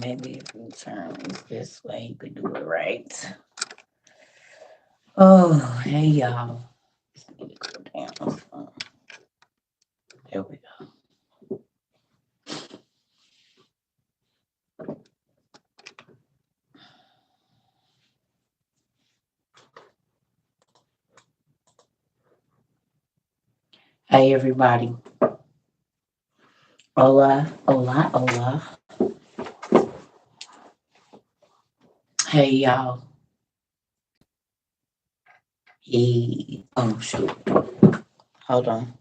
Maybe if we turn this way, you could do it right. Oh, hey y'all. Just need to go down. There we go. Hey everybody. Hola, hola, hola. Hey y'all. Hey. Oh shoot. Hold on.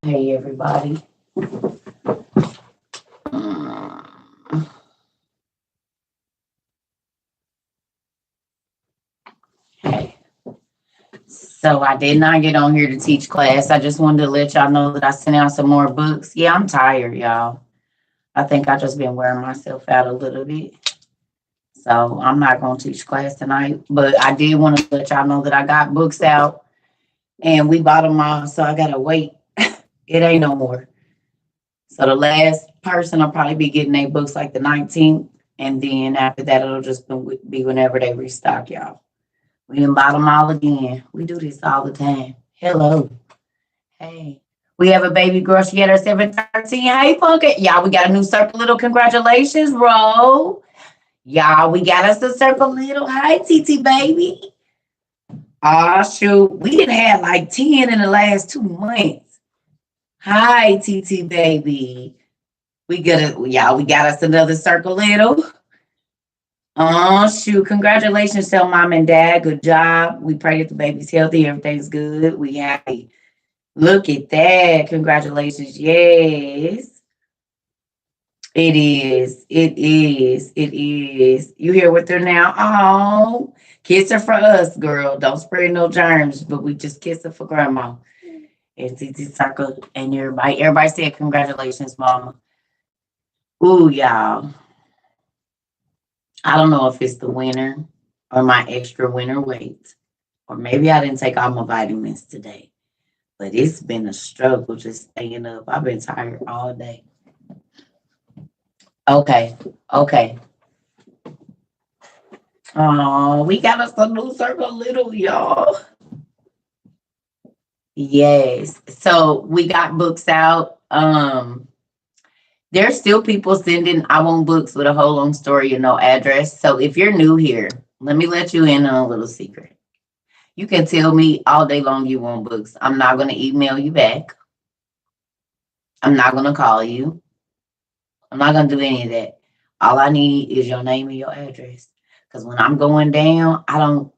Hey everybody. Mm. Hey. So I did not get on here to teach class. I just wanted to let y'all know that I sent out some more books. Yeah, I'm tired, y'all. I think I just been wearing myself out a little bit. So I'm not gonna teach class tonight. But I did want to let y'all know that I got books out and we bought them all, so I gotta wait. It ain't no more. So the last person will probably be getting their books like the 19th, and then after that it'll just be whenever they restock, y'all. We done bought them all again. We do this all the time. Hello. Hey. We have a baby girl. She had her 713. Hey, Funky. Y'all, we got a new Circle Little. Congratulations, Ro. Y'all, we got us a Circle Little. Hi, TT baby. Oh, shoot. We didn't have like 10 in the last 2 months. Hi, TT baby. We got us another Circle Little. Oh, shoot. Congratulations, tell mom and dad. Good job. We pray that the baby's healthy. Everything's good. We happy. Look at that. Congratulations. Yes. It is. It is. It is. You here with her now? Oh, kiss her for us, girl. Don't spread no germs, but we just kiss her for grandma. And Titi Circle and everybody. Everybody said congratulations, mama. Ooh, y'all. I don't know if it's the winter or my extra winter weight. Or maybe I didn't take all my vitamins today. But it's been a struggle just staying up. I've been tired all day. Okay. Okay. Oh, we got us a new Circle Little, y'all. Yes. So we got books out. There's still people sending I want books with a whole long story and no address. So if you're new here, let me let you in on a little secret. You can tell me all day long you want books. I'm not going to email you back. I'm not going to call you. I'm not going to do any of that. All I need is your name and your address. Because when I'm going down, I don't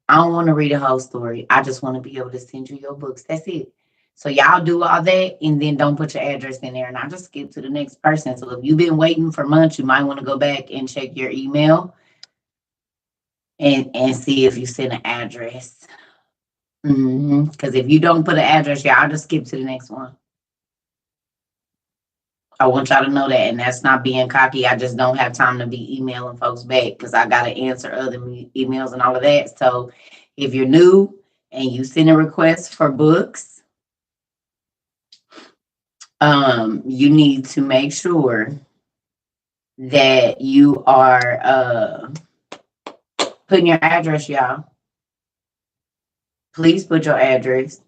want to read a whole story. I just want to be able to send you your books. That's it. So y'all do all that and then don't put your address in there and I just skip to the next person. So if you've been waiting for months, you might want to go back and check your email and see if you sent an address. Because if you don't put an address, y'all just skip to the next one. I want y'all to know that, and that's not being cocky. I just don't have time to be emailing folks back because I got to answer other emails and all of that. So if you're new and you send a request for books, you need to make sure that you are putting your address, y'all. Please put your address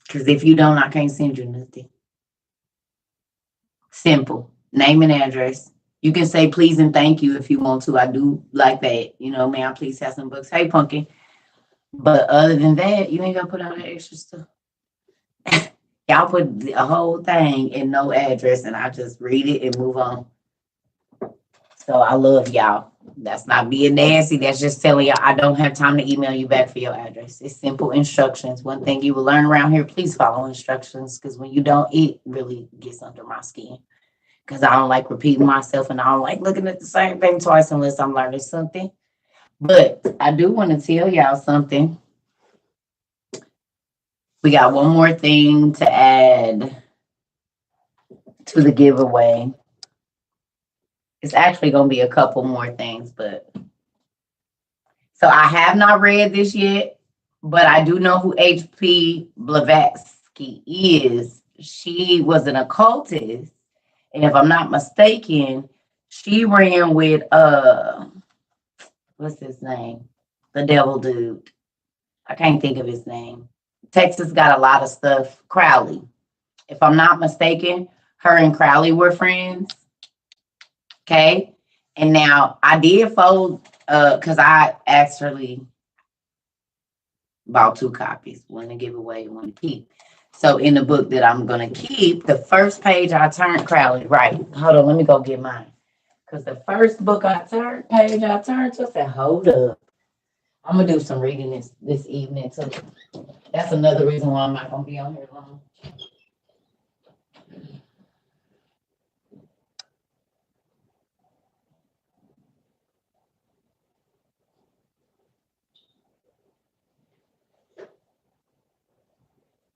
because if you don't, I can't send you nothing. Simple. Name and address. You can say please and thank you if you want to. I do like that. You know, may I please have some books? Hey, Pumpkin. But other than that, you ain't gonna put all that extra stuff. Y'all put a whole thing and no address, and I just read it and move on. So I love y'all. That's not being nasty. That's just telling y'all I don't have time to email you back for your address. It's simple instructions. One thing you will learn around here, please follow instructions because when you don't, it really gets under my skin. Because I don't like repeating myself and I don't like looking at the same thing twice unless I'm learning something. But I do want to tell y'all something. We got one more thing to add to the giveaway. It's actually going to be a couple more things, but so I have not read this yet. but I do know who H.P. Blavatsky is. She was an occultist, and if I'm not mistaken, she ran with what's his name? The devil dude. I can't think of his name. Texas got a lot of stuff. Crowley. If I'm not mistaken, her and Crowley were friends. Okay. And now I did fold because I actually bought 2 copies, one to give away and one to keep. So in the book that I'm gonna keep, the first page I turned Crowley. Right. Hold on, let me go get mine. Because the first book I turned, page I turned to, I said, hold up. I'm gonna do some reading this evening too. That's another reason why I'm not gonna be on here long.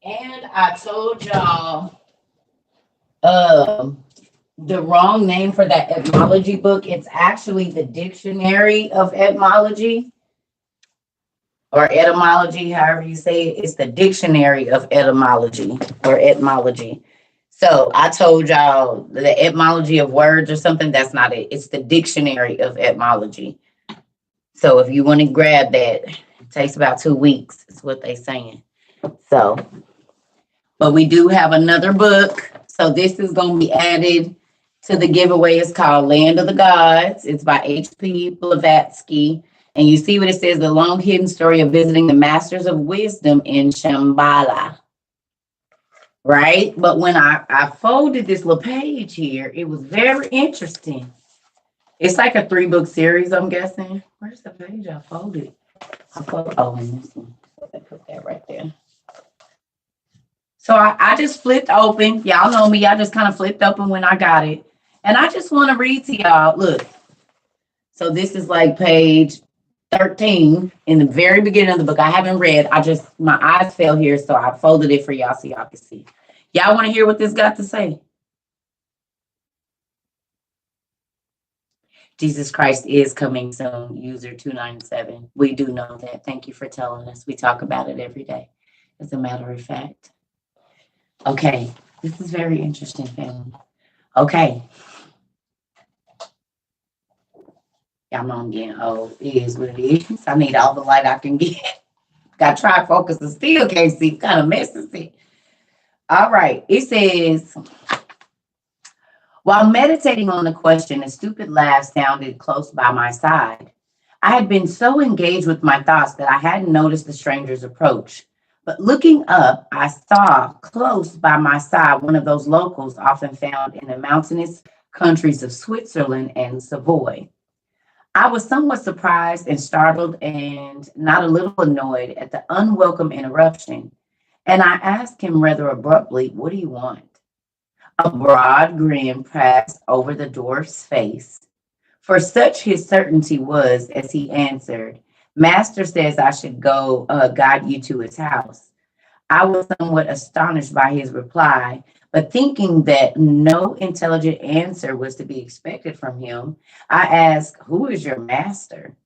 And I told y'all the wrong name for that etymology book. It's actually the Dictionary of Etymology or etymology, however you say it. It's the Dictionary of Etymology or etymology. So I told y'all the etymology of words or something. That's not it. It's the Dictionary of Etymology. So if you want to grab that, it takes about 2 weeks. Is what they're saying. So, but we do have another book. So this is going to be added to the giveaway. It's called Land of the Gods. It's by H.P. Blavatsky. And you see what it says, the long hidden story of visiting the masters of wisdom in Shambhala. Right? But when I folded this little page here, it was very interesting. It's like a 3-book series, I'm guessing. Where's the page I folded? Oh, in this one. I put that right there. So I just flipped open. Y'all know me. I just kind of flipped open when I got it. And I just want to read to y'all. Look. So this is like page 13 in the very beginning of the book. I haven't read. My eyes fell here, so I folded it for y'all so y'all can see. Y'all want to hear what this got to say? Jesus Christ is coming soon, user 297. We do know that. Thank you for telling us. We talk about it every day, as a matter of fact. Okay, this is very interesting, family. Okay. Y'all know I'm getting old. It is what it is. I need all the light I can get. Got trifocus and still can't see. Kind of messy. All right. It says, while meditating on the question, a stupid laugh sounded close by my side. I had been so engaged with my thoughts that I hadn't noticed the stranger's approach. But looking up, I saw close by my side one of those locals often found in the mountainous countries of Switzerland and Savoy. I was somewhat surprised and startled and not a little annoyed at the unwelcome interruption. And I asked him rather abruptly, what do you want? A broad grin passed over the dwarf's face. For such his certainty was, as he answered, Master says I should go guide you to his house. I was somewhat astonished by his reply, but thinking that no intelligent answer was to be expected from him, I asked, who is your master?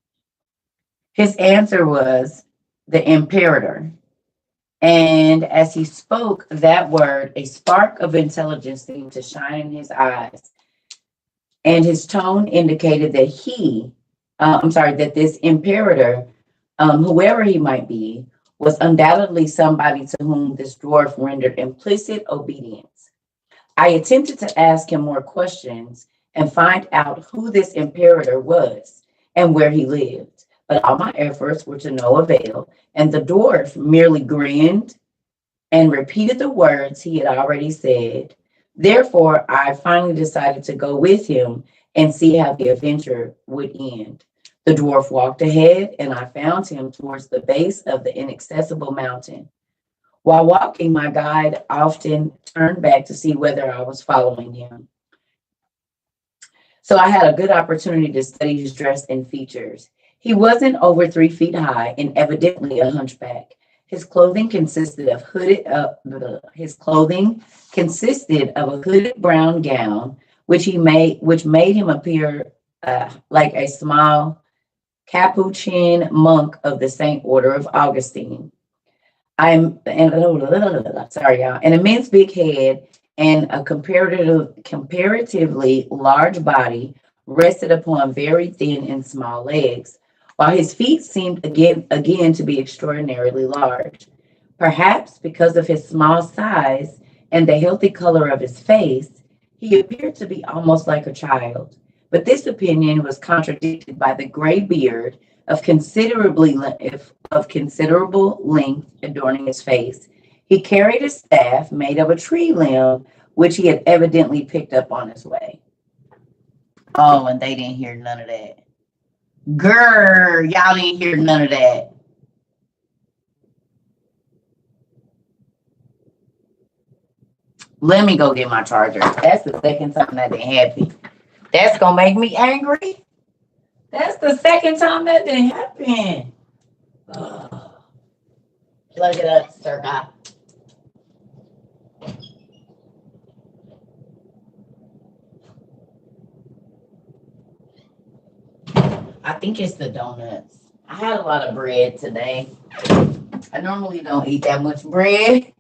His answer was, the imperator. And as he spoke that word, a spark of intelligence seemed to shine in his eyes. And his tone indicated that that this imperator, whoever he might be, was undoubtedly somebody to whom this dwarf rendered implicit obedience. I attempted to ask him more questions and find out who this imperator was and where he lived, but all my efforts were to no avail, and the dwarf merely grinned and repeated the words he had already said. Therefore, I finally decided to go with him and see how the adventure would end. The dwarf walked ahead, and I found him towards the base of the inaccessible mountain. While walking, my guide often turned back to see whether I was following him. So I had a good opportunity to study his dress and features. He wasn't over 3 feet high and evidently a hunchback. His clothing consisted of a hooded brown gown, which made him appear like a small Capuchin monk of the Saint Order of Augustine. Sorry, y'all. An immense big head and a comparatively large body rested upon very thin and small legs, while his feet seemed again to be extraordinarily large. Perhaps because of his small size and the healthy color of his face, he appeared to be almost like a child. But this opinion was contradicted by the gray beard of considerable length adorning his face. He carried a staff made of a tree limb, which he had evidently picked up on his way. Oh, and they didn't hear none of that. Grr, y'all didn't hear none of that. Let me go get my charger. That's the second time that didn't happen. That's gonna make me angry. That's the second time that didn't happen. Oh. Plug it up, sir. I think it's the donuts. I had a lot of bread today. I normally don't eat that much bread,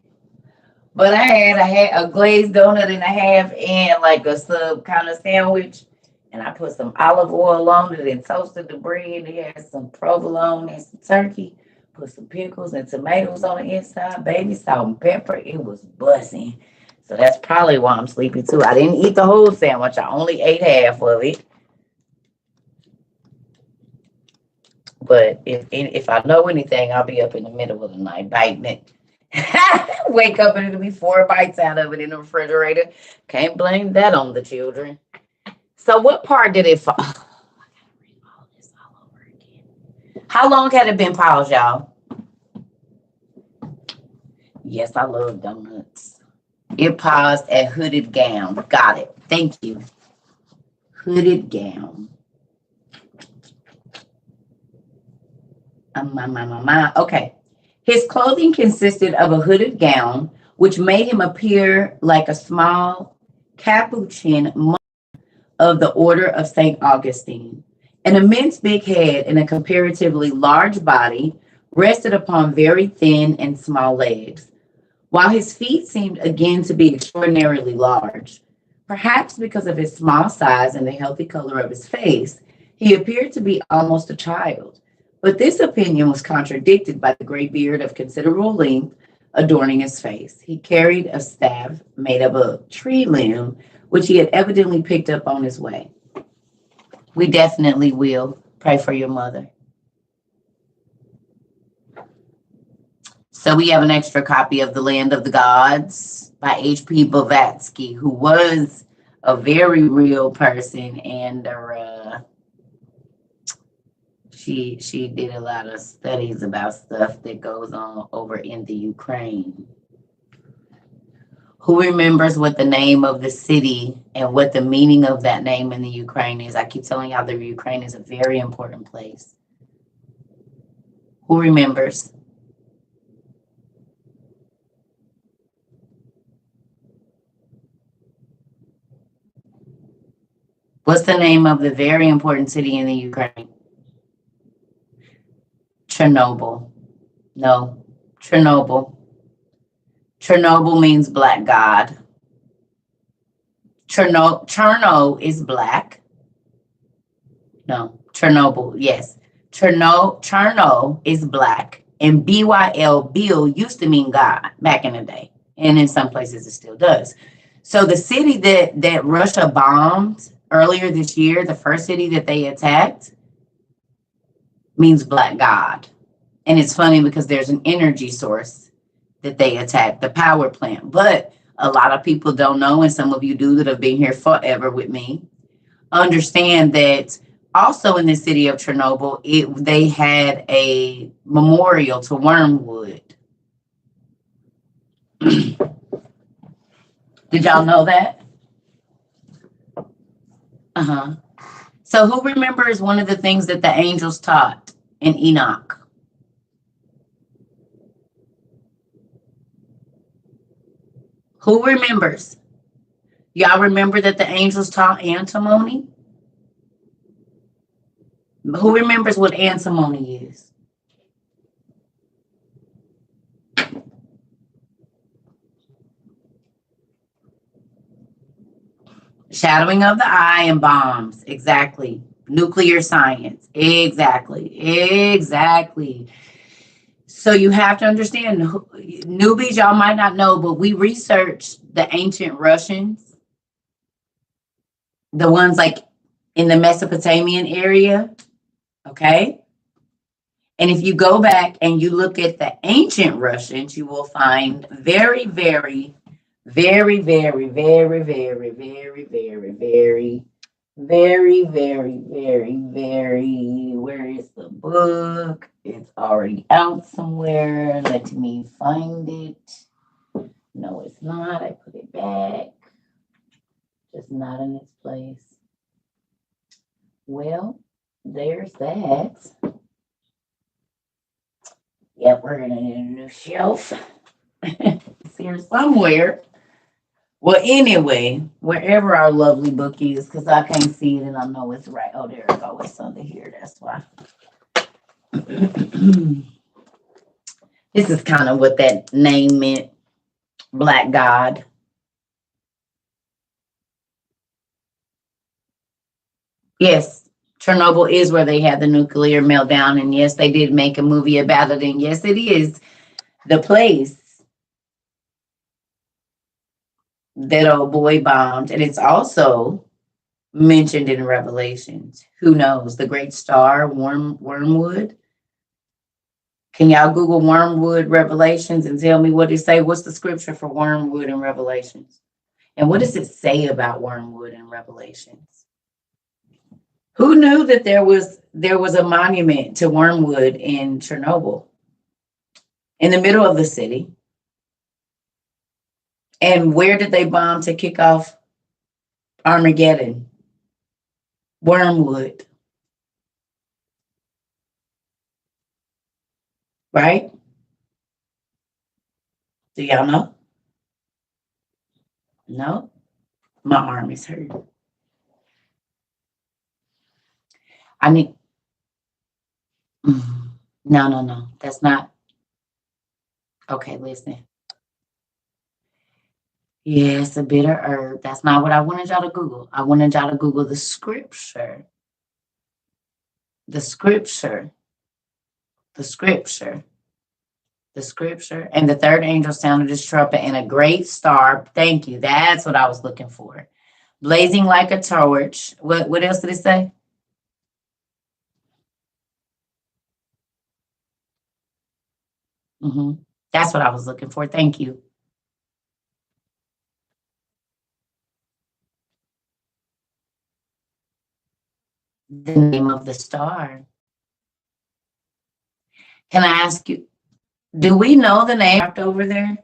but I had a glazed donut and a half and like a sub kind of sandwich. And I put some olive oil on it and toasted the bread. It had some provolone and some turkey. Put some pickles and tomatoes on the inside. Baby salt and pepper. It was buzzing. So that's probably why I'm sleepy too. I didn't eat the whole sandwich. I only ate half of it. But if I know anything, I'll be up in the middle of the night biting it. Wake up and it'll be 4 bites out of it in the refrigerator. Can't blame that on the children. So what part did it fall? Oh, I gotta read all this all over again. How long had it been paused, y'all? Yes, I love donuts. It paused at hooded gown. Got it. Thank you. Hooded gown. Okay. His clothing consisted of a hooded gown, which made him appear like a small Capuchin monk of the Order of St. Augustine. An immense big head and a comparatively large body rested upon very thin and small legs, while his feet seemed again to be extraordinarily large. Perhaps because of his small size and the healthy color of his face, he appeared to be almost a child. But this opinion was contradicted by the gray beard of considerable length adorning his face. He carried a staff made of a tree limb, which he had evidently picked up on his way. We definitely will pray for your mother. So we have an extra copy of The Land of the Gods by H.P. Blavatsky, who was a very real person, and she did a lot of studies about stuff that goes on over in the Ukraine. Who remembers what the name of the city and what the meaning of that name in the Ukraine is? I keep telling y'all the Ukraine is a very important place. Who remembers? What's the name of the very important city in the Ukraine? Chernobyl. No, Chernobyl. Chernobyl means black god. Cherno is black. No, Chernobyl, yes. Cherno is black. And BYL, Bill, used to mean God back in the day. And in some places it still does. So the city that Russia bombed earlier this year, the first city that they attacked, means black god. And it's funny because there's an energy source that they attacked, the power plant. But a lot of people don't know, and some of you do that have been here forever with me, understand that also in the city of Chernobyl, they had a memorial to Wormwood. Did y'all know that? So who remembers one of the things that the angels taught in Enoch? Who remembers? Y'all remember that the angels taught antimony? Who remembers what antimony is? Shadowing of the eye and bombs. Exactly. Nuclear science. Exactly. So you have to understand, newbies, y'all might not know, but we researched the ancient Russians, the ones like in the Mesopotamian area. Okay. And if you go back and you look at the ancient Russians, you will find very, very, very, very, very, very, very, very, very, very, very, very, very, where is the book? It's already out somewhere. Let me find it. No, it's not. I put it back. Just not in its place. Well, there's that. Yep, we're gonna need a new shelf. It's here somewhere. Well, anyway, wherever our lovely book is, because I can't see it and I know it's right. Oh, there it goes. It's under here. That's why. This is kind of what that name meant. Black God. Yes, Chernobyl is where they had the nuclear meltdown. And yes, they did make a movie about it. And yes, it is the place that old boy bombed. And it's also mentioned in Revelations. Who knows? The great star, Wormwood. Can y'all Google Wormwood Revelations and tell me what it say? What's the scripture for Wormwood in Revelations? And what does it say about Wormwood in Revelations? Who knew that there was a monument to Wormwood in Chernobyl, in the middle of the city? And where did they bomb to kick off Armageddon? Wormwood. Right? Do y'all know? No? My arm is hurt. I need. No. That's not. Okay, listen. Yes, a bitter herb. That's not what I wanted y'all to Google. I wanted y'all to Google the scripture. The scripture. The scripture. The scripture. And the third angel sounded his trumpet, and a great star. Thank you. That's what I was looking for. Blazing like a torch. What else did it say? That's what I was looking for. Thank you. The name of the star. Can I ask you, do we know the name over there?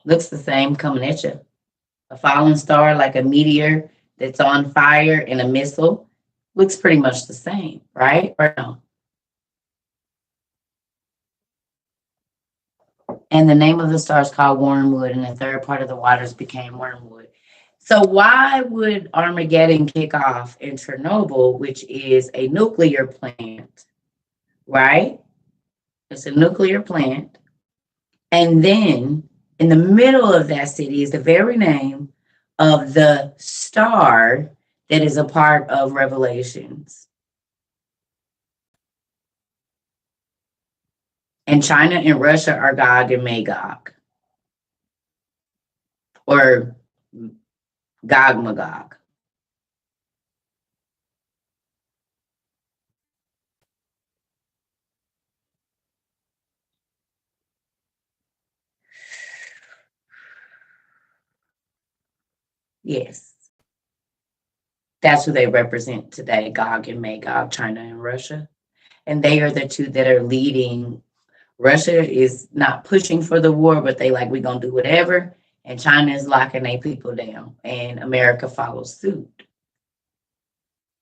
Looks the same coming at you. A falling star like a meteor that's on fire and a missile. Looks pretty much the same, right? Or no? And the name of the star is called Wormwood, and the third part of the waters became Wormwood. So why would Armageddon kick off in Chernobyl, which is a nuclear plant, right? It's a nuclear plant. And then in the middle of that city is the very name of the star that is a part of Revelations. And China and Russia are Gog and Magog. Or Gog Magog. Yes. That's who they represent today, Gog and Magog, China and Russia. And they are the two that are leading. Russia is not pushing for the war, but they like, we're going to do whatever. And China is locking their people down. And America follows suit.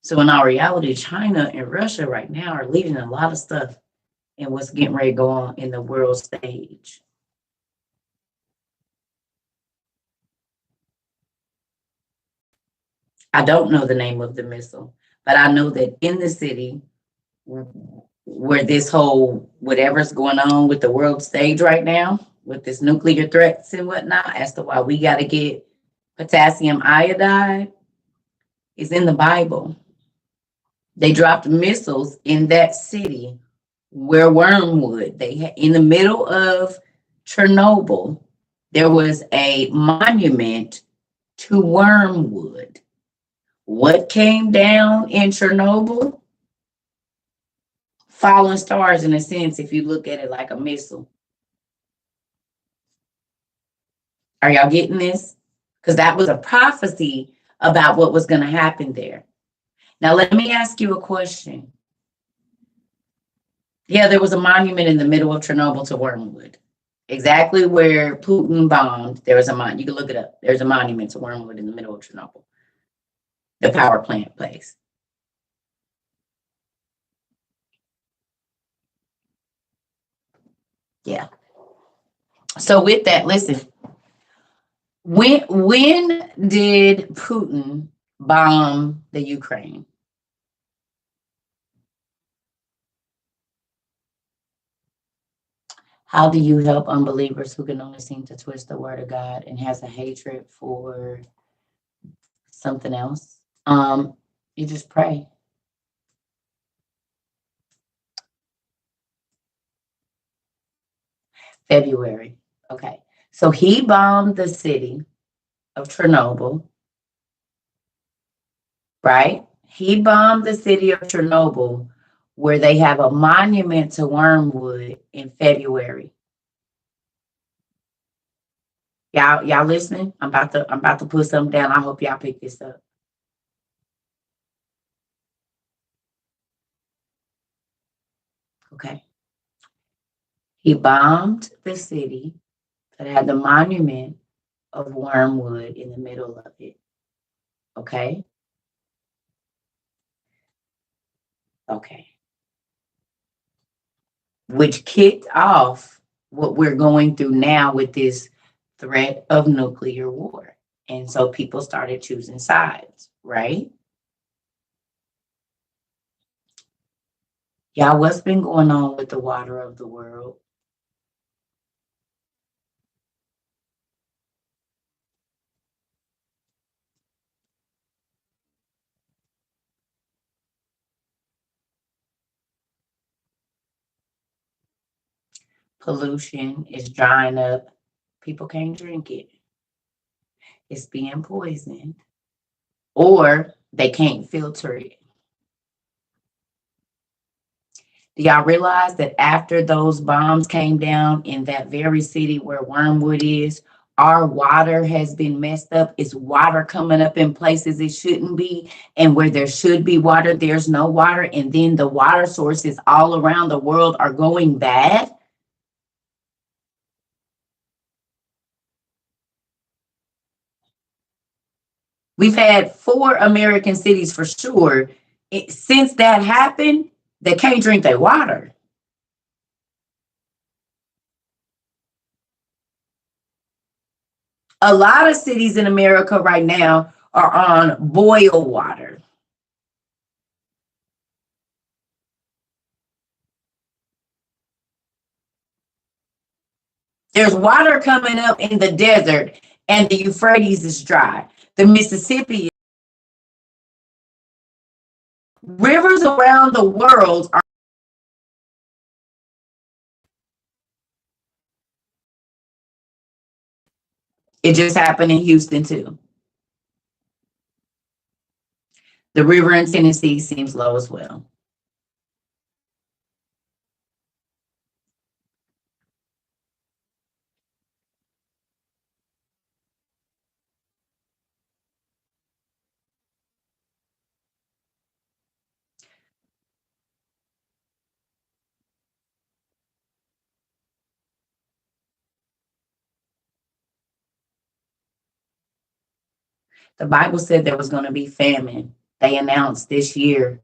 So in our reality, China and Russia right now are leading a lot of stuff and what's getting ready to go on in the world stage. I don't know the name of the missile, but I know that in the city where this whole whatever's going on with the world stage right now, with this nuclear threats and whatnot, as to why we got to get potassium iodide, is in the Bible. They dropped missiles in that city where Wormwood, in the middle of Chernobyl, there was a monument to Wormwood. What came down in Chernobyl? Fallen stars, in a sense, if you look at it like a missile. Are y'all getting this? Because that was a prophecy about what was going to happen there. Now, let me ask you a question. Yeah, there was a monument in the middle of Chernobyl to Wormwood. Exactly where Putin bombed, there was a monument. You can look it up. There's a monument to Wormwood in the middle of Chernobyl. The power plant place. Yeah. So with that, listen. When did Putin bomb the Ukraine? How do you help unbelievers who can only seem to twist the word of God and has a hatred for something else? You just pray. February. Okay. So he bombed the city of Chernobyl, right? He bombed the city of Chernobyl where they have a monument to Wormwood in February. Y'all listening? I'm about to put something down. I hope y'all pick this up. Okay. He bombed the city that had the monument of Wormwood in the middle of it. Okay. Okay. Which kicked off what we're going through now with this threat of nuclear war. And so people started choosing sides, right? Y'all, what's been going on with the water of the world? Pollution is drying up. People can't drink it. It's being poisoned. Or they can't filter it. Do y'all realize that after those bombs came down in that very city where Wormwood is, our water has been messed up? It's water coming up in places it shouldn't be. And where there should be water, there's no water. And then the water sources all around the world are going bad. We've had 4 American cities for sure. Since that happened, they can't drink their water. A lot of cities in America right now are on boil water. There's water coming up in the desert and the Euphrates is dry. The Mississippi, rivers around the world are. It just happened in Houston too. The river in Tennessee seems low as well. The Bible said there was going to be famine. They announced this year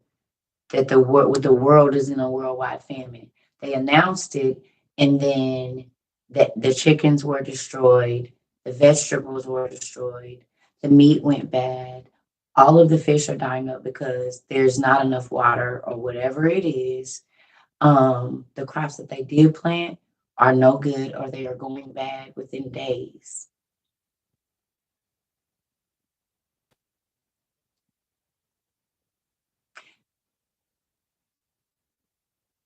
that the world is in a worldwide famine. They announced it, and then the chickens were destroyed, the vegetables were destroyed, the meat went bad. All of the fish are dying up because there's not enough water or whatever it is. The crops that they did plant are no good or they are going bad within days.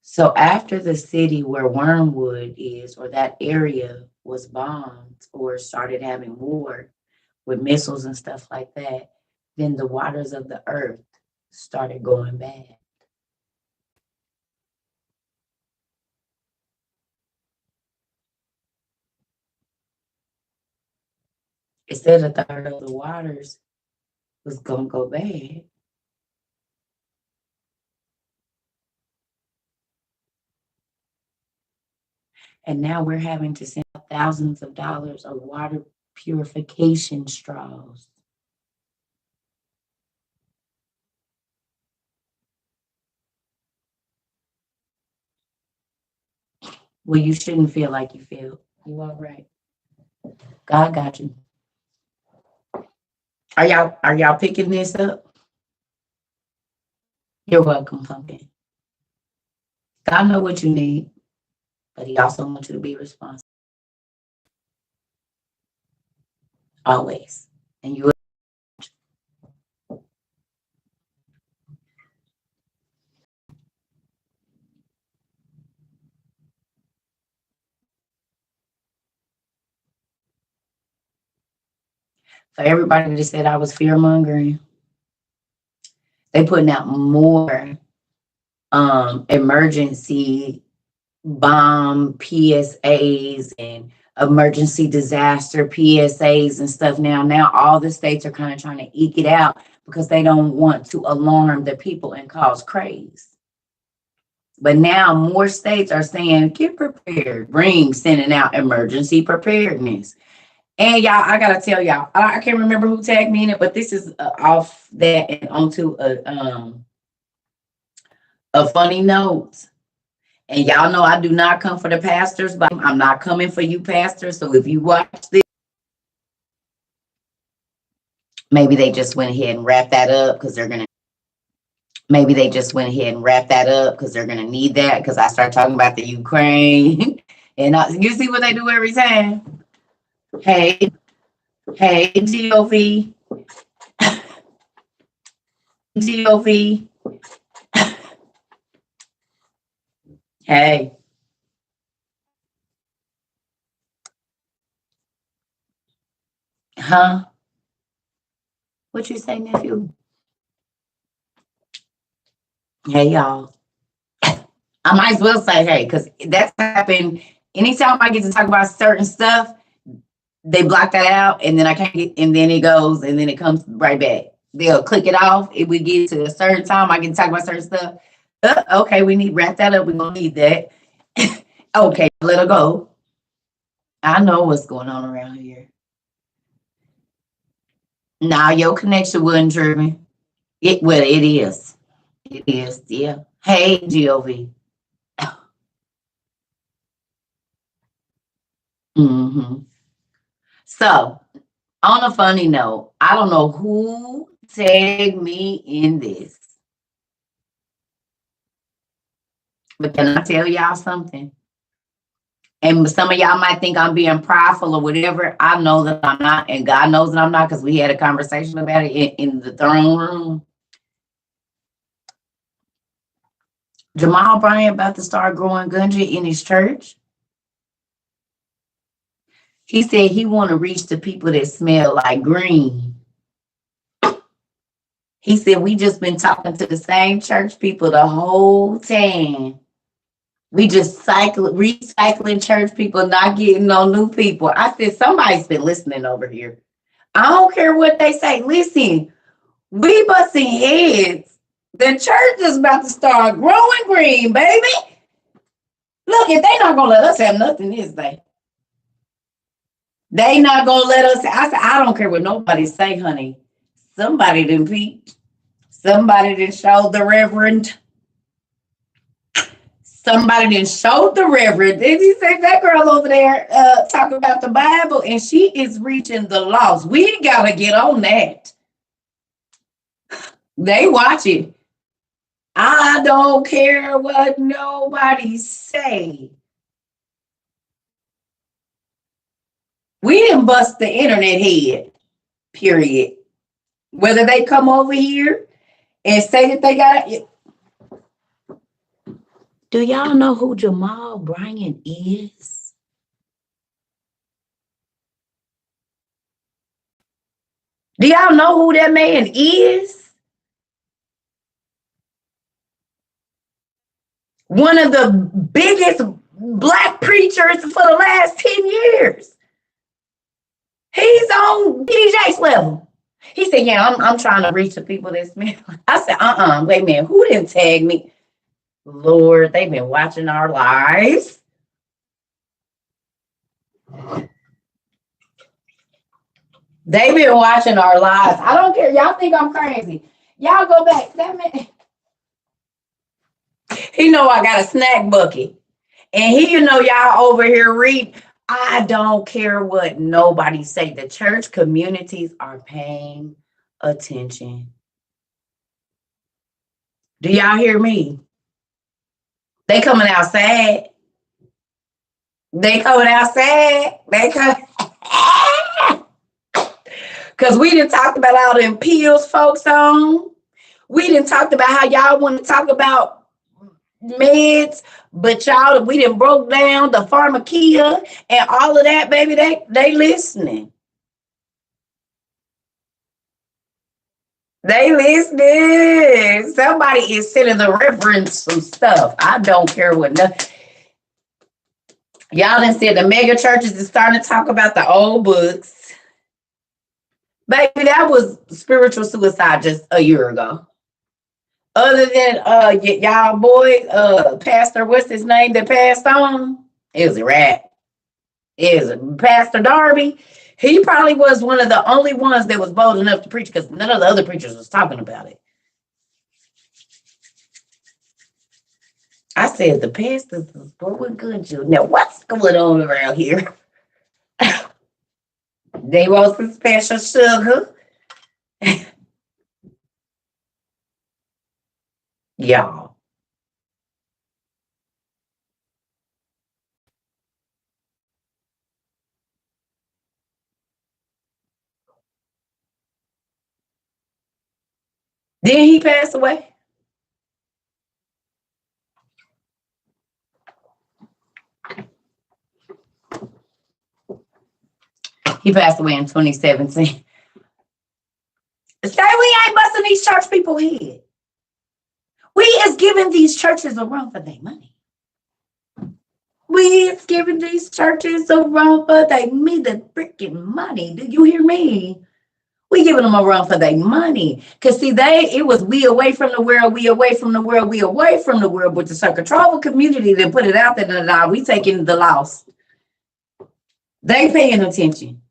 So after the city where Wormwood is, or that area was bombed or started having war with missiles and stuff like that, then the waters of the earth started going bad. It said a third of the waters was going to go bad. And now we're having to send thousands of dollars of water purification straws. Well, you shouldn't feel like you feel. You all right. God got you. Are y'all picking this up? You're welcome, pumpkin. God know what you need, but he also wants you to be responsible. Always. And you for everybody that said I was fear mongering, they putting out more emergency bomb PSAs and emergency disaster PSAs and stuff now. Now all the states are kind of trying to eke it out because they don't want to alarm the people and cause craze. But now more states are saying, get prepared, sending out emergency preparedness. And y'all, I gotta tell y'all, I can't remember who tagged me in it, but this is off that and onto a funny note. And y'all know I do not come for the pastors, but I'm not coming for you pastors. So if you watch this, maybe they just went ahead and wrapped that up because they're gonna. Maybe they just went ahead and wrapped that up because they're gonna need that because I start talking about the Ukraine, and you see what they do every time. Hey, GOV, GOV. Hey. Huh? What you say, nephew? Hey, y'all. I might as well say hey, because that's happened. Anytime I get to talk about certain stuff, they block that out, and then I can't get, and then it goes, and then it comes right back. They'll click it off. If we get to a certain time, I get to talk about certain stuff. Okay, we need to wrap that up. We don't need that. Okay, let her go. I know what's going on around here. Nah, your connection wasn't driven. It is. It is, yeah. Hey, GOV. Mm-hmm. So, on a funny note, I don't know who tagged me in this, but can I tell y'all something? And some of y'all might think I'm being prideful or whatever. I know that I'm not, and God knows that I'm not, because we had a conversation about it in the throne room. Jamal Bryant about to start growing ganja in his church. He said he want to reach the people that smell like green. He said we just been talking to the same church people the whole time. We just recycling church people, not getting no new people. I said somebody's been listening over here. I don't care what they say. Listen, we busting heads. The church is about to start growing green, baby. Look, if they not gonna let us have nothing, is they? They not gonna let us. I said, I don't care what nobody say, honey. Somebody didn't preach. Somebody didn't show the reverend. Somebody then showed the reverend. Did he say that girl over there talking about the Bible and she is reaching the lost? We gotta get on that. They watch it. I don't care what nobody say. We didn't bust the internet head, period. Whether they come over here and say that they got it. Do y'all know who Jamal Bryant is? Do y'all know who that man is? One of the biggest black preachers for the last 10 years. He's on DJ's level. He said, yeah, I'm trying to reach the people this minute. I said, wait a minute, who didn't tag me? Lord, they've been watching our lives. They've been watching our lives. I don't care. Y'all think I'm crazy. Y'all go back. That man, he know I got a snack bucket. And he, y'all over here read. I don't care what nobody say. The church communities are paying attention. Do y'all hear me? They coming outside. They coming outside. They come. Because we didn't talk about all them pills folks on. We didn't talk about how y'all want to talk about meds, but y'all, we didn't broke down the pharmacia and all of that, baby. They listening. They listening. Somebody is sending the reference some stuff. I don't care what nothing. Y'all done said the mega churches is starting to talk about the old books. Baby, that was spiritual suicide just a year ago. Other than y'all boy, Pastor, what's his name that passed on? It was a rat. It was Pastor Darby. He probably was one of the only ones that was bold enough to preach because none of the other preachers was talking about it. I said the pastors was going good, you. Now what's going on around here? They want some special sugar. Y'all. Did he pass away? He passed away in 2017. Say we ain't busting these church people head. We is giving these churches a run for their money. We is giving these churches a run for their freaking money. Do you hear me? We giving them a run for their money. Because see, it was we away from the world, we away from the world, we away from the world, but the control community that put it out there, now we taking the loss. They paying attention.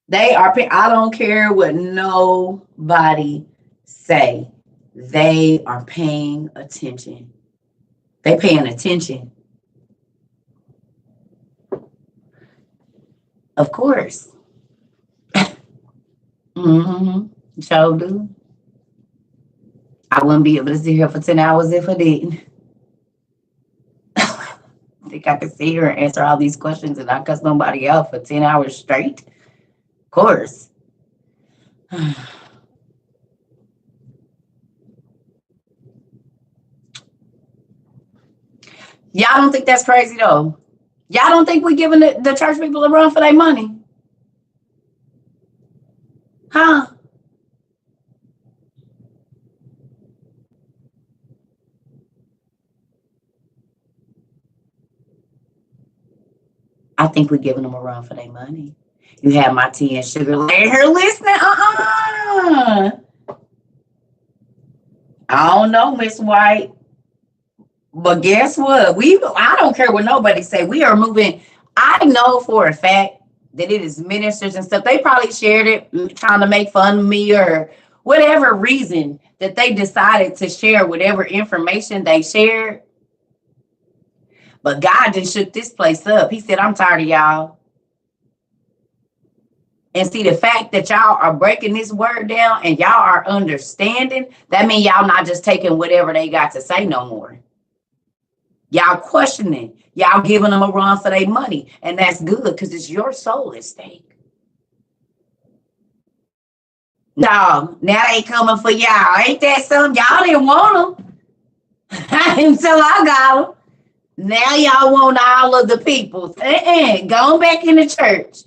They are paying. I don't care what nobody say. They are paying attention. They paying attention. Of course. Sure do. I wouldn't be able to sit here for 10 hours if I didn't. I think I could sit here and answer all these questions and not cuss nobody out for 10 hours straight. Of course. Y'all don't think that's crazy though? Y'all don't think we giving the church people a run for their money? Huh? I think we're giving them a run for their money. You have my tea and sugar laying here listening. I don't know, Miss White. But guess what? I don't care what nobody say. We are moving. I know for a fact that it is ministers and stuff. They probably shared it trying to make fun of me or whatever reason that they decided to share whatever information they shared. But God just shook this place up. He said, I'm tired of y'all. And see, the fact that y'all are breaking this word down and y'all are understanding, that means y'all not just taking whatever they got to say no more. Y'all questioning. Y'all giving them a run for their money. And that's good because it's your soul at stake. No, now they coming for y'all. Ain't that something? Y'all didn't want them until I got them. Now y'all want all of the peoples. Going back in the church.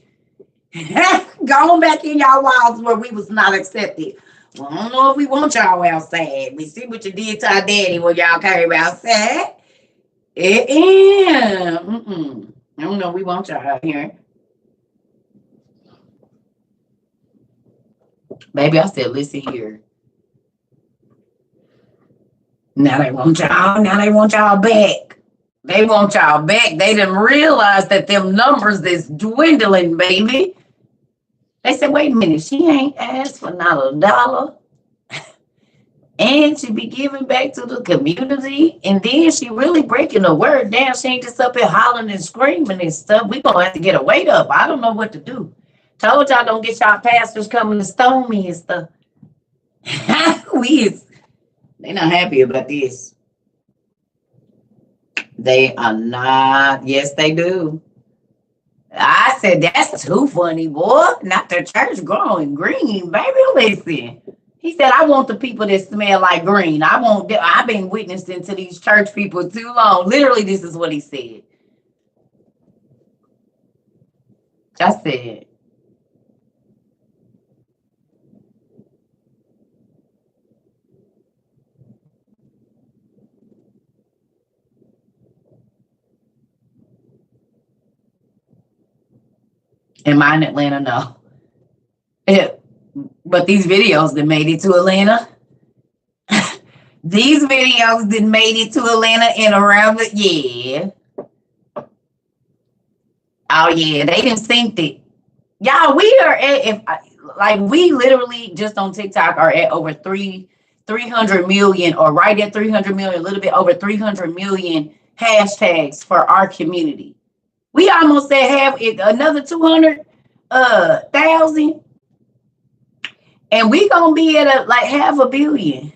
Going back in y'all walls where we was not accepted. Well, I don't know if we want y'all outside. We see what you did to our daddy when y'all came outside. I don't know. We want y'all out here. Baby, I said, listen here. Now they want y'all. Now they want y'all back. They want y'all back. They didn't realize that them numbers is dwindling, baby. They said, wait a minute. She ain't asked for not $1. And she be giving back to the community. And then she really breaking the word down. She ain't just up here hollering and screaming and stuff. We gonna have to get her weight up. I don't know what to do. Told y'all don't get y'all pastors coming to stone me and stuff. They not happy about this. They are not. Yes, they do. I said, that's too funny, boy. Not the church growing green, baby. Listen. He said, I want the people that smell like green. I've been witnessing to these church people too long. Literally, this is what he said. I said, am I in Atlanta? No. Yeah. But these videos that made it to Atlanta. These videos that made it to Atlanta and around the, yeah. Oh, yeah. They didn't think that. Y'all, we are at, we literally just on TikTok are at over 300 million or right at 300 million, a little bit over 300 million hashtags for our community. We almost said have it another 200,000. And we gonna be at like 500 million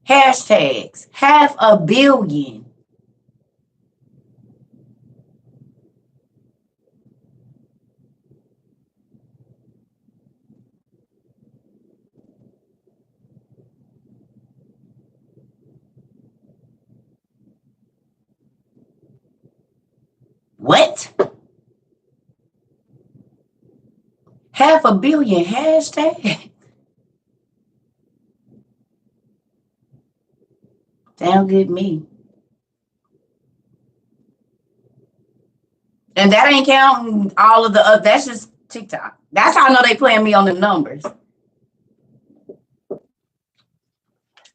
hashtags. 500 million. What? 500 million hashtag? Sound good to me. And that ain't counting all of the that's just TikTok. That's how I know they playing me on the numbers.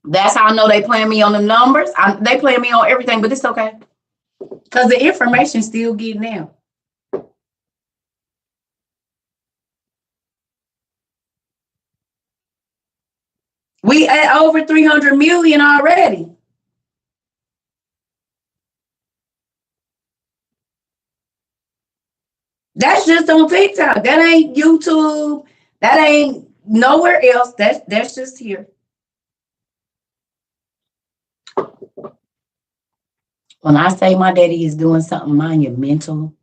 That's how I know they playing me on the numbers. They playing me on everything, but it's okay. Because the information's still getting out. We at over 300 million already. That's just on TikTok. That ain't YouTube. That ain't nowhere else. That's just here. When I say my daddy is doing something monumental,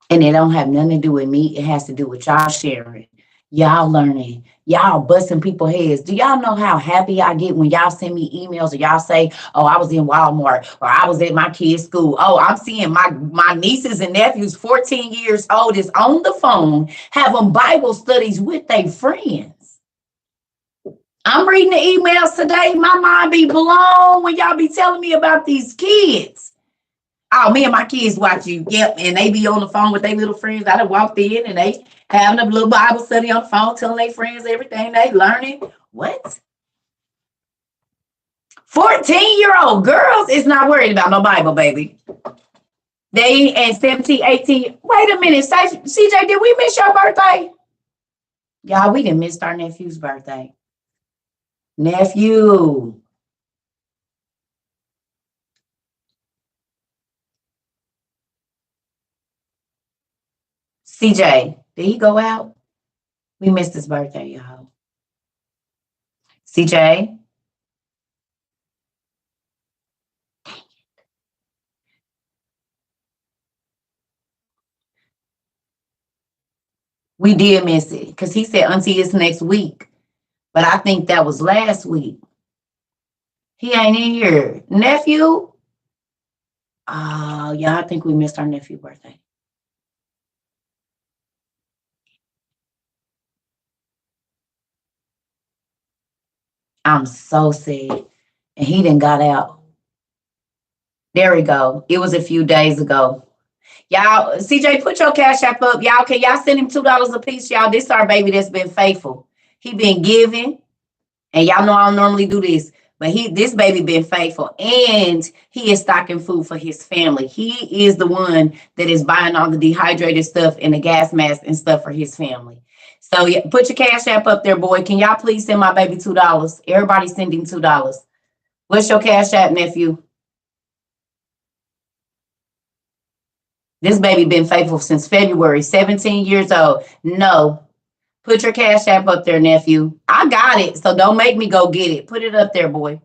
and it don't have nothing to do with me, it has to do with y'all sharing, y'all learning, y'all busting people's heads. Do y'all know how happy I get when y'all send me emails or y'all say, oh, I was in Walmart or I was at my kid's school. Oh, I'm seeing my nieces and nephews, 14 years old, is on the phone having Bible studies with their friends. I'm reading the emails today. My mind be blown when y'all be telling me about these kids. Oh, me and my kids watch you. Yep. And they be on the phone with their little friends. I done walked in and they having a little Bible study on the phone, telling their friends everything they learning. What? 14-year-old girls is not worried about no Bible, baby. They and 17, 18. Wait a minute. CJ, did we miss your birthday? Y'all, we done missed our nephew's birthday. Nephew. CJ, did he go out? We missed his birthday, y'all. CJ? We did miss it because he said, Auntie, it's next week. But I think that was last week. He ain't in here. Nephew? Oh, yeah, I think we missed our nephew's birthday. I'm so sad. And he didn't got out. There we go. It was a few days ago. Y'all, CJ, put your cash app up. Y'all, can y'all send him $2 a piece? Y'all, this our baby that's been faithful. He been giving. And y'all know I don't normally do this, but this baby been faithful, and he is stocking food for his family. He is the one that is buying all the dehydrated stuff and the gas mask and stuff for his family. So yeah, put your cash app up there, boy. Can y'all please send my baby $2? Everybody sending $2. What's your cash app, nephew? This baby been faithful since February, 17 years old. No. Put your cash app up there, nephew. I got it, so don't make me go get it. Put it up there, boy.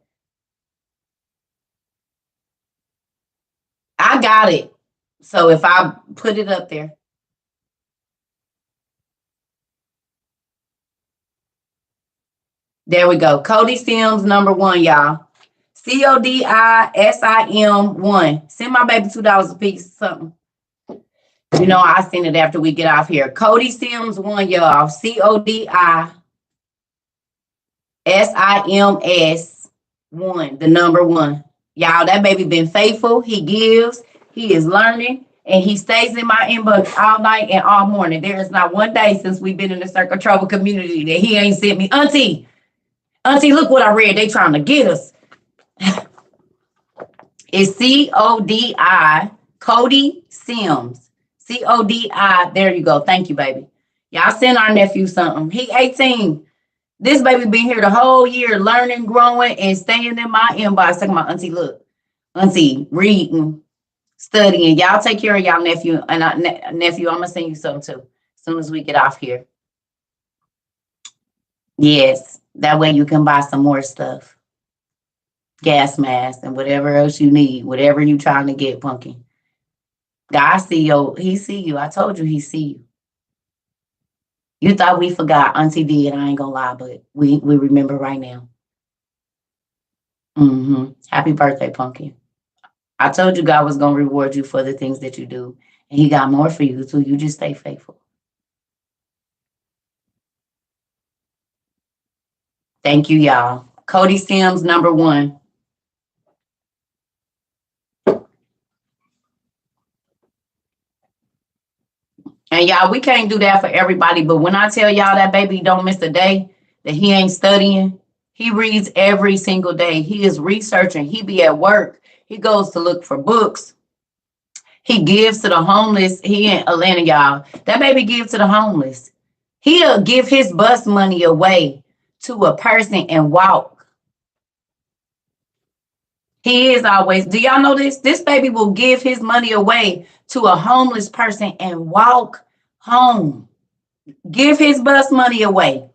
I got it. So if I put it up there. There we go. Cody Sims, #1, y'all. CODISIM1. Send my baby $2 a piece, something. You know, I send it after we get off here. Cody Sims 1, y'all. CODISIMS1, the #1. Y'all, that baby been faithful. He gives. He is learning. And he stays in my inbox all night and all morning. There is not one day since we've been in the Circle Trouble community that he ain't sent me, Auntie, look what I read. They trying to get us. It's CODI, Cody Sims. CODI. There you go. Thank you, baby. Y'all send our nephew something. He 18. This baby been here the whole year, learning, growing, and staying in my inbox. Talking about, Auntie, look. Auntie, reading, studying. Y'all take care of y'all nephew. And nephew, I'm going to send you something too. As soon as we get off here. Yes. That way you can buy some more stuff. Gas mask and whatever else you need. Whatever you trying to get, Pumpkin. God see you. He see you. I told you he see you. You thought we forgot. Auntie did. I ain't gonna lie, but we remember right now. Happy birthday, Pumpkin. I told you God was gonna reward you for the things that you do. And he got more for you too. You just stay faithful. Thank you, y'all. Cody Sims, #1. And y'all, we can't do that for everybody. But when I tell y'all that baby don't miss a day, that he ain't studying, he reads every single day. He is researching. He be at work. He goes to look for books. He gives to the homeless. He in Atlanta, y'all. That baby gives to the homeless. He'll give his bus money away to a person and walk. He is always. Do y'all know this? This baby will give his money away to a homeless person and walk home. Give his bus money away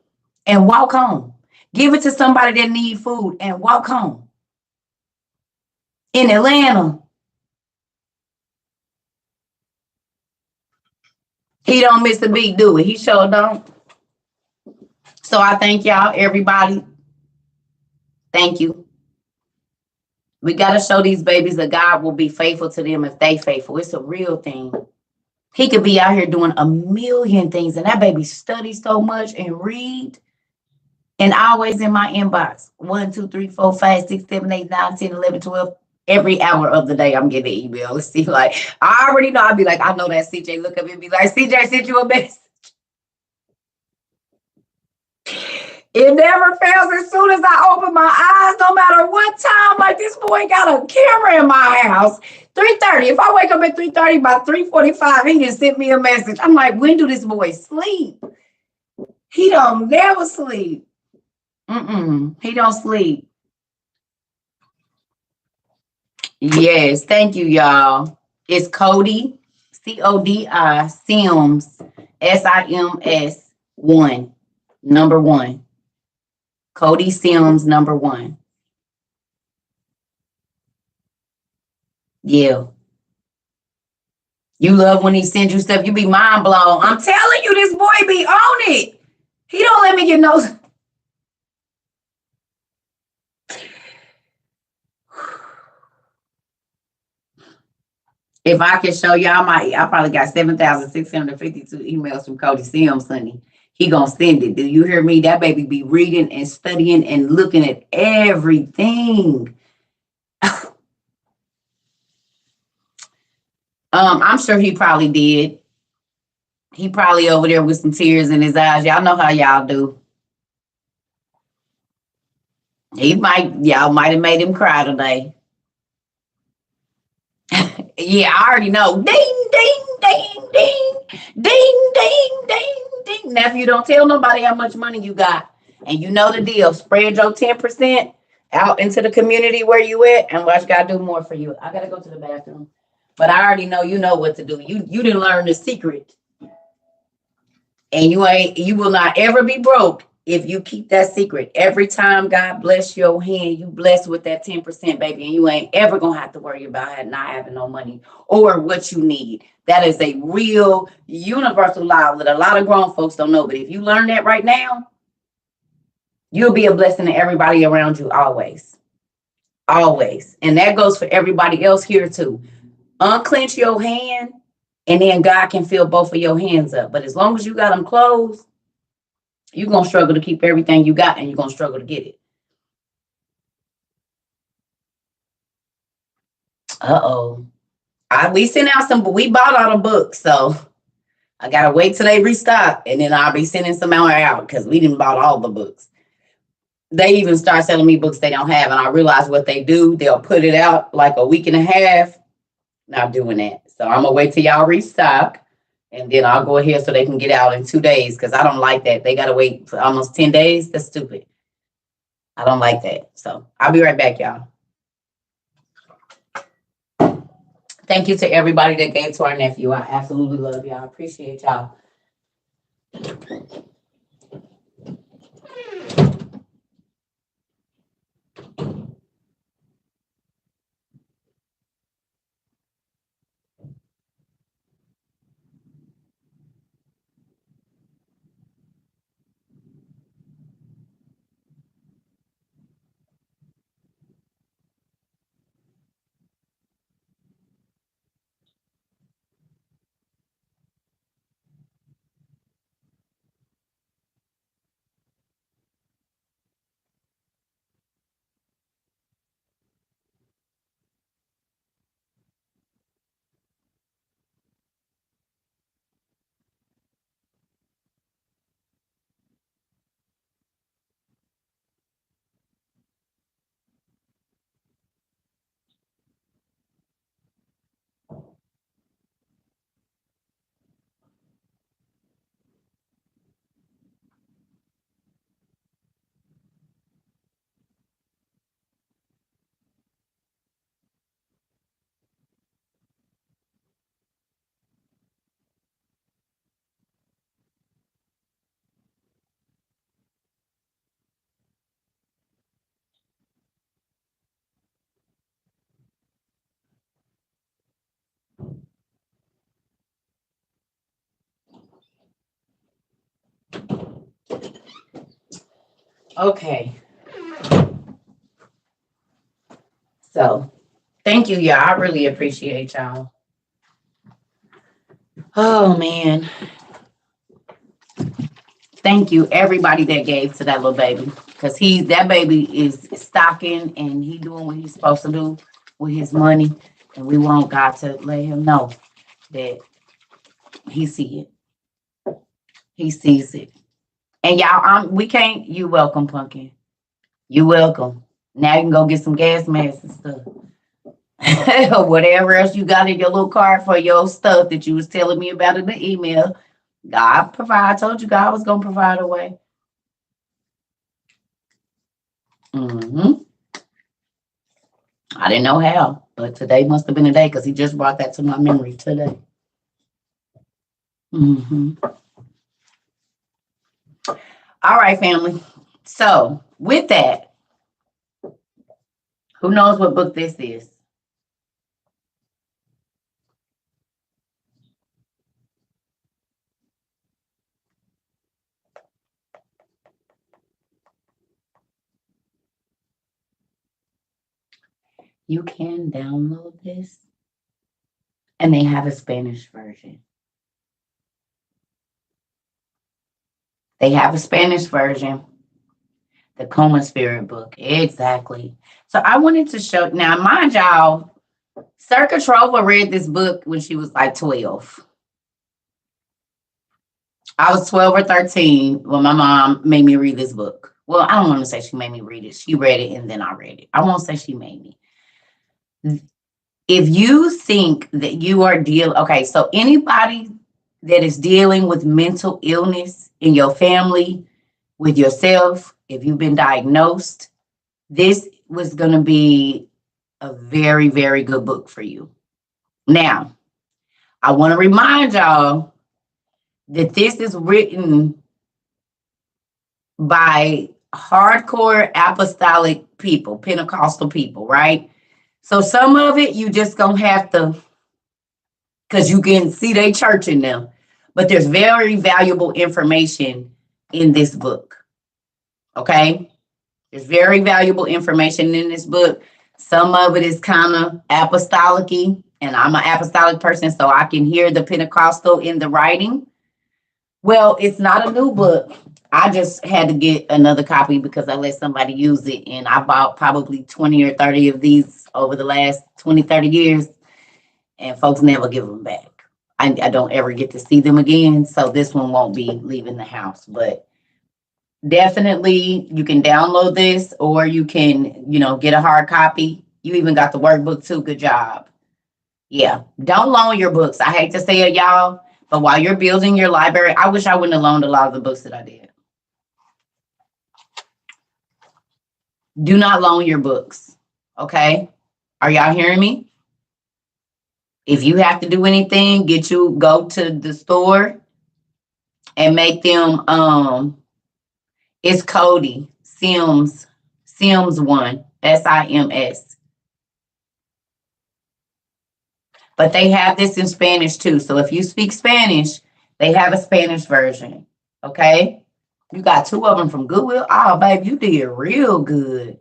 and walk home. Give it to somebody that need food and walk home. In Atlanta, he don't miss a beat, do it. He sure don't. So I thank y'all, everybody. Thank you. We got to show these babies that God will be faithful to them if they faithful. It's a real thing. He could be out here doing a million things, and that baby studies so much and read. And always in my inbox. 1, 2, 3, 4, 5, 6, 7, 8, 9, 10, 11, 12. Every hour of the day, I'm getting an email. Let's see, like, I already know. I'll be like, I know that CJ. Look up and be like, CJ sent you a message. It never fails. As soon as I open my eyes, no matter what time, like this boy got a camera in my house. 3:30. If I wake up at 3:30, by 3:45, he just sent me a message. I'm like, when do this boy sleep? He don't never sleep. He don't sleep. Yes, thank you, y'all. It's Cody, Codi Sims, Sims 1, number 1. Cody Sims number 1. Yeah. You love when he sends you stuff. You be mind blown. I'm telling you, this boy be on it. He don't let me get no. If I can show y'all I probably got 7,652 emails from Cody Sims, honey. He gonna send it. Do you hear me? That baby be reading and studying and looking at everything. I'm sure he probably did. He probably over there with some tears in his eyes. Y'all know how y'all do. Y'all might have made him cry today. Yeah, I already know. Ding, ding, ding, ding, ding, ding, ding, ding. Now, if you don't tell nobody how much money you got, and you know the deal, spread your 10% out into the community where you at, and watch God do more for you. I gotta go to the bathroom, but I already know you know what to do. You didn't learn the secret, and you will not ever be broke if you keep that secret. Every time God bless your hand, you bless with that 10%, baby, and you ain't ever gonna have to worry about not having no money or what you need. That is a real universal law that a lot of grown folks don't know. But if you learn that right now, you'll be a blessing to everybody around you always. Always. And that goes for everybody else here too. Unclench your hand, and then God can fill both of your hands up. But as long as you got them closed, you're going to struggle to keep everything you got, and you're going to struggle to get it. Uh-oh. We sent out some, but we bought all the books. So I got to wait till they restock, and then I'll be sending some out because we didn't bought all the books. They even start selling me books they don't have, and I realize what they do. They'll put it out like a week and a half. Not doing that. So I'm going to wait till y'all restock, and then I'll go ahead so they can get out in 2 days because I don't like that. They got to wait for almost 10 days. That's stupid. I don't like that. So I'll be right back, y'all. Thank you to everybody that gave to our nephew. I absolutely love y'all. I appreciate y'all. Okay. So thank you, y'all. I really appreciate y'all. Oh, man. Thank you, everybody that gave to that little baby. Because that baby is stocking and he doing what he's supposed to do with his money. And we want God to let him know that he see it. He sees it. And y'all, you welcome, Pumpkin. You welcome. Now you can go get some gas masks and stuff. Whatever else you got in your little card for your stuff that you was telling me about in the email. God provide. I told you God was gonna provide a way. Hmm. I didn't know how, but today must have been a day because he just brought that to my memory today. Hmm. All right, family. So with that, who knows what book this is? You can download this, and they have a Spanish version. They have a Spanish version, the Coma Spirit book. Exactly. So I wanted to show now, mind y'all, Circa Trova read this book when she was like 12. I was 12 or 13 when my mom made me read this book. Well, I don't want to say she made me read it. She read it and then I read it. I won't say she made me. If you think that you are okay, so anybody that is dealing with mental illness in your family, with yourself, if you've been diagnosed, this was going to be a very, very good book for you. Now, I want to remind y'all that this is written by hardcore apostolic people, Pentecostal people, right? So some of it you just gonna have to, because you can see they church in them. But there's very valuable information in this book. Okay? There's very valuable information in this book. Some of it is kind of apostolic-y, and I'm an apostolic person, so I can hear the Pentecostal in the writing. Well, it's not a new book. I just had to get another copy because I let somebody use it, and I bought probably 20 or 30 of these over the last 20, 30 years, and folks never give them back. I don't ever get to see them again, so this one won't be leaving the house. But definitely, you can download this, or you can, get a hard copy. You even got the workbook too. Good job. Yeah, don't loan your books. I hate to say it, y'all, but while you're building your library, I wish I wouldn't have loaned a lot of the books that I did. Do not loan your books. Okay? Are y'all hearing me? If you have to do anything, go to the store and make them it's Cody Sims one Sims. But they have this in Spanish too. So if you speak Spanish, they have a Spanish version. Okay? You got two of them from Goodwill. Oh, babe, you did real good.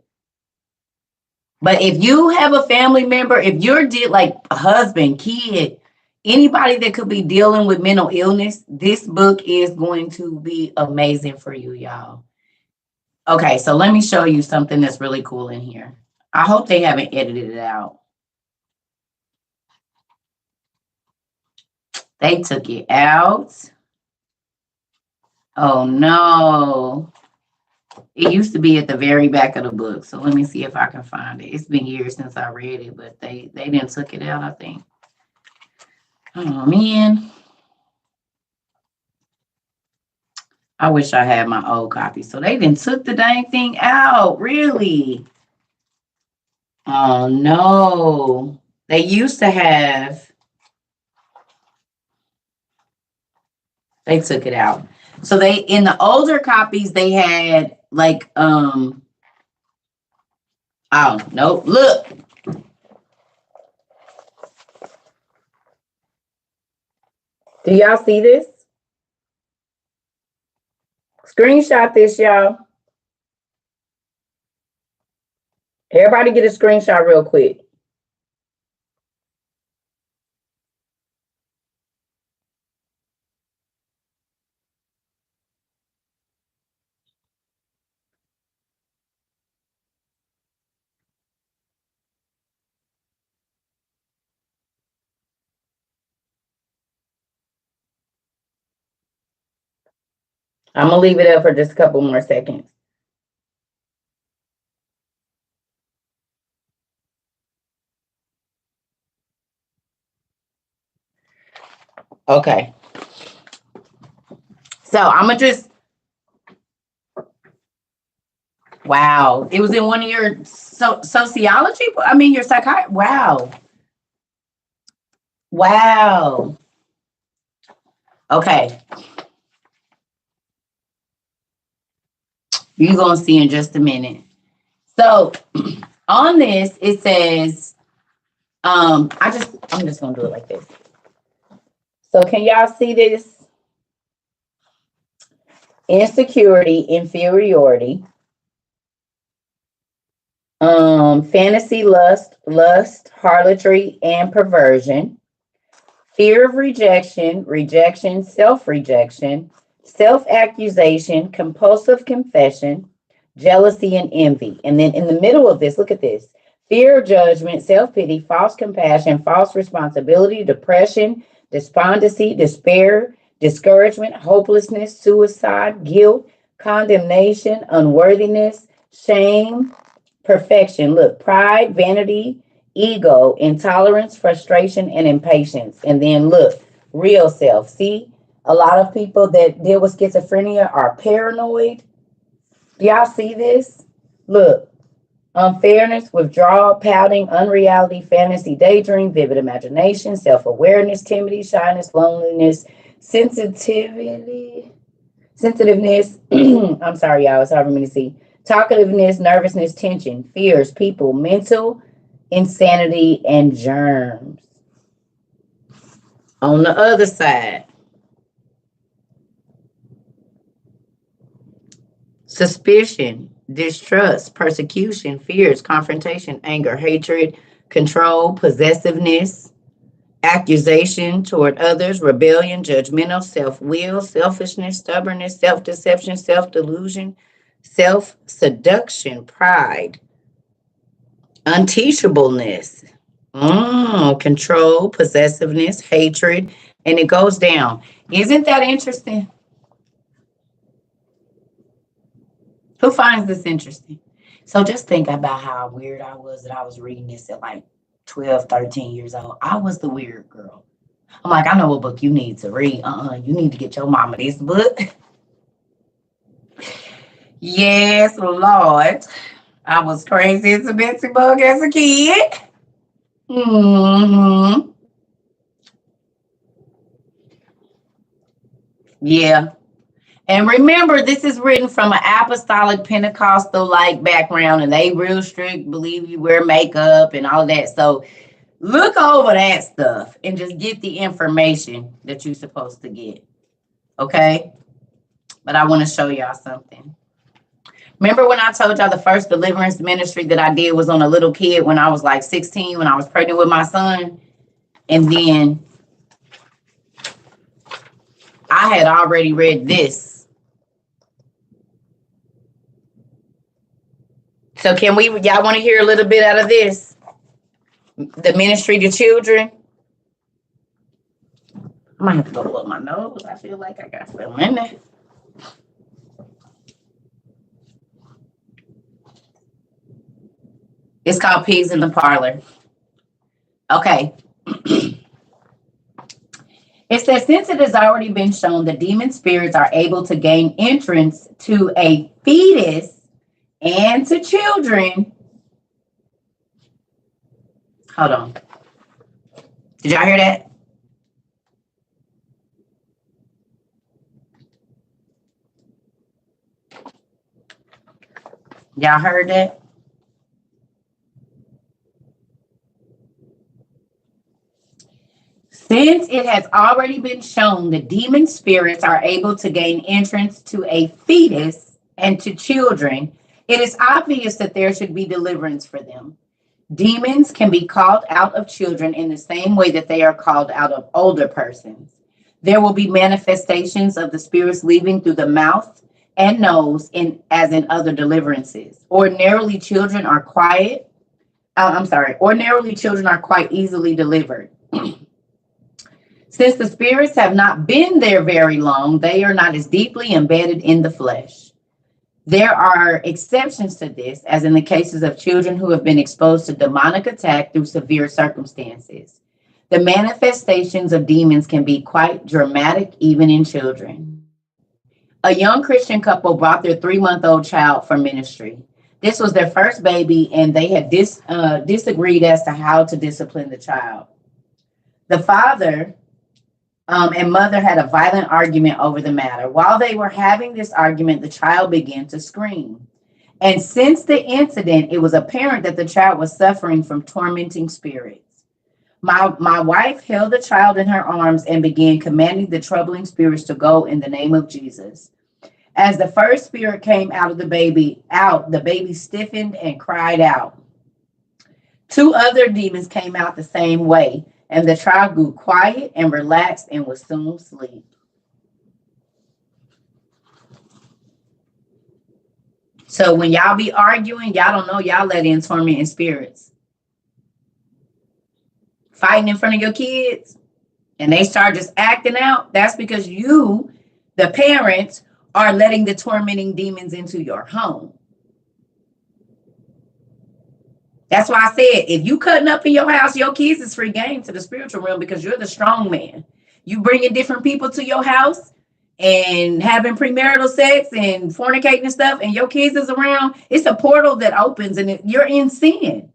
But if you have a family member, if you're like a husband, kid, anybody that could be dealing with mental illness, this book is going to be amazing for you, y'all. Okay, so let me show you something that's really cool in here. I hope they haven't edited it out. They took it out. Oh no. It used to be at the very back of the book. So let me see if I can find it. It's been years since I read it, but they didn't took it out, I think. Oh man. I wish I had my old copy. So they didn't took the dang thing out. Really? Oh no. They used to have, they took it out. So they in the older copies they had like oh no, look. Do y'all see this? Screenshot this, y'all. Everybody get a screenshot real quick. I'm gonna leave it up for just a couple more seconds. Okay. So I'm gonna just, wow. It was in one of your sociology. I mean, your psychiatry. Wow. Wow. Okay. You're gonna see in just a minute. So on this, it says, I'm just gonna do it like this. So can y'all see this? Insecurity, inferiority, fantasy, lust, harlotry, and perversion, fear of rejection, self-rejection, self-accusation, compulsive confession, jealousy, and envy. And then in the middle of this, look at this: fear of judgment, self-pity, false compassion, false responsibility, depression, despondency, despair, discouragement, hopelessness, suicide, guilt, condemnation, unworthiness, shame, perfection. Look, pride, vanity, ego, intolerance, frustration, and impatience. And then look, real self. See, a lot of people that deal with schizophrenia are paranoid. Do y'all see this? Look, unfairness, withdrawal, pouting, unreality, fantasy, daydream, vivid imagination, self-awareness, timidity, shyness, loneliness, sensitiveness. I'm sorry, y'all. It's hard for me to see. Talkativeness, nervousness, tension, fears, people, mental insanity, and germs. On the other side, suspicion, distrust, persecution, fears, confrontation, anger, hatred, control, possessiveness, accusation toward others, rebellion, judgmental, self-will, selfishness, stubbornness, self-deception, self-delusion, self-seduction, pride, unteachableness, control, possessiveness, hatred, and it goes down. Isn't that interesting? Who finds this interesting? So just think about how weird I was that I was reading this at like 12, 13 years old. I was the weird girl. I'm like, I know what book you need to read. You need to get your mama this book. Yes, Lord. I was crazy as a Betsy bug as a kid. Mm-hmm. Yeah. And remember, this is written from an apostolic Pentecostal like background, and they real strict, believe you wear makeup and all of that. So look over that stuff and just get the information that you're supposed to get. Okay? But I want to show y'all something. Remember when I told y'all the first deliverance ministry that I did was on a little kid when I was like 16, when I was pregnant with my son? And then I had already read this. So y'all want to hear a little bit out of this? The ministry to children. I might have to go blow my nose. I feel like I got something in there. It's called Pigs in the Parlor. Okay. It says, since it has already been shown that demon spirits are able to gain entrance to a fetus and to children. Hold on. Did y'all hear that? Y'all heard that? Since it has already been shown that demon spirits are able to gain entrance to a fetus and to children, it is obvious that there should be deliverance for them. Demons can be called out of children in the same way that they are called out of older persons. There will be manifestations of the spirits leaving through the mouth and nose, as in other deliverances. Ordinarily, children are quite easily delivered. Since the spirits have not been there very long, they are not as deeply embedded in the flesh. There are exceptions to this, as in the cases of children who have been exposed to demonic attack through severe circumstances. The manifestations of demons can be quite dramatic, even in children. A young Christian couple brought their 3-month-old child for ministry. This was their first baby, and they had disagreed as to how to discipline the child. The father and mother had a violent argument over the matter. While they were having this argument, the child began to scream. And since the incident, it was apparent that the child was suffering from tormenting spirits. My wife held the child in her arms and began commanding the troubling spirits to go in the name of Jesus. As the first spirit came out of the baby, the baby stiffened and cried out. 2 other demons came out the same way, and the child grew quiet and relaxed and was soon asleep. So when y'all be arguing, y'all don't know y'all let in tormenting spirits. Fighting in front of your kids, and they start just acting out. That's because you, the parents, are letting the tormenting demons into your home. That's why I said, if you cutting up in your house, your kids is free game to the spiritual realm because you're the strong man. You bringing different people to your house and having premarital sex and fornicating and stuff, and your kids is around. It's a portal that opens, and you're in sin.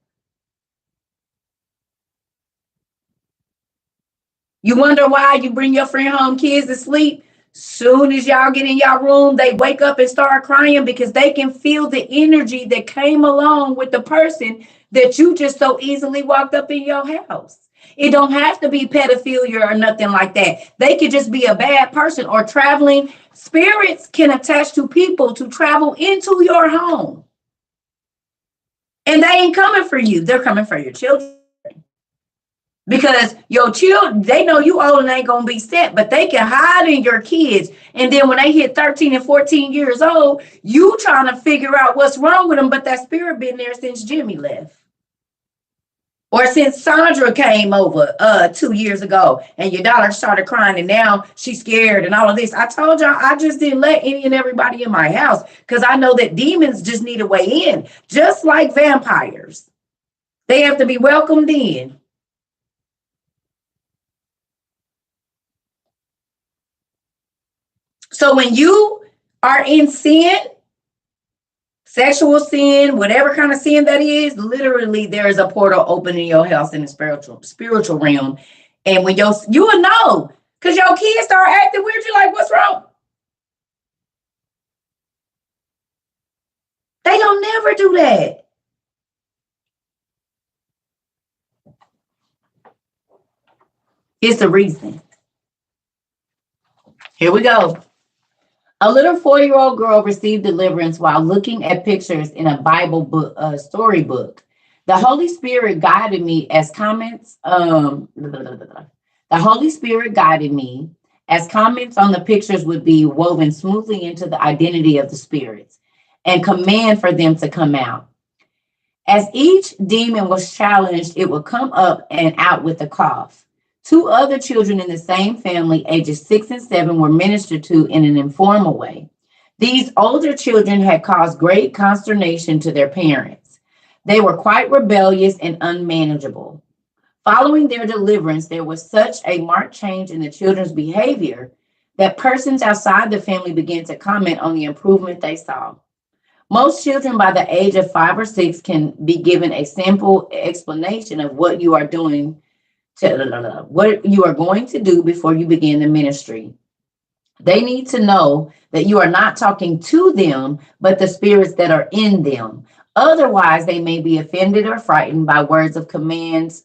You wonder why you bring your friend home, kids to sleep. Soon as y'all get in y'all room, they wake up and start crying because they can feel the energy that came along with the person that you just so easily walked up in your house. It don't have to be pedophilia or nothing like that. They could just be a bad person or traveling. Spirits can attach to people to travel into your home. And they ain't coming for you. They're coming for your children. Because your children, they know you old and ain't going to be set, but they can hide in your kids. And then when they hit 13 and 14 years old, you trying to figure out what's wrong with them. But that spirit been there since Jimmy left. Or since Sandra came over 2 years ago and your daughter started crying and now she's scared and all of this. I told y'all I just didn't let any and everybody in my house because I know that demons just need a way in, just like vampires. They have to be welcomed in. So when you are in sin, sexual sin, whatever kind of sin that is, literally there is a portal open in your house in the spiritual realm. And when you will know, because your kids start acting weird, you're like, what's wrong? They don't never do that. It's the reason. Here we go. A little 4-year-old girl received deliverance while looking at pictures in a Bible book, storybook. The Holy Spirit guided me as comments. The Holy Spirit guided me as comments on the pictures would be woven smoothly into the identity of the spirits and command for them to come out. As each demon was challenged, it would come up and out with a cough. 2 other children in the same family, ages 6 and 7, were ministered to in an informal way. These older children had caused great consternation to their parents. They were quite rebellious and unmanageable. Following their deliverance, there was such a marked change in the children's behavior that persons outside the family began to comment on the improvement they saw. Most children by the age of 5 or 6 can be given a simple explanation of what you are doing. What you are going to do before you begin the ministry. They need to know that you are not talking to them, but the spirits that are in them. Otherwise, they may be offended or frightened by words of command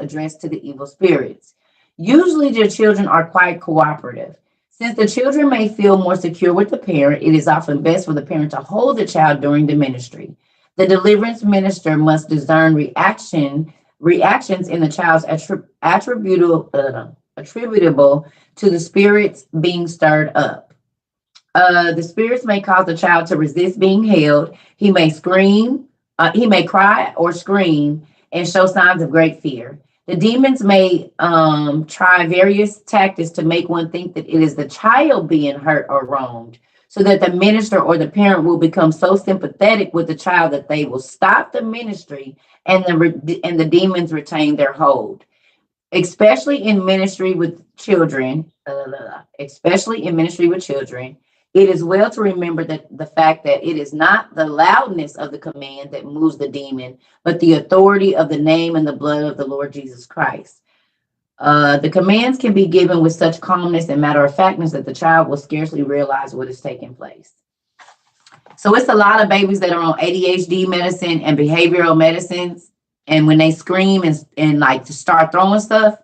addressed to the evil spirits. Usually, the children are quite cooperative. Since the children may feel more secure with the parent, it is often best for the parent to hold the child during the ministry. The deliverance minister must discern reactions in the child's attributable to the spirits being stirred up. The spirits may cause the child to resist being held. He may cry or scream and show signs of great fear. The demons may try various tactics to make one think that it is the child being hurt or wronged, so that the minister or the parent will become so sympathetic with the child that they will stop the ministry and the demons retain their hold. especially in ministry with children, especially in ministry with children, it is well to remember that the fact that it is not the loudness of the command that moves the demon, but the authority of the name and the blood of the Lord Jesus Christ. The commands can be given with such calmness and matter of factness that the child will scarcely realize what is taking place. So it's a lot of babies that are on ADHD medicine and behavioral medicines. And when they scream and like to start throwing stuff,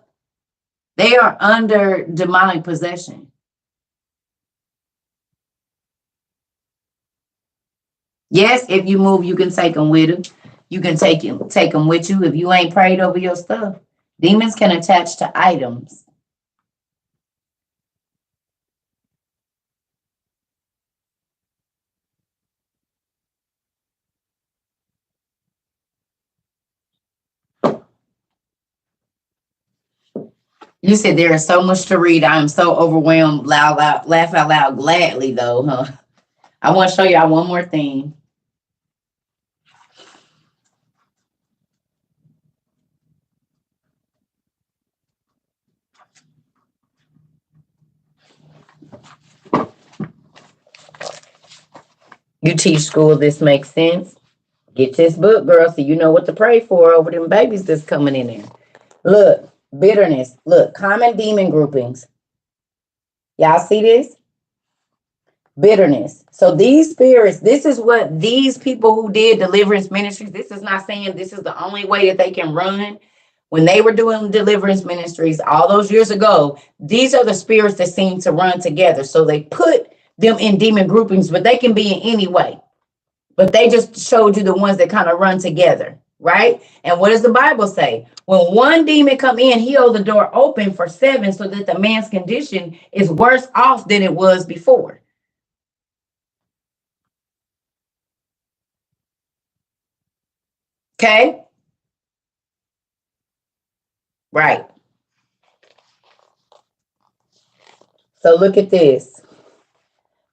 they are under demonic possession. Yes, if you move, you can take them with you. You can take them with you if you ain't prayed over your stuff. Demons can attach to items. You said there is so much to read. I am so overwhelmed. Laugh out loud gladly, though. Huh? I want to show y'all one more thing. You teach school, this makes sense. Get this book, girl, so you know what to pray for over them babies that's coming in there. Look, bitterness. Look, common demon groupings. Y'all see this? Bitterness. So these spirits, this is what these people who did deliverance ministries, this is not saying this is the only way that they can run. When they were doing deliverance ministries all those years ago, these are the spirits that seem to run together. So they put them in demon groupings, but they can be in any way. But they just showed you the ones that kind of run together, right? And what does the Bible say? When one demon come in, he holds the door open for 7 so that the man's condition is worse off than it was before. Okay? Right. So look at this.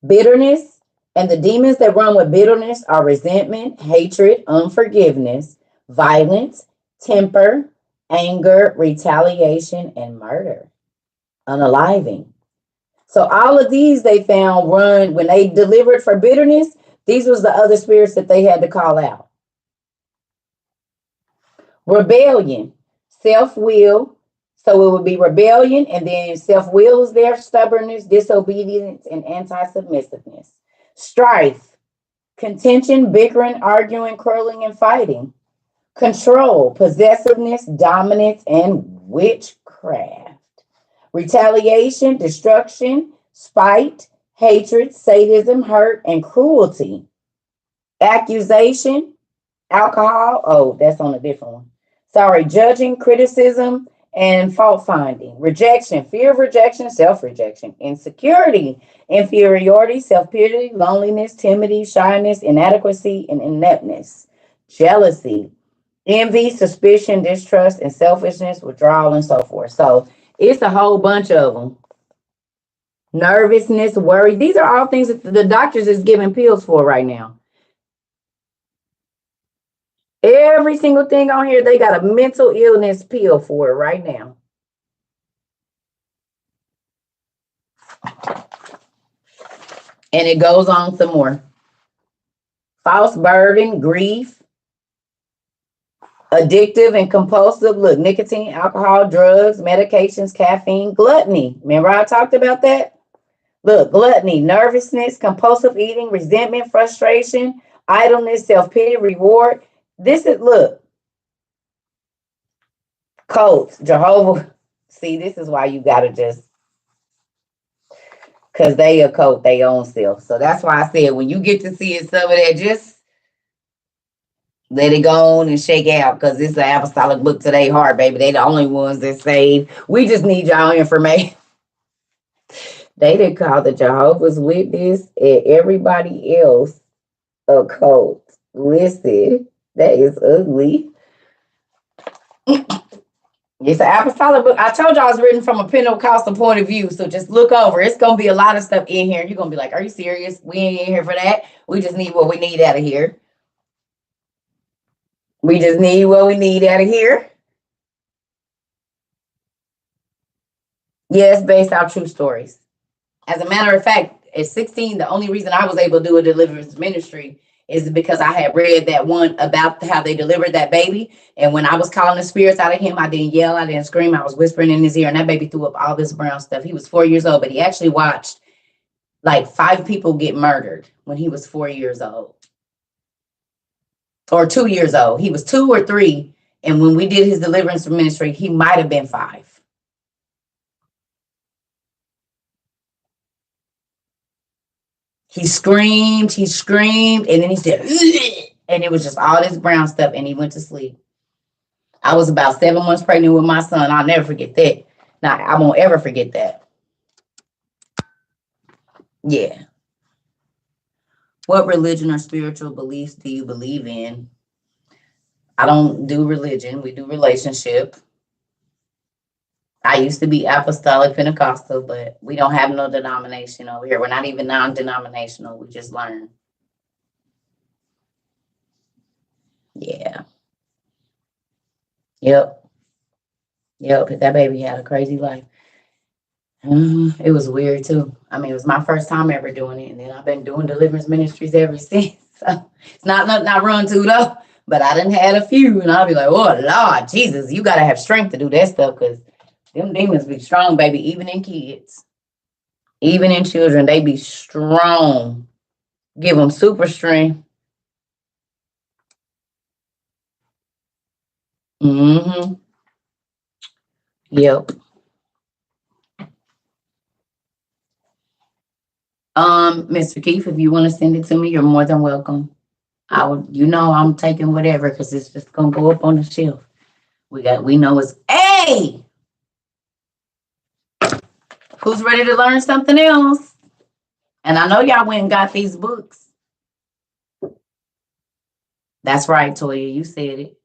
Bitterness, and the demons that run with bitterness are resentment, hatred, unforgiveness, violence, temper, anger, retaliation, and murder. Unaliving. So all of these they found run when they delivered for bitterness. These was the other spirits that they had to call out. Rebellion, self-will. So it would be rebellion, and then self-will is there, stubbornness, disobedience, and anti-submissiveness. Strife, contention, bickering, arguing, quarreling, and fighting. Control, possessiveness, dominance, and witchcraft. Retaliation, destruction, spite, hatred, sadism, hurt, and cruelty. Accusation, alcohol. Oh, that's on a different one. Sorry, judging, criticism, and fault finding. Rejection, fear of rejection, self rejection. Insecurity, inferiority, self pity, loneliness, timidity, shyness, inadequacy, and ineptness. Jealousy, envy, suspicion, distrust, and selfishness, withdrawal, and so forth. So it's a whole bunch of them. Nervousness, worry. These are all things that the doctors is giving pills for right now. Every single thing on here, they got a mental illness pill for it right now. And it goes on some more. False burden, grief, addictive and compulsive. Look, nicotine, alcohol, drugs, medications, caffeine, gluttony. Remember I talked about that? Look, gluttony, nervousness, compulsive eating, resentment, frustration, idleness, self-pity, reward. This is, look, cults, Jehovah. See, this is why you got to just, because they occult their own self. So that's why I said, when you get to see some of that, just let it go on and shake out, because it's an apostolic book to their heart, baby. They the only ones that save. We just need y'all information. They didn't call the Jehovah's Witness and everybody else a cult. Listen, that is ugly. It's an apostolic book. I told y'all it's written from a Pentecostal point of view. So just look over. It's going to be a lot of stuff in here. You're going to be like, are you serious? We ain't in here for that. We just need what we need out of here. We just need what we need out of here. Yeah, it's based out true stories. As a matter of fact, at 16, the only reason I was able to do a deliverance ministry is because I had read that one about how they delivered that baby. And when I was calling the spirits out of him, I didn't yell, I didn't scream, I was whispering in his ear, and that baby threw up all this brown stuff. He was 4 years old, but he actually watched like 5 people get murdered when he was 4 years old. Or 2 years old. He was 2 or 3. And when we did his deliverance ministry, he might have been 5. He screamed, and then he said, and it was just all this brown stuff, and he went to sleep. I was about 7 months pregnant with my son. I'll never forget that. Now, I won't ever forget that. Yeah. What religion or spiritual beliefs do you believe in? I don't do religion. We do relationship. I used to be apostolic Pentecostal, but we don't have no denomination over here. We're not even non-denominational. We just learn. Yeah. Yep. That baby had a crazy life. It was weird too. I mean, it was my first time ever doing it, and then I've been doing deliverance ministries ever since. So it's not nothing I run to though. But I done had a few, and I'll be like, oh Lord, Jesus, you gotta have strength to do that stuff, because them demons be strong, baby, even in kids. Even in children, they be strong. Give them super strength. Mm-hmm. Yep. Mr. Keith, if you want to send it to me, you're more than welcome. I would, I'm taking whatever, because it's just gonna go up on the shelf. We know it's A. Who's ready to learn something else? And I know y'all went and got these books. That's right, Toya. You said it.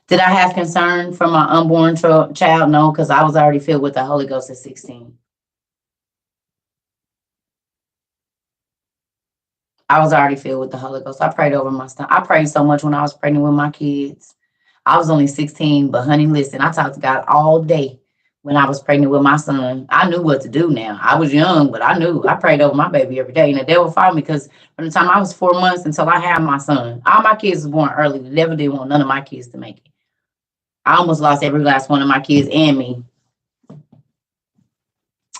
Did I have concern for my unborn child? No, because I was already filled with the Holy Ghost at 16. I was already filled with the Holy Ghost. I prayed over my son. I prayed so much when I was pregnant with my kids. I was only 16, but honey, listen, I talked to God all day when I was pregnant with my son. I knew what to do now. I was young, but I knew. I prayed over my baby every day, and the devil fought me, because from the time I was 4 months until I had my son, all my kids was born early. The devil didn't want none of my kids to make it. I almost lost every last one of my kids and me.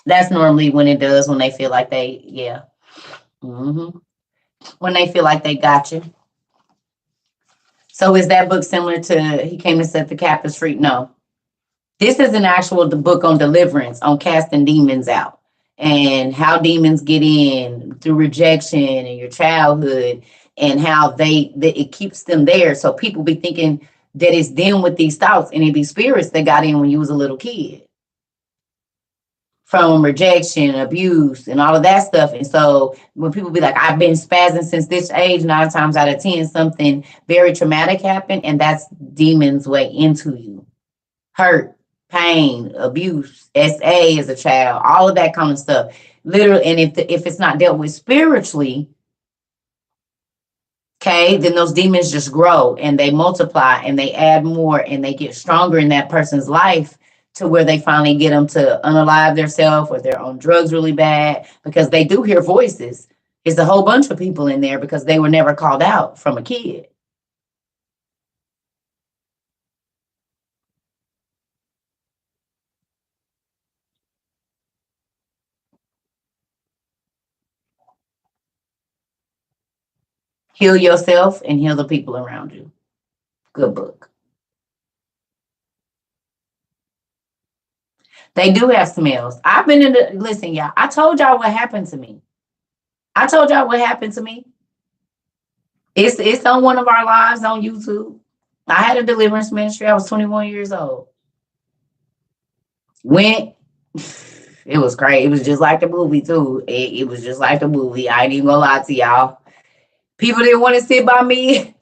That's normally when it does, when they feel like yeah. Mm-hmm. When they feel like they got you. So is that book similar to He Came to Set the Captives Free? No. This is an actual book on deliverance, on casting demons out, and how demons get in through rejection in your childhood, and how it keeps them there. So people be thinking that it's them with these thoughts, and it be spirits that got in when you was a little kid, from rejection, abuse, and all of that stuff. And so when people be like, I've been spazzing since this age, 9 times out of 10, something very traumatic happened, and that's demons' way into you. Hurt, pain, abuse, SA as a child, all of that kind of stuff. Literally, and if it's not dealt with spiritually, okay, then those demons just grow and they multiply and they add more and they get stronger in that person's life, to where they finally get them to unalive themselves, or they're on drugs really bad, because they do hear voices. It's a whole bunch of people in there because they were never called out from a kid. Heal yourself and heal the people around you. Good book. They do have smells. I've been listen, y'all. I told y'all what happened to me. It's on one of our lives on YouTube. I had a deliverance ministry. I was 21 years old. Went. It was great. It was just like the movie too. It was just like the movie. I ain't even gonna lie to y'all. People didn't want to sit by me.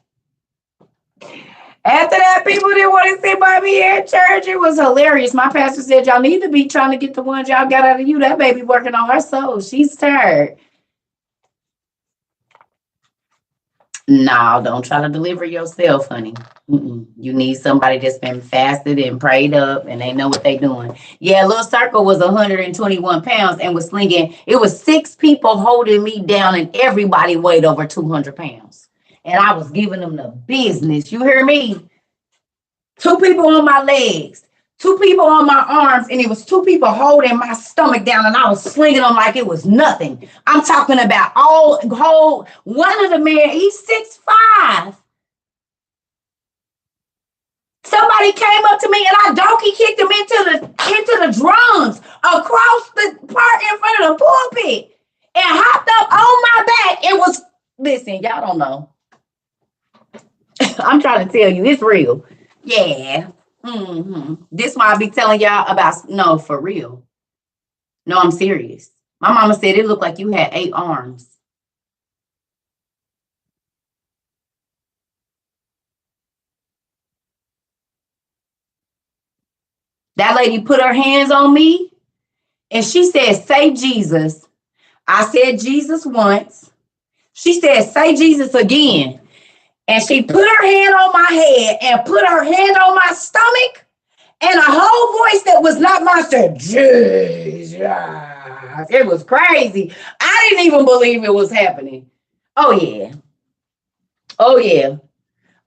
After that, people didn't want to sit by me at church. It was hilarious. My pastor said, y'all need to be trying to get the ones y'all got out of you. That baby working on her soul. She's tired. No, don't try to deliver yourself, honey. You need somebody that's been fasted and prayed up and they know what they doing. Yeah, Little Circle was 121 pounds and was slinging. It was 6 people holding me down and everybody weighed over 200 pounds. And I was giving them the business. You hear me? 2 people on my legs, 2 people on my arms, and it was 2 people holding my stomach down, and I was slinging them like it was nothing. I'm talking about all whole. One of the men, he's 6'5". Somebody came up to me and I donkey kicked him into the drums across the part in front of the pulpit and hopped up on my back. It was listen, y'all don't know. I'm trying to tell you, it's real. Yeah. This why I be telling y'all about no for real. No, I'm serious. My mama said it looked like you had 8 arms. That lady put her hands on me and she said, say Jesus. I said Jesus once. She said, say Jesus again. And she put her hand on my head and put her hand on my stomach. And a whole voice that was not mine said, Jesus. It was crazy. I didn't even believe it was happening. Oh, yeah. Oh, yeah.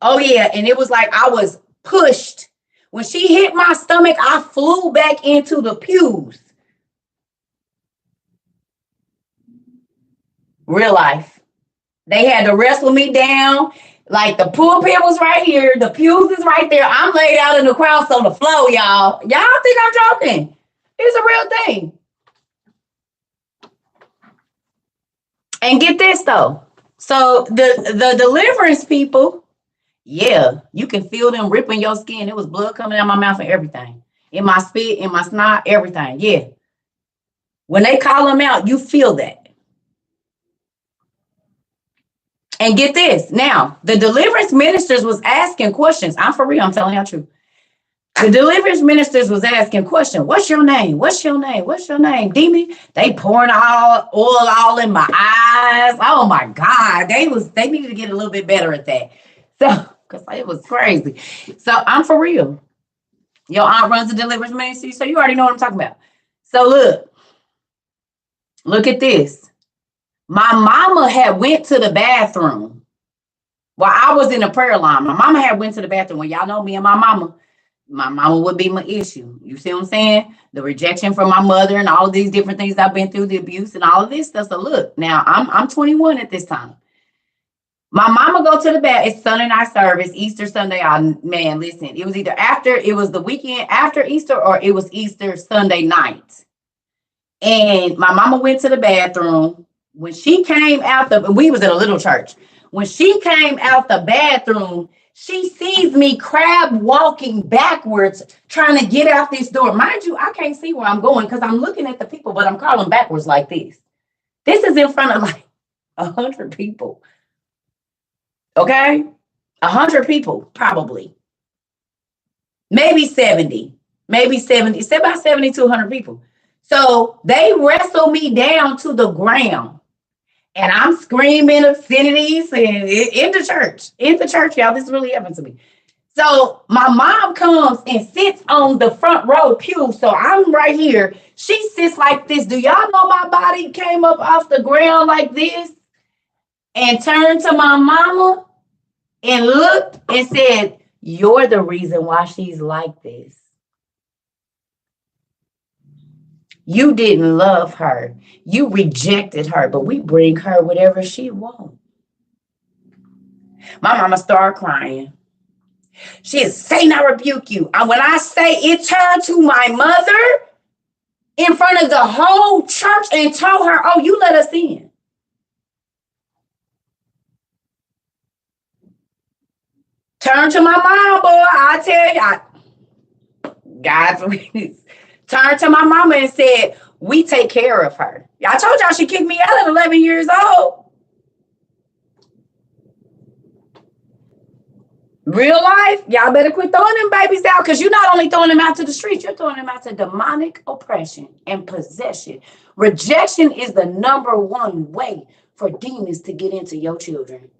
Oh, yeah. And it was like I was pushed. When she hit my stomach, I flew back into the pews. Real life. They had to wrestle me down. Like the pulpit was right here. The pews is right there. I'm laid out in the cross on the floor, y'all. Y'all think I'm joking? It's a real thing. And get this though. So the deliverance people, yeah, you can feel them ripping your skin. It was blood coming out of my mouth and everything. In my spit, in my snot, everything. Yeah. When they call them out, you feel that. And get this. Now, the deliverance ministers was asking questions. I'm for real. I'm telling you the truth. The deliverance ministers was asking questions. What's your name? What's your name? What's your name? Demon. They pouring all oil all in my eyes. Oh my God. They needed to get a little bit better at that. So, because it was crazy. So I'm for real. Your aunt runs a deliverance ministry, so you already know what I'm talking about. So look at this. My mama had went to the bathroom while I was in the prayer line. My mama had went to the bathroom. Well, y'all know me and my mama would be my issue. You see what I'm saying? The rejection from my mother and all of these different things I've been through, the abuse and all of this stuff. So look, now I'm 21 at this time. My mama go to the bath. It's Sunday night service, Easter Sunday. Man, listen, it was it was the weekend after Easter or it was Easter Sunday night. And my mama went to the bathroom. When she came out we was in a little church. When she came out the bathroom, she sees me crab walking backwards, trying to get out this door. Mind you, I can't see where I'm going because I'm looking at the people, but I'm calling backwards like this. This is in front of like 100 people. Okay? 100 people, probably. Maybe 70. Maybe 70. It's about 70 to 100 people. So they wrestle me down to the ground. And I'm screaming obscenities and in the church, y'all. This really happened to me. So my mom comes and sits on the front row pew. So I'm right here. She sits like this. Do y'all know my body came up off the ground like this and turned to my mama and looked and said, you're the reason why she's like this. You didn't love her. You rejected her, but we bring her whatever she wants. My mama started crying. She said, Satan, I rebuke you. And when I say it turned to my mother in front of the whole church and told her, oh, you let us in. Turn to my mom, boy. I tell you, God's turned to my mama and said, we take care of her. I told y'all she kicked me out at 11 years old. Real life, y'all better quit throwing them babies out because you're not only throwing them out to the streets, you're throwing them out to demonic oppression and possession. Rejection is the #1 way for demons to get into your children.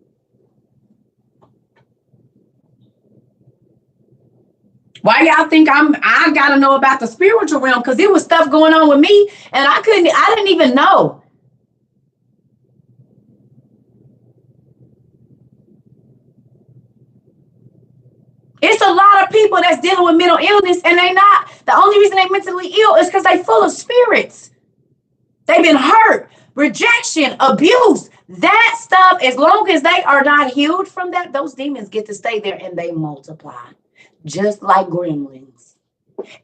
Why y'all think I gotta know about the spiritual realm? Because there was stuff going on with me and I didn't even know. It's a lot of people that's dealing with mental illness and they not. The only reason they mentally ill is because they full of spirits. They've been hurt, rejection, abuse. That stuff, as long as they are not healed from that, those demons get to stay there and they multiply. Just like gremlins.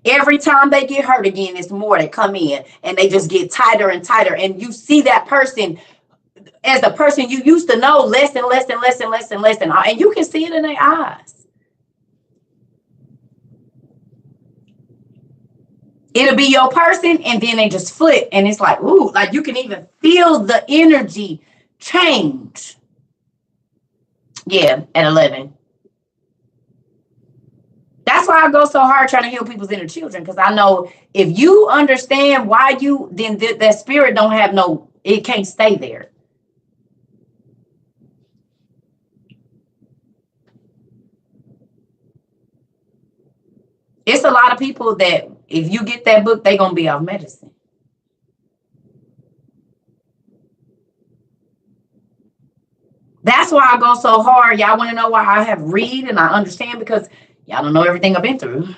Every time they get hurt again, it's more that come in and they just get tighter and tighter. And you see that person as the person you used to know less and less and less and less and less. And you can see it in their eyes. It'll be your person and then they just flip and it's like, ooh, like you can even feel the energy change. Yeah, at 11. That's why I go so hard trying to heal people's inner children, because I know if you understand why then that spirit don't have it can't stay there. It's a lot of people that if you get that book, they're going to be off medicine. That's why I go so hard. Y'all want to know why I have read and I understand? Because y'all don't know everything I've been through.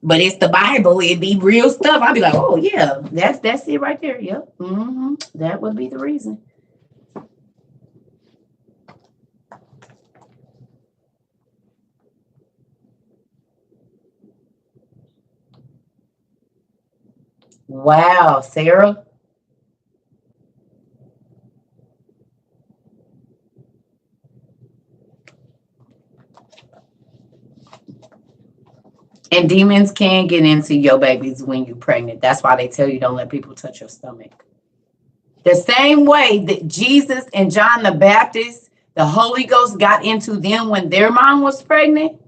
But it's the Bible. It'd be real stuff. I'd be like, oh, yeah, that's it right there. Yep. Mm-hmm. That would be the reason. Wow, Sarah. And demons can get into your babies when you're pregnant. That's why they tell you don't let people touch your stomach. The same way that Jesus and John the Baptist, the Holy Ghost got into them when their mom was pregnant,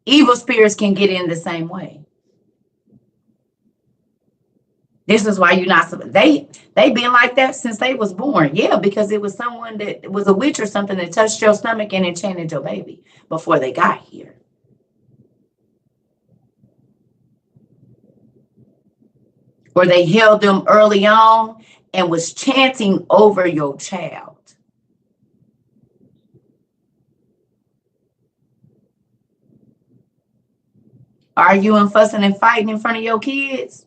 evil spirits can get in the same way. This is why you're not. They been like that since they was born. Yeah, because it was someone that was a witch or something that touched your stomach and enchanted your baby before they got here. Or they held them early on and was chanting over your child. Arguing, fussing, and fighting in front of your kids.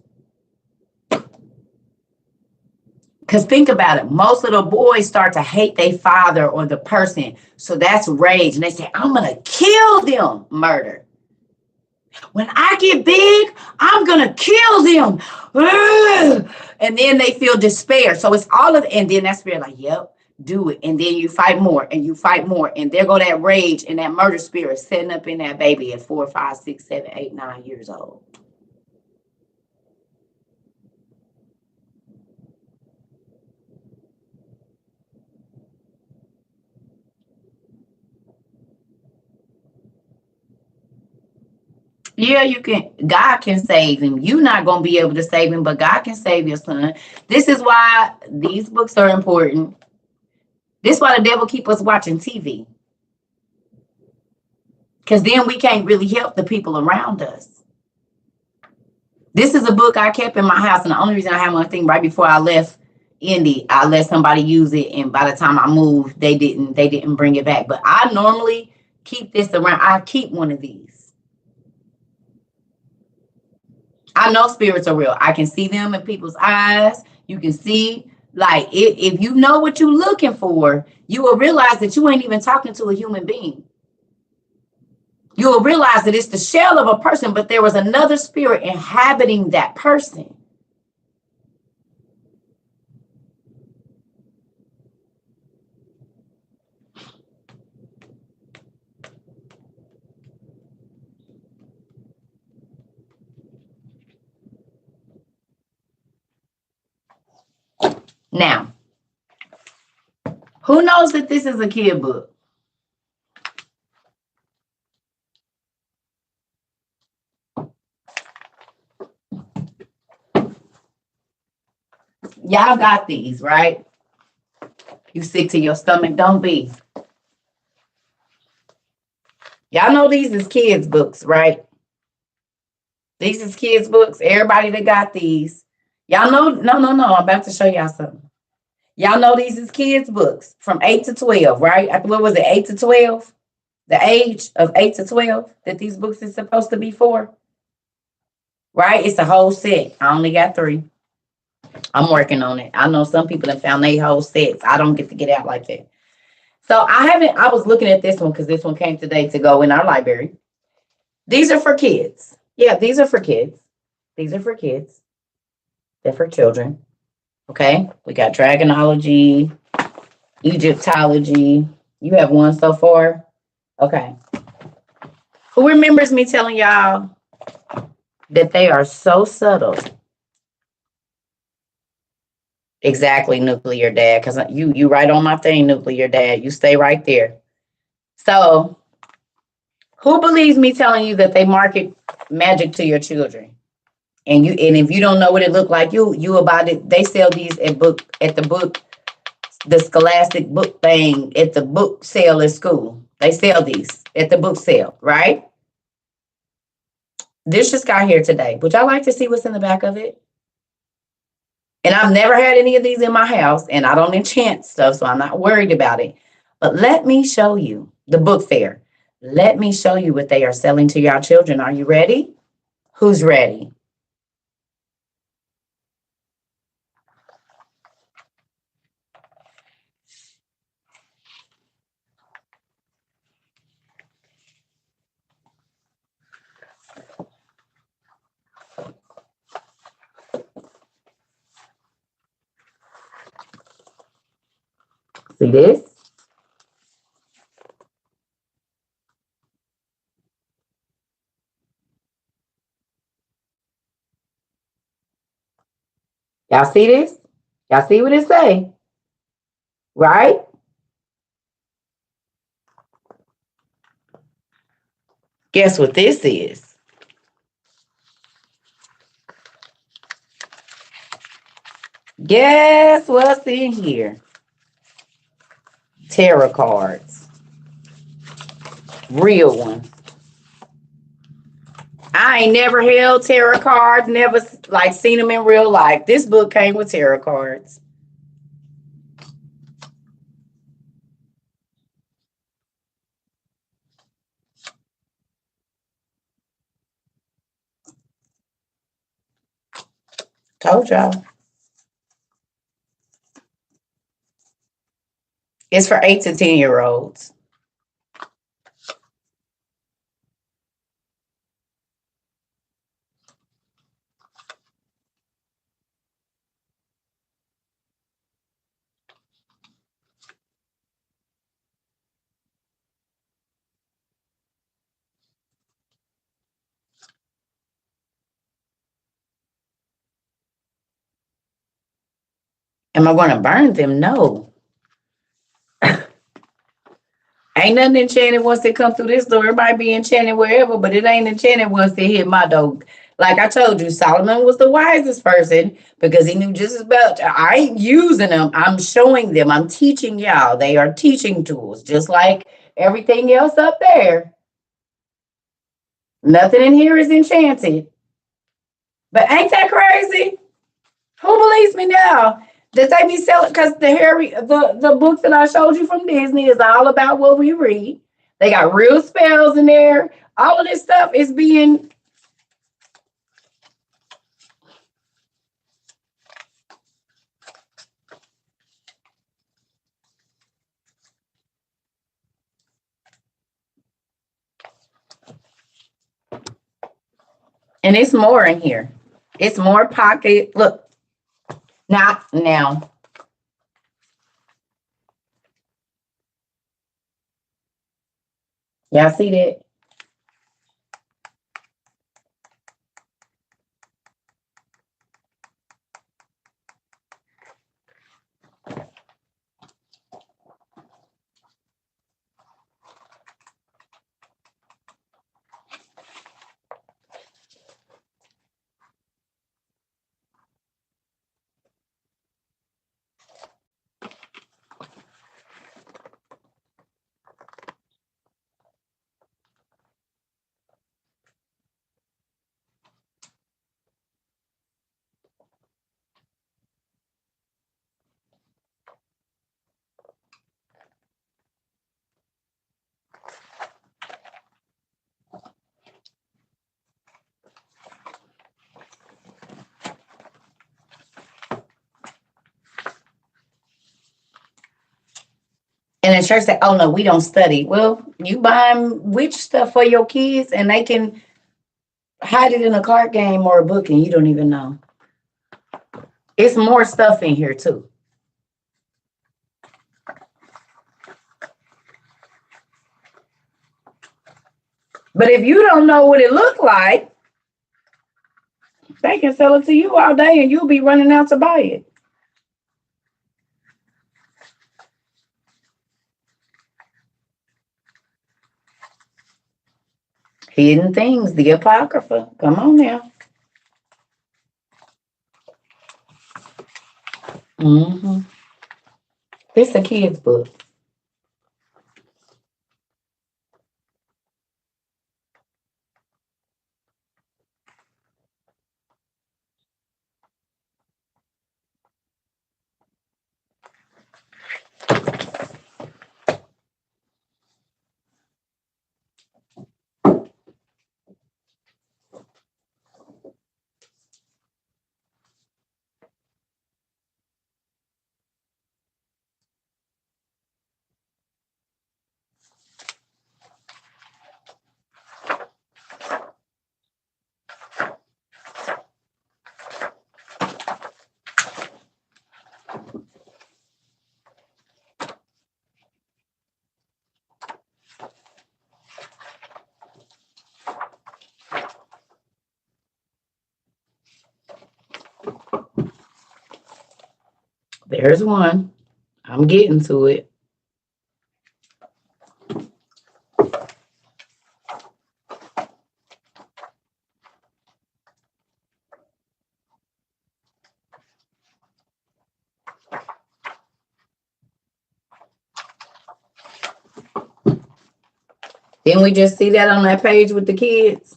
Because think about it. Most of the boys start to hate their father or the person. So that's rage. And they say, I'm going to kill them. Murder. When I get big, I'm going to kill them. And then they feel despair. So it's all of, and then that spirit like, yep, do it. And then you fight more and you fight more. And there go that rage and that murder spirit setting up in that baby at 4, 5, 6, 7, 8, 9 years old. Yeah, you can. God can save him. You're not going to be able to save him, but God can save your son. This is why these books are important. This is why the devil keep us watching TV. Because then we can't really help the people around us. This is a book I kept in my house, and the only reason I have one thing right before I left Indy, I let somebody use it, and by the time I moved, they didn't bring it back. But I normally keep this around. I keep one of these. I know spirits are real. I can see them in people's eyes. You can see, like, if you know what you're looking for, you will realize that you ain't even talking to a human being. You will realize that it's the shell of a person, but there was another spirit inhabiting that person. Now, who knows that this is a kid book? Y'all got these, right? You sick to your stomach, don't be. Y'all know these is kids' books, right? These is kids' books. Everybody that got these. Y'all know, no. I'm about to show y'all something. Y'all know these is kids' books from 8 to 12, right? What was it, 8 to 12? The age of 8 to 12 that these books is supposed to be for, right? It's a whole set. I only got 3. I'm working on it. I know some people that found their whole sets. I don't get to get out like that. So I was looking at this one because this one came today to go in our library. These are for kids. Yeah, these are for kids. These are for kids. They're for children. Okay. We got dragonology, Egyptology. You have one so far? Okay. Who remembers me telling y'all that they are so subtle? Exactly, nuclear dad. Because you right on my thing, nuclear dad. You stay right there. So who believes me telling you that they market magic to your children? And if you don't know what it looked like, you about it. They sell these the Scholastic book thing at the book sale at school. They sell these at the book sale, right? This just got here today. Would y'all like to see what's in the back of it? And I've never had any of these in my house, and I don't enchant stuff, so I'm not worried about it. But let me show you the book fair. Let me show you what they are selling to your children. Are you ready? Who's ready? See this? Y'all see this? Y'all see what it say? Right? Guess what this is? Guess what's in here? Tarot cards. Real ones. I ain't never held tarot cards, never like seen them in real life. This book came with tarot cards. Told y'all. It's for 8 to 10-year-olds. Am I going to burn them? No. Ain't nothing enchanted once they come through this door. It might be enchanted wherever, but it ain't enchanted once they hit my door. Like I told you, Solomon was the wisest person because he knew just as much. I ain't using them. I'm showing them. I'm teaching y'all. They are teaching tools, just like everything else up there. Nothing in here is enchanted. But ain't that crazy? Who believes me now? That they be selling because the books that I showed you from Disney is all about what we read. They got real spells in there. All of this stuff is being and it's more in here. It's more pocket. Look, not now. Y'all see that? And the church said, oh no, we don't study. Well, you buying witch stuff for your kids and they can hide it in a card game or a book and you don't even know. It's more stuff in here too. But if you don't know what it looked like, they can sell it to you all day and you'll be running out to buy it. Hidden things, the Apocrypha. Come on now. Mm-hmm. It's a kid's book. There's one. I'm getting to it. Didn't we just see that on that page with the kids?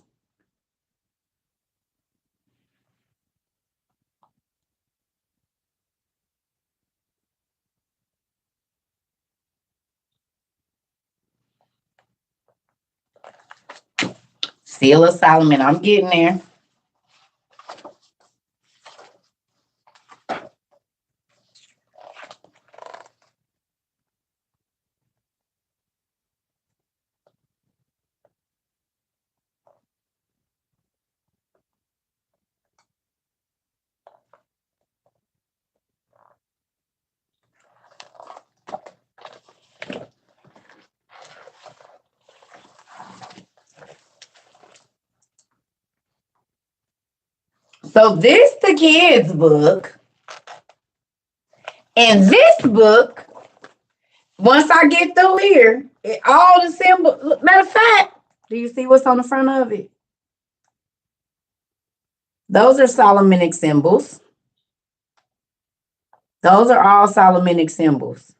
Seal of Solomon. I'm getting there. So this the kids' book. And this book, once I get through here, all the symbols, matter of fact, do you see what's on the front of it? Those are Solomonic symbols. Those are all Solomonic symbols.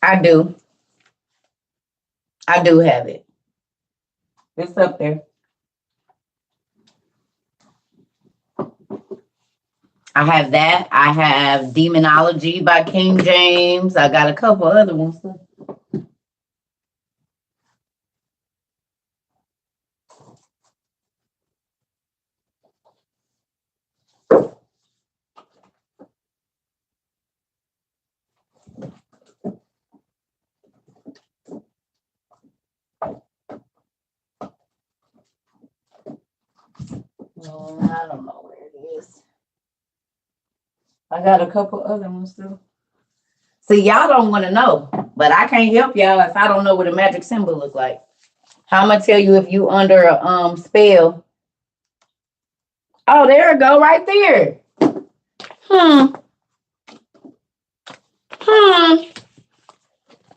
I do. I do have it. It's up there. I have that. I have Demonology by King James. I got a couple other ones. I don't know where it is. I got a couple other ones too. See, y'all don't want to know, but I can't help y'all if I don't know what a magic symbol look like. How I'm gonna tell you if you under a spell. Oh, there it go, right there. Hmm. Hmm.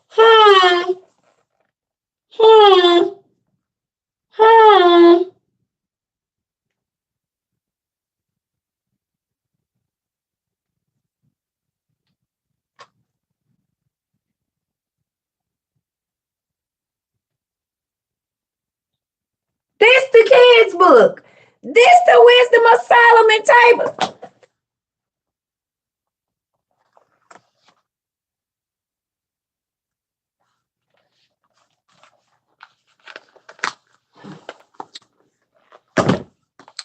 Hmm. Hmm. Hmm. This the kids' book. This the Wisdom of Solomon table.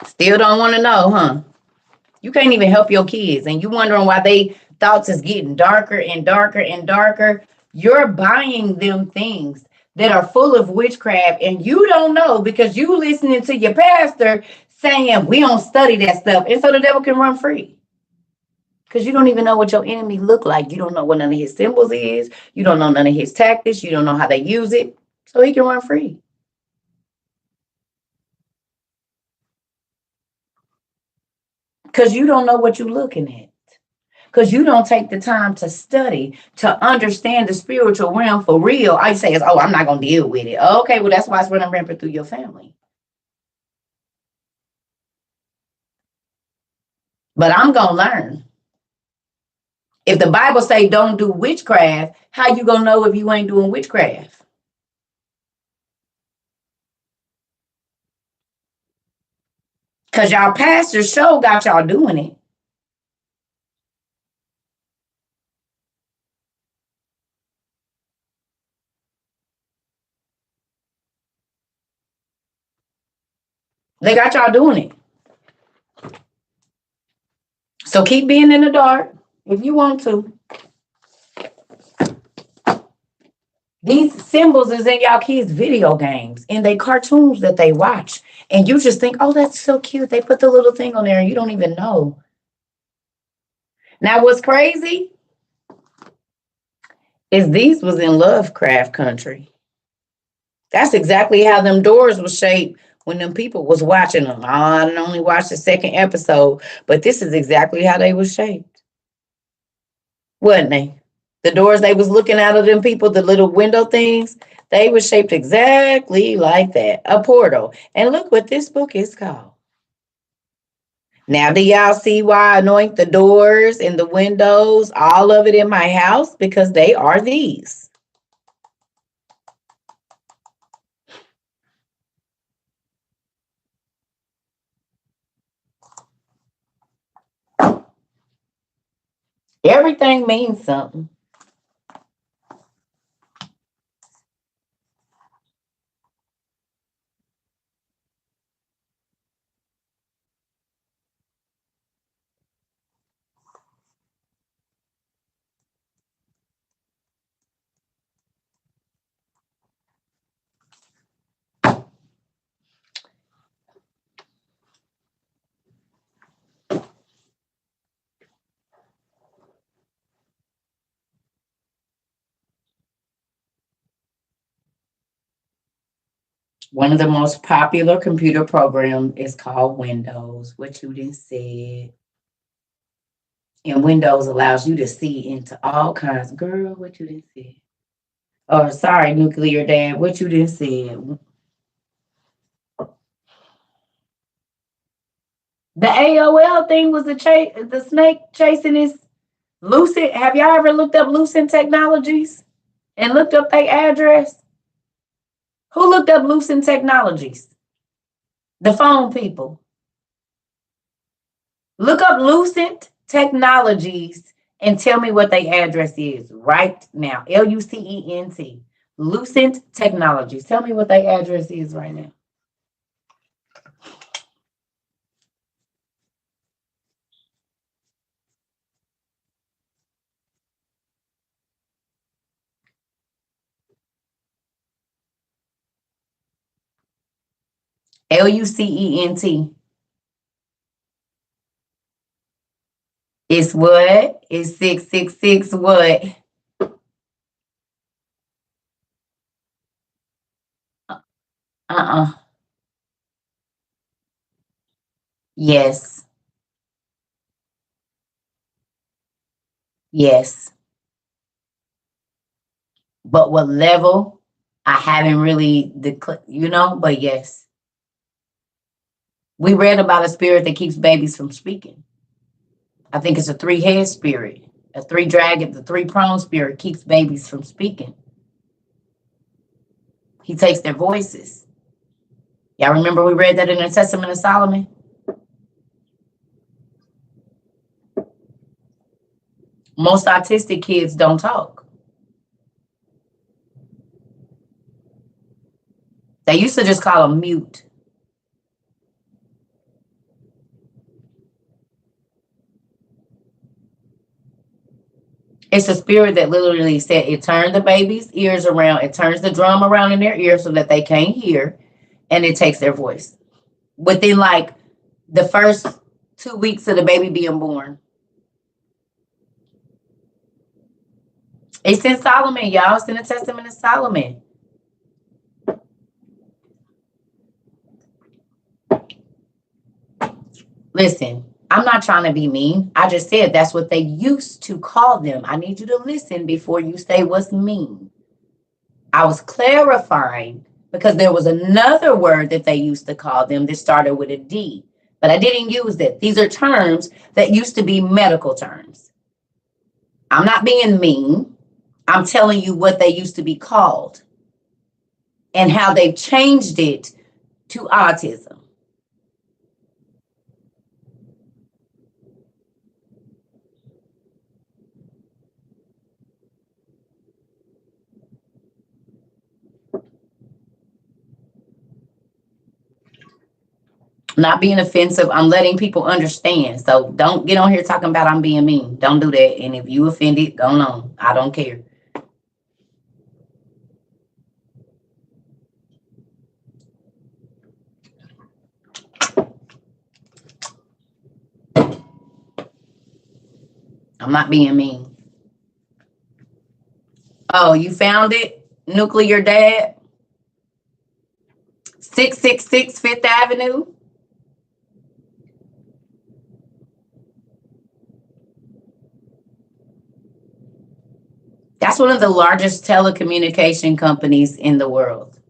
Still don't want to know, huh? You can't even help your kids, and you wondering why they thoughts is getting darker and darker and darker. You're buying them things that are full of witchcraft, and you don't know because you listening to your pastor saying we don't study that stuff, and so the devil can run free. Because you don't even know what your enemy look like. You don't know what none of his symbols is. You don't know none of his tactics. You don't know how they use it. So he can run free. Because you don't know what you're looking at. Because you don't take the time to study, to understand the spiritual realm for real. I say is, oh, I'm not going to deal with it. Okay, well, that's why it's running rampant through your family. But I'm going to learn. If the Bible say don't do witchcraft, how you going to know if you ain't doing witchcraft? Because y'all pastors show got y'all doing it. They got y'all doing it. So keep being in the dark if you want to. These symbols is in y'all kids' video games and they cartoons that they watch. And you just think, oh, that's so cute. They put the little thing on there and you don't even know. Now, what's crazy is these was in Lovecraft country. That's exactly how them doors was shaped when them people was watching them. I only watched the second episode, but this is exactly how they was shaped, wasn't they? The doors they was looking out of them people, the little window things, they were shaped exactly like that, a portal. And look what this book is called. Now, do y'all see why I anoint the doors and the windows, all of it in my house? Because they are these. Everything means something. One of the most popular computer programs is called Windows, what you didn't say. And Windows allows you to see into all kinds. Girl, what you didn't say. Or sorry, nuclear dad, what you didn't say. The AOL thing was the snake chasing his Lucent. Have y'all ever looked up Lucent Technologies and looked up their address? Who looked up Lucent Technologies? The phone people. Look up Lucent Technologies and tell me what their address is right now. Lucent. Lucent Technologies. Tell me what their address is right now. Lucent. It's what? It's 666 what? Uh-uh. Yes. Yes. But what level? I haven't really but yes. We read about a spirit that keeps babies from speaking. I think it's a three-head spirit. A three-dragon, the three-pronged spirit keeps babies from speaking. He takes their voices. Y'all remember we read that in the Testament of Solomon? Most autistic kids don't talk. They used to just call them mute. It's a spirit that literally said it turned the baby's ears around, it turns the drum around in their ears so that they can't hear, and it takes their voice. Within like the first 2 weeks of the baby being born. It's in Solomon, y'all. It's in the Testament of Solomon. Listen, I'm not trying to be mean. I just said that's what they used to call them. I need you to listen before you say what's mean. I was clarifying because there was another word that they used to call them that started with a D, but I didn't use it. These are terms that used to be medical terms. I'm not being mean. I'm telling you what they used to be called and how they've changed it to autism. Not being offensive. I'm letting people understand. So don't get on here talking about I'm being mean. Don't do that. And if you offended, go on. I don't care. I'm not being mean. Oh, you found it? Nuclear Dad? 666 Fifth Avenue? That's one of the largest telecommunication companies in the world.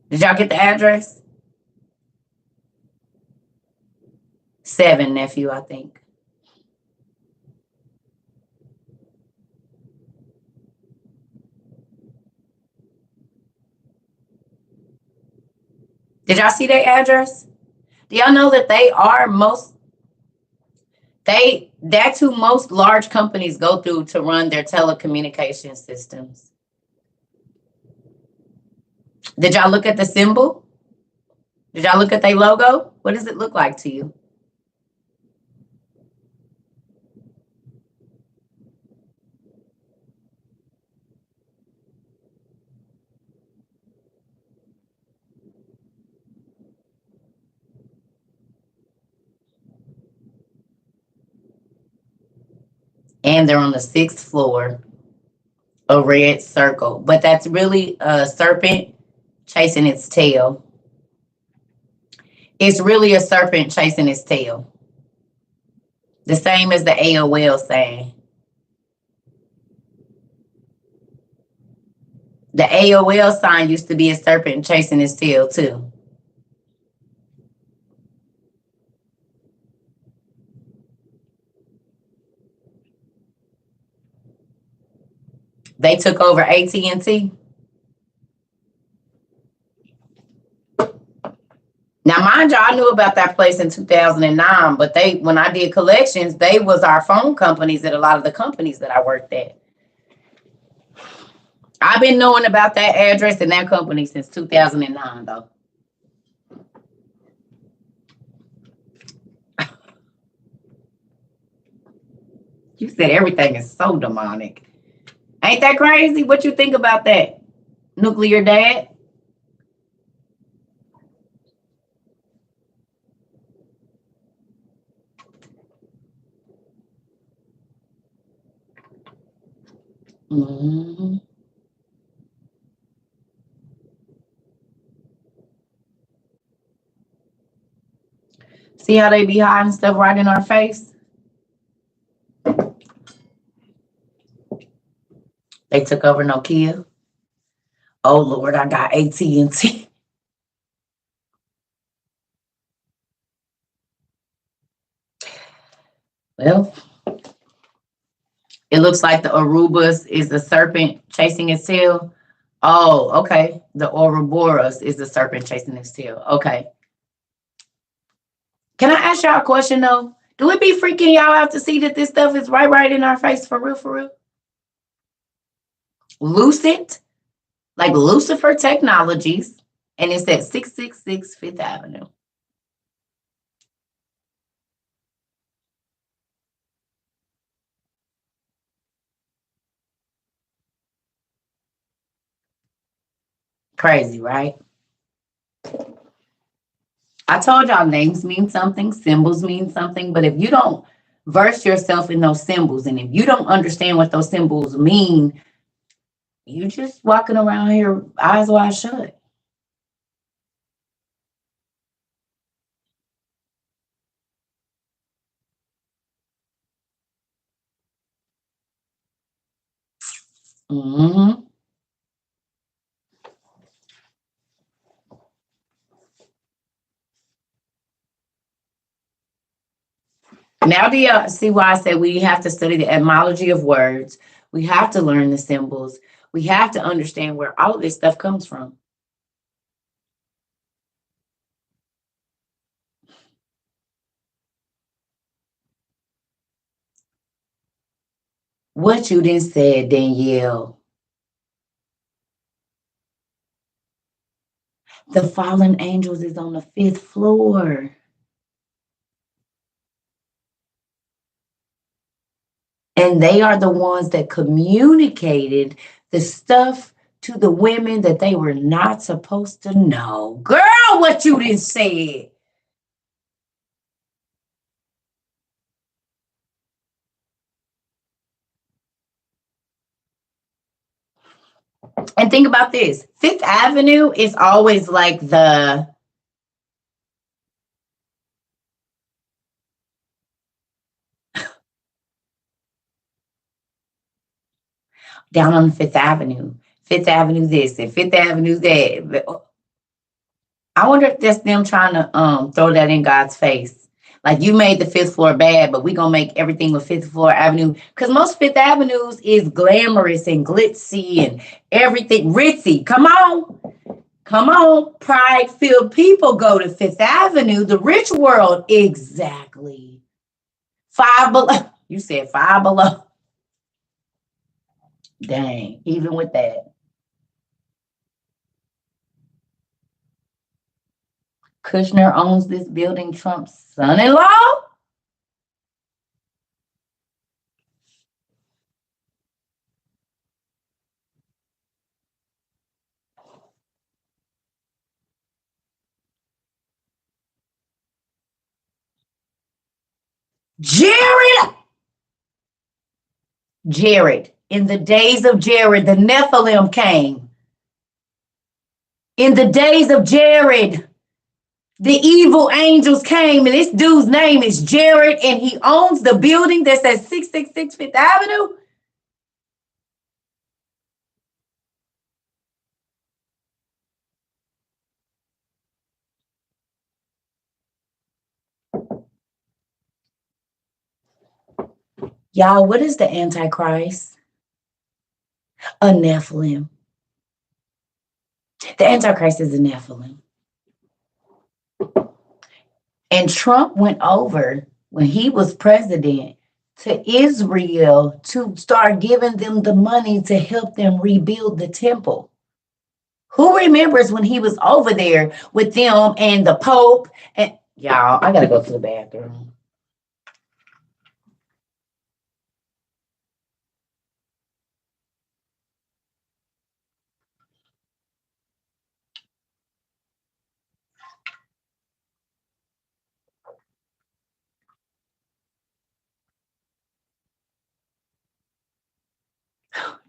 Did y'all get the address? 7, nephew, I think. Did y'all see their address? Do y'all know that that's who most large companies go through to run their telecommunication systems? Did y'all look at the symbol? Did y'all look at their logo? What does it look like to you? And they're on the 6th floor, a red circle. But that's really a serpent chasing its tail. It's really a serpent chasing its tail. The same as the AOL saying. The AOL sign used to be a serpent chasing its tail too. They took over AT&T. Now, mind you, I knew about that place in 2009, but when I did collections, they was our phone companies at a lot of the companies that I worked at. I've been knowing about that address and that company since 2009, though. You said everything is so demonic. Ain't that crazy? What you think about that? Nuclear Dad? Mhm. See how they be hiding stuff right in our face? They took over Nokia. Oh Lord, I got AT&T. Well, it looks like the Arubus is the serpent chasing its tail. Oh, okay. The Ouroboros is the serpent chasing its tail. Okay. Can I ask y'all a question though? Do it be freaking y'all out to see that this stuff is right in our face for real, for real? Lucid, like Lucifer Technologies, and it's at 666 Fifth Avenue. Crazy, right? I told y'all names mean something, symbols mean something, but if you don't verse yourself in those symbols and if you don't understand what those symbols mean, you just walking around here eyes wide shut. Hmm. Now do you see why I said we have to study the etymology of words? We have to learn the symbols. We have to understand where all of this stuff comes from. What you done said, Danielle. The fallen angels is on the fifth floor. And they are the ones that communicated the stuff to the women that they were not supposed to know. Girl, what you done said. And think about this. Fifth Avenue is always like the down on Fifth Avenue. Fifth Avenue this and Fifth Avenue that. I wonder if that's them trying to throw that in God's face. Like you made the fifth floor bad, but we gonna make everything with Fifth Floor Avenue because most Fifth Avenues is glamorous and glitzy and everything ritzy. Come on, pride-filled people go to Fifth Avenue, the rich world. Exactly. Five below. You said five below. Dang, even with that. Kushner owns this building, Trump's son-in-law. Jared. Jared. In the days of Jared, the Nephilim came. In the days of Jared, the evil angels came, and this dude's name is Jared, and he owns the building that's at 666 Fifth Avenue. Y'all, what is the Antichrist? A Nephilim. The Antichrist is a Nephilim. And Trump went over when he was president to Israel to start giving them the money to help them rebuild the temple. Who remembers when he was over there with them and the Pope? And y'all, I gotta go to the bathroom.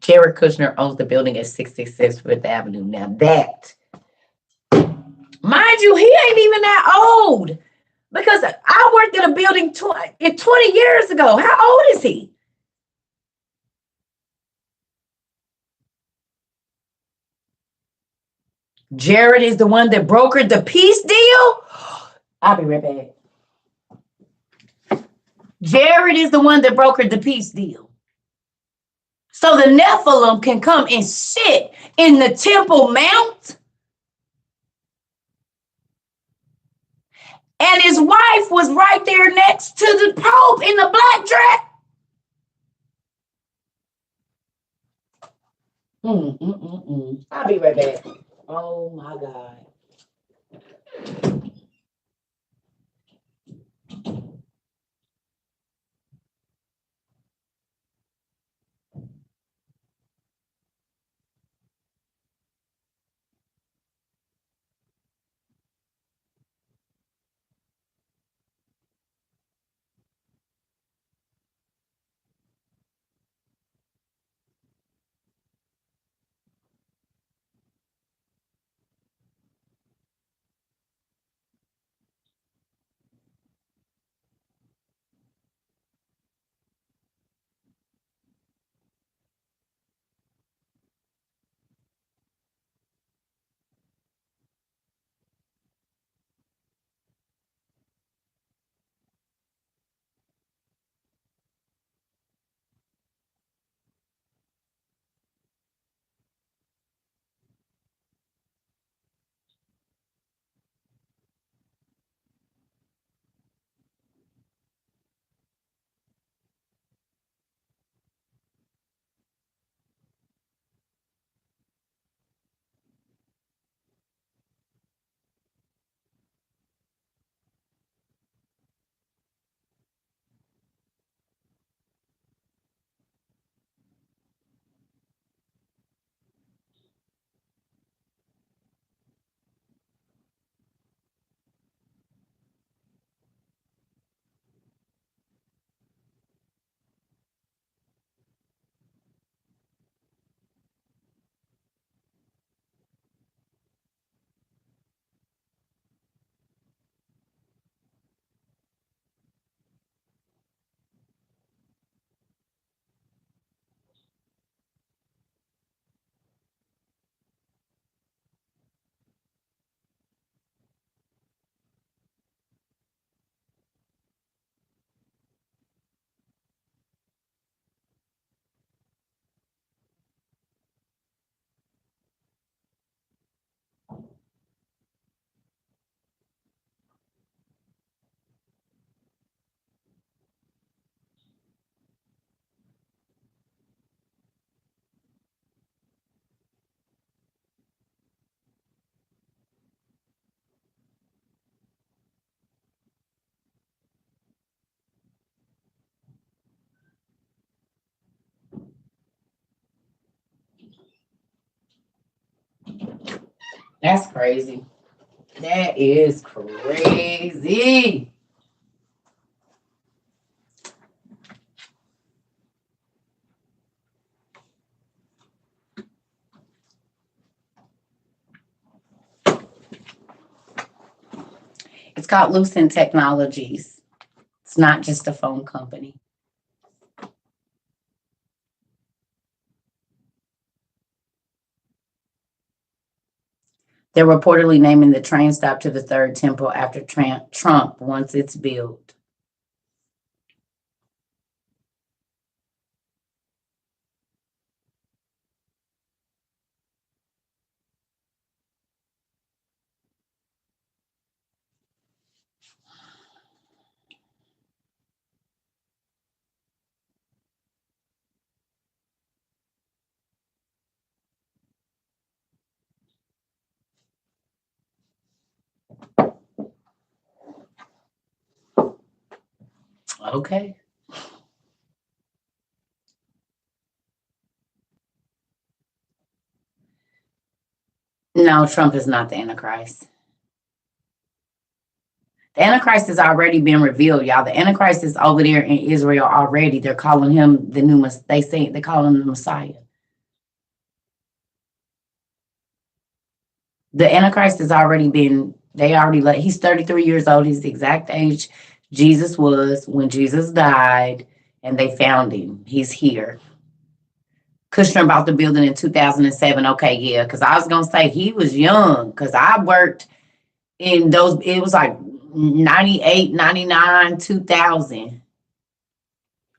Jared Kushner owns the building at 666 Fifth Avenue. Now that, mind you, he ain't even that old. Because I worked in a building 20 years ago. How old is he? Jared is the one that brokered the peace deal? I'll be right back. Jared is the one that brokered the peace deal. So the Nephilim can come and sit in the Temple Mount. And his wife was right there next to the Pope in the black dress. I'll be right back. Oh my God. That's crazy. That is crazy. It's called Lucent Technologies. It's not just a phone company. They're reportedly naming the train stop to the third temple after Trump once it's built. Okay. No, Trump is not the Antichrist. The Antichrist has already been revealed, y'all. The Antichrist is over there in Israel already. They're calling him the new. They call him the Messiah. The Antichrist has already been, he's 33 years old. He's the exact age Jesus was when Jesus died, and they found him. He's here. Kushner bought the building in 2007. Okay, yeah, because I was going to say he was young, because I worked in those, it was like 98, 99, 2000.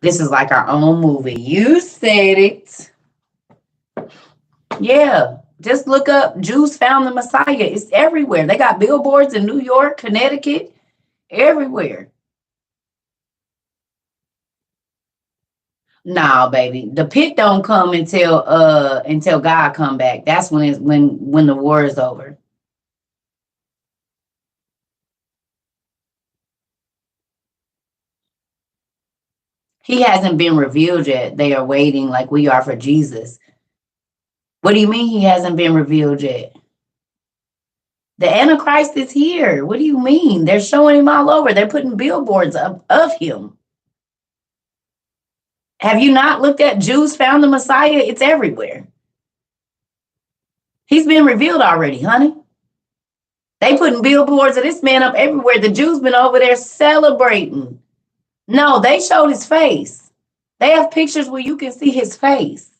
This is like our own movie. You said it. Yeah. Just look up Jews Found the Messiah. It's everywhere. They got billboards in New York, Connecticut, everywhere. Nah, baby. The pit don't come until God come back. That's when the war is over. He hasn't been revealed yet. They are waiting like we are for Jesus. What do you mean he hasn't been revealed yet? The Antichrist is here. What do you mean? They're showing him all over. They're putting billboards up of him. Have you not looked at Jews Found the Messiah? It's everywhere. He's been revealed already, honey. They putting billboards of this man up everywhere. The Jews been over there celebrating. No, they showed his face. They have pictures where you can see his face.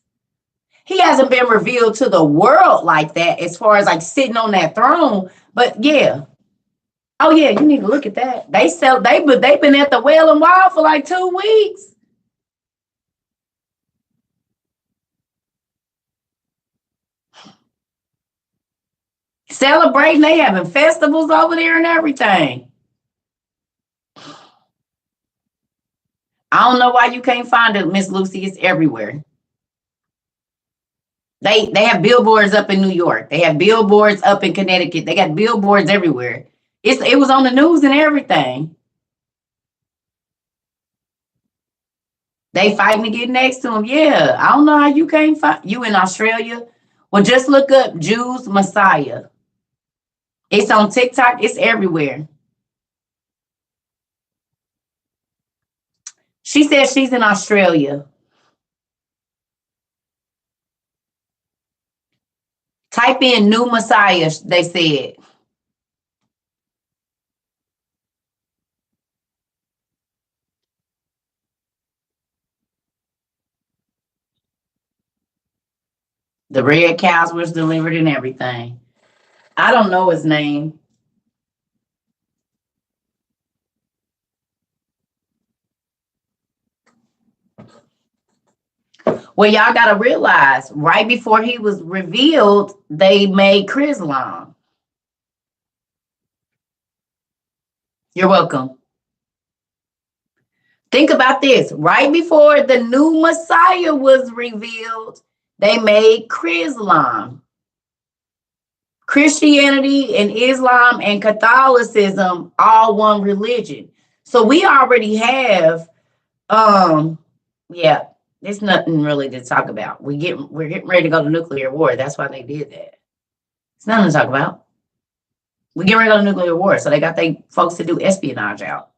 He hasn't been revealed to the world like that as far as like sitting on that throne. But yeah. Oh yeah, you need to look at that. They've been at the Wailing Wall for like 2 weeks. Celebrating, they having festivals over there and everything. I don't know why you can't find it, Miss Lucy. It's everywhere. They have billboards up in New York. They have billboards up in Connecticut. They got billboards everywhere. It was on the news and everything. They fighting to get next to him. Yeah, I don't know how you can't find you in Australia. Well, just look up Jews Messiah. It's on TikTok. It's everywhere. She says she's in Australia. Type in new Messiah, they said. The red cows was delivered and everything. I don't know his name. Well, y'all got to realize, right before he was revealed, they made Chrislam. You're welcome. Think about this. Right before the new Messiah was revealed, they made Chrislam. Christianity and Islam and Catholicism, all one religion. So we already have, yeah, there's nothing really to talk about. We're getting ready to go to nuclear war. That's why they did that. It's nothing to talk about. We're getting ready to go to nuclear war. So they got their folks to do espionage out.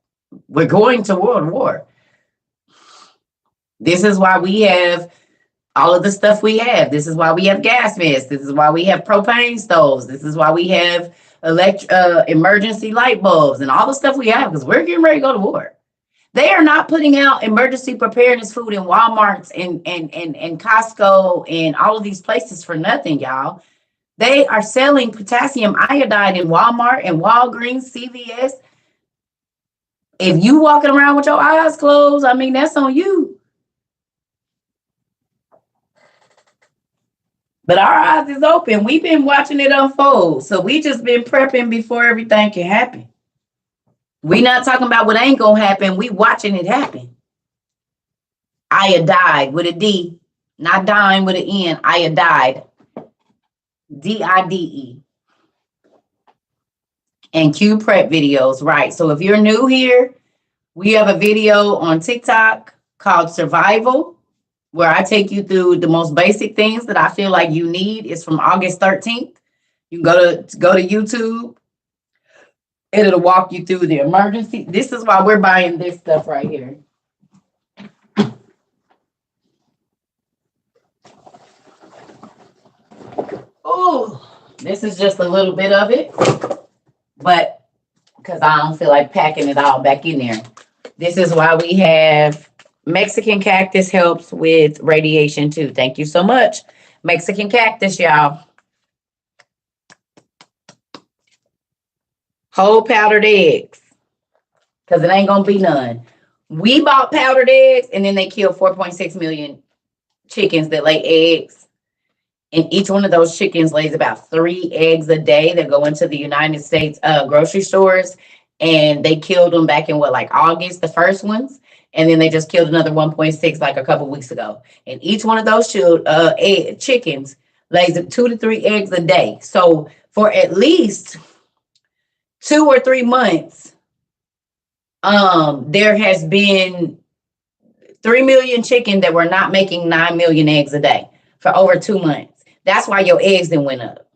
We're going to world war. This is why we have all of the stuff we have. This is why we have gas masks. This is why we have propane stoves. This is why we have emergency light bulbs and all the stuff we have, because we're getting ready to go to war. They are not putting out emergency preparedness food in Walmarts and Costco and all of these places for nothing, y'all. They are selling potassium iodide in Walmart and Walgreens, CVS. If you walking around with your eyes closed, I mean, that's on you. But our eyes is open. We've been watching it unfold. So we just been prepping before everything can happen. We not talking about what ain't gonna happen. We watching it happen. Iodide with a D, not dime with an N. Iodide. DIDE. And Q prep videos, right? So if you're new here, we have a video on TikTok called Survival, where I take you through the most basic things that I feel like you need. It's from August 13th. You can go to YouTube, and it'll walk you through the emergency. This is why we're buying this stuff right here. Oh, This is just a little bit of it, but because I don't feel like packing it all back in there. This is why we have Mexican cactus helps with radiation too. Thank you so much. Mexican cactus, y'all. Whole powdered eggs. Because it ain't going to be none. We bought powdered eggs, and then they killed 4.6 million chickens that lay eggs. And each one of those chickens lays about 3 eggs a day that go into the United States grocery stores. And they killed them back in like August, the first ones. And then they just killed another 1.6 like a couple weeks ago. And each one of those chickens lays 2 to 3 eggs a day. So for at least 2 or 3 months, there has been 3 million chickens that were not making 9 million eggs a day for over 2 months. That's why your eggs then went up.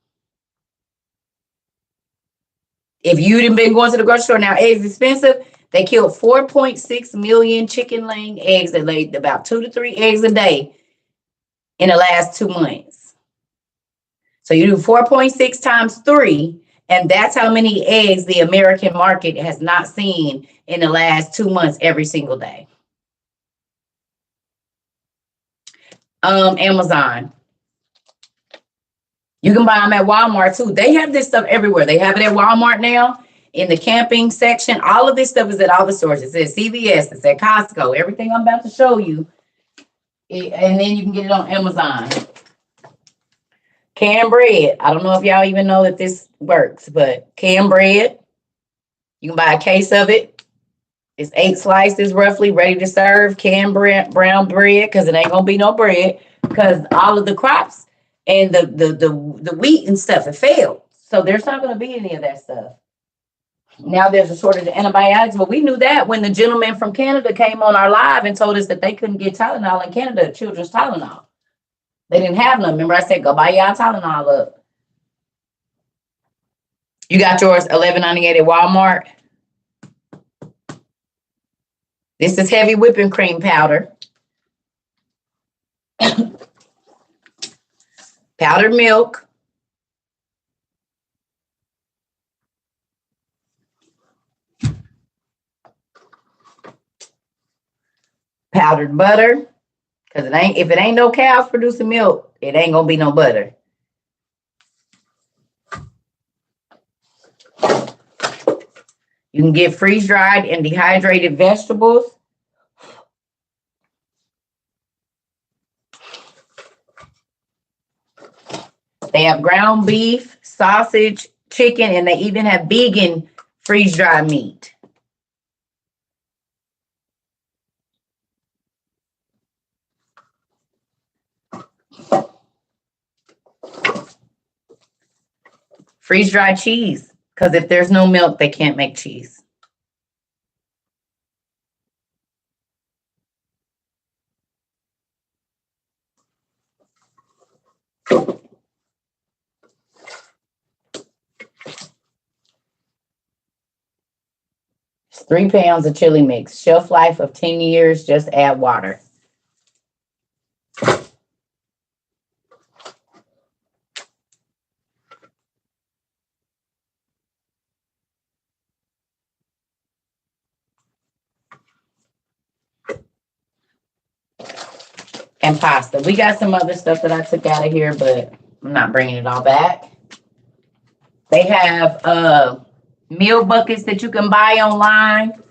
If you'd been going to the grocery store, now eggs expensive, they killed 4.6 million chicken laying eggs that laid about 2 to 3 eggs a day in the last 2 months. So you do 4.6 times 3, and that's how many eggs the American market has not seen in the last 2 months every single day. Amazon. You can buy them at Walmart too. They have this stuff everywhere. They have it at Walmart now in the camping section. All of this stuff is at all the stores. It's at CVS. It's at Costco. Everything I'm about to show you. And then you can get it on Amazon. Canned bread. I don't know if y'all even know that this works, but canned bread. You can buy a case of it. It's 8 slices roughly, ready to serve. Canned bread, brown bread, because it ain't gonna be no bread, because all of the crops and the wheat and stuff, it failed. So there's not going to be any of that stuff. Now there's a shortage of antibiotics, but we knew that when the gentleman from Canada came on our live and told us that they couldn't get Tylenol in Canada, children's Tylenol. They didn't have none. Remember I said, go buy y'all Tylenol up. You got yours $11.98 at Walmart. This is heavy whipping cream powder. Powdered milk. Powdered butter. Because if it ain't no cows producing milk, it ain't gonna be no butter. You can get freeze-dried and dehydrated vegetables. They have ground beef, sausage, chicken, and they even have vegan freeze-dried meat. Freeze-dried cheese, because if there's no milk, they can't make cheese. It's 3 pounds of chili mix. Shelf life of 10 years. Just add water. And pasta. We got some other stuff that I took out of here, but I'm not bringing it all back. They have meal buckets that you can buy online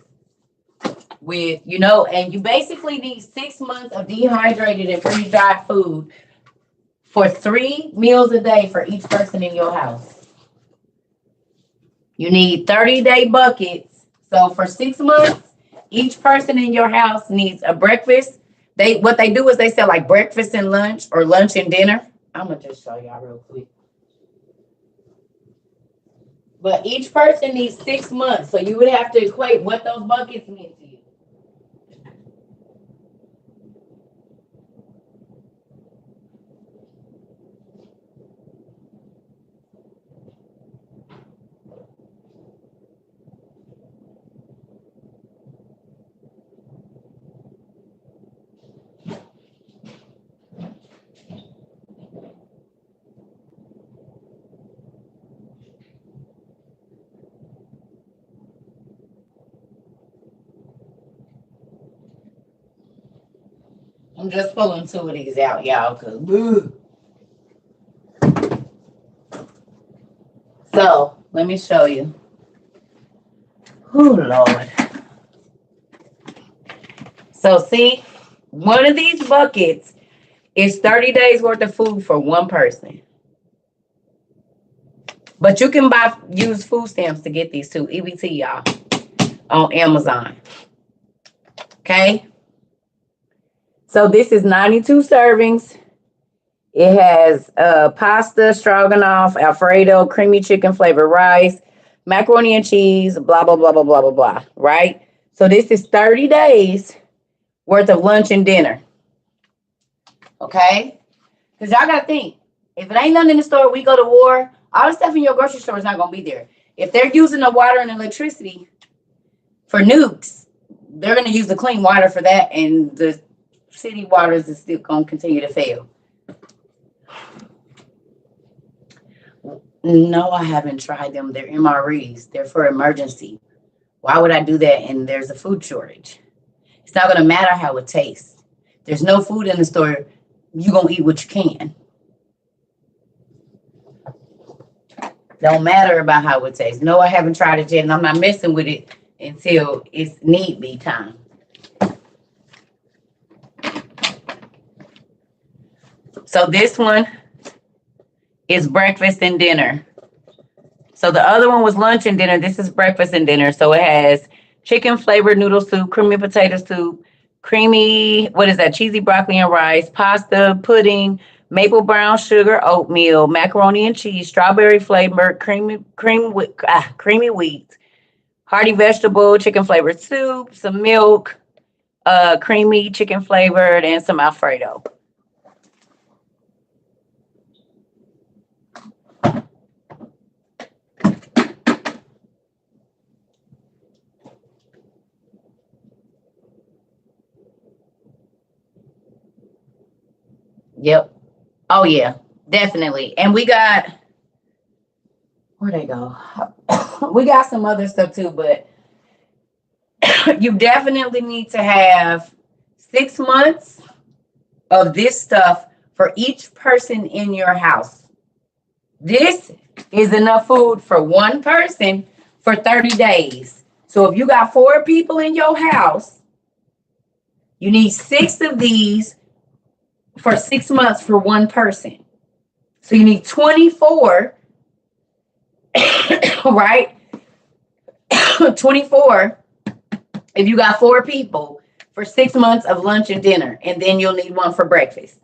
with, and you basically need 6 months of dehydrated and freeze-dried food for 3 meals a day for each person in your house. You need 30-day buckets. So for 6 months, each person in your house needs a breakfast. What they do is they sell like breakfast and lunch or lunch and dinner. I'm going to just show y'all real quick. But each person needs 6 months. So you would have to equate what those buckets mean to you. I'm just pulling two of these out, y'all, because so let me show you. Oh, Lord. So see, one of these buckets is 30 days worth of food for one person. But you can use food stamps to get these too. EBT, y'all, on Amazon. Okay. So this is 92 servings. It has pasta, stroganoff, Alfredo, creamy chicken flavored rice, macaroni and cheese, blah, blah, blah, blah, blah, blah, blah. Right? So this is 30 days worth of lunch and dinner. Okay? Because y'all got to think, if it ain't nothing in the store, we go to war, all the stuff in your grocery store is not going to be there. If they're using the water and electricity for nukes, they're going to use the clean water for that, and the city waters is still going to continue to fail. No, I haven't tried them. They're MREs. They're for emergency. Why would I do that? And there's a food shortage. It's not going to matter how it tastes. There's no food in the store. You're going to eat what you can. Don't matter about how it tastes. No, I haven't tried it yet, and I'm not messing with it until it's need be time. So this one is breakfast and dinner. So the other one was lunch and dinner. This is breakfast and dinner. So it has chicken flavored noodle soup, creamy potato soup, creamy, cheesy broccoli and rice, pasta, pudding, maple brown sugar, oatmeal, macaroni and cheese, strawberry flavored, creamy wheat, hearty vegetable, chicken flavored soup, some milk, creamy chicken flavored, and some Alfredo. Yep. Oh, yeah, definitely. And we got, where'd they go? We got some other stuff too, but you definitely need to have 6 months of this stuff for each person in your house. This is enough food for one person for 30 days. So if you got 4 people in your house, you need 6 of these for 6 months for one person. So you need 24, right? 24 if you got 4 people for 6 months of lunch and dinner, and then you'll need one for breakfast.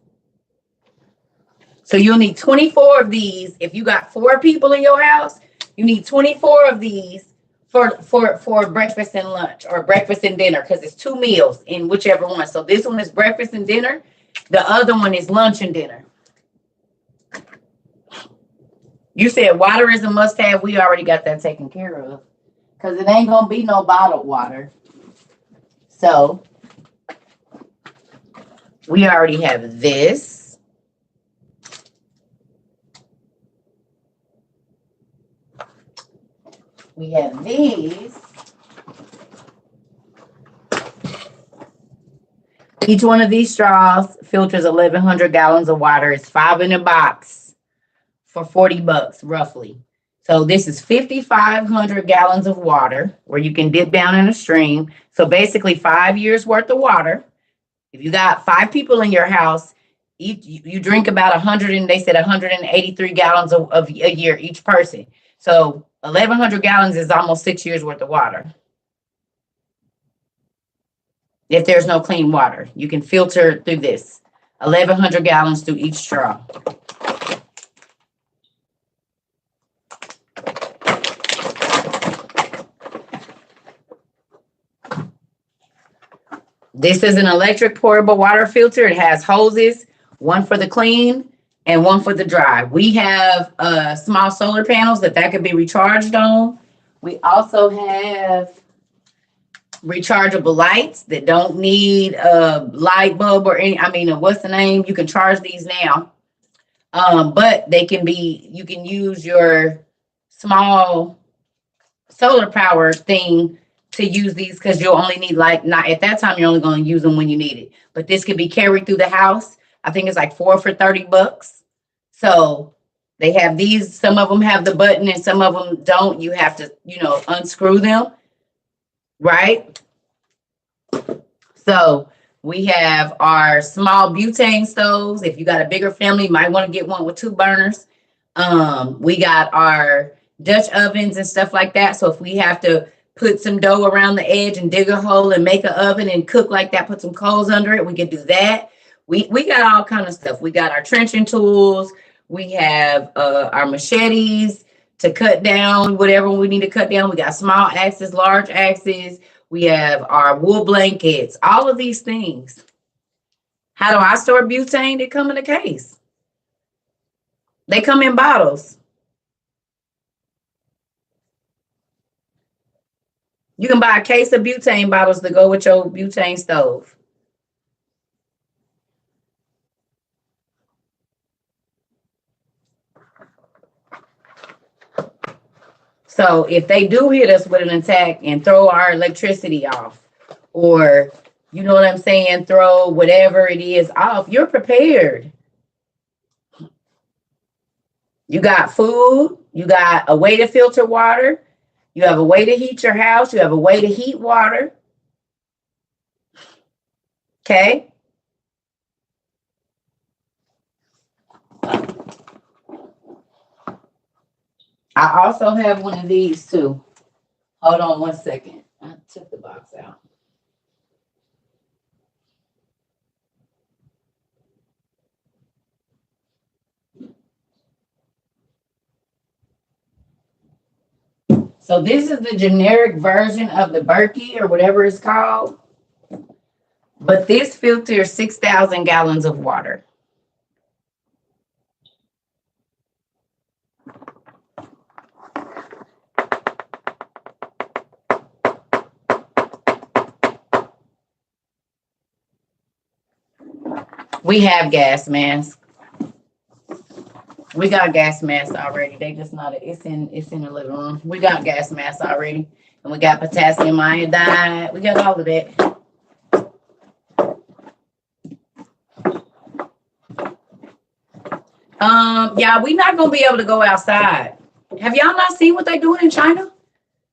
So you'll need 24 of these. If you got 4 people in your house, you need 24 of these for breakfast and lunch, or breakfast and dinner, because it's 2 meals in whichever one. So this one is breakfast and dinner. The other one is lunch and dinner. You said water is a must-have. We already got that taken care of, because it ain't going to be no bottled water. So we already have this. We have these. Each one of these straws filters 1,100 gallons of water. It's 5 in a box for $40, roughly. So this is 5,500 gallons of water where you can dip down in a stream. So basically 5 years worth of water. If you got 5 people in your house, you drink about 100, and they said 183 gallons of a year each person. So 1,100 gallons is almost 6 years worth of water. If there's no clean water, you can filter through this. 1,100 gallons through each straw. This is an electric portable water filter. It has hoses, one for the clean and one for the dry. We have small solar panels that could be recharged on. We also have rechargeable lights that don't need a light bulb or what's the name? You can charge these now. But they can be, you can use your small solar power thing to use these because you'll only need like not at that time. You're only going to use them when you need it. But this could be carried through the house. I think it's like 4 for $30. So they have these. Some of them have the button, and some of them don't. You have to, unscrew them, right? So we have our small butane stoves. If you got a bigger family, you might want to get one with 2 burners. We got our Dutch ovens and stuff like that. So if we have to put some dough around the edge and dig a hole and make an oven and cook like that, put some coals under it, we can do that. We got all kind of stuff. We got our trenching tools. We have our machetes to cut down whatever we need to cut down. We got small axes, large axes. We have our wool blankets, all of these things. How do I store butane? They come in a case. They come in bottles. You can buy a case of butane bottles to go with your butane stove. So if they do hit us with an attack and throw our electricity off, or you know what I'm saying, throw whatever it is off, you're prepared. You got food, you got a way to filter water, you have a way to heat your house, you have a way to heat water. Okay. I also have one of these too. Hold on one second. I took the box out. So this is the generic version of the Berkey or whatever it's called. But this filters 6,000 gallons of water. We have gas masks. We got gas masks already. They just not. It's in the living room. We got gas masks already, and we got potassium iodide. We got all of that. Yeah, we're not gonna be able to go outside. Have y'all not seen what they're doing in China?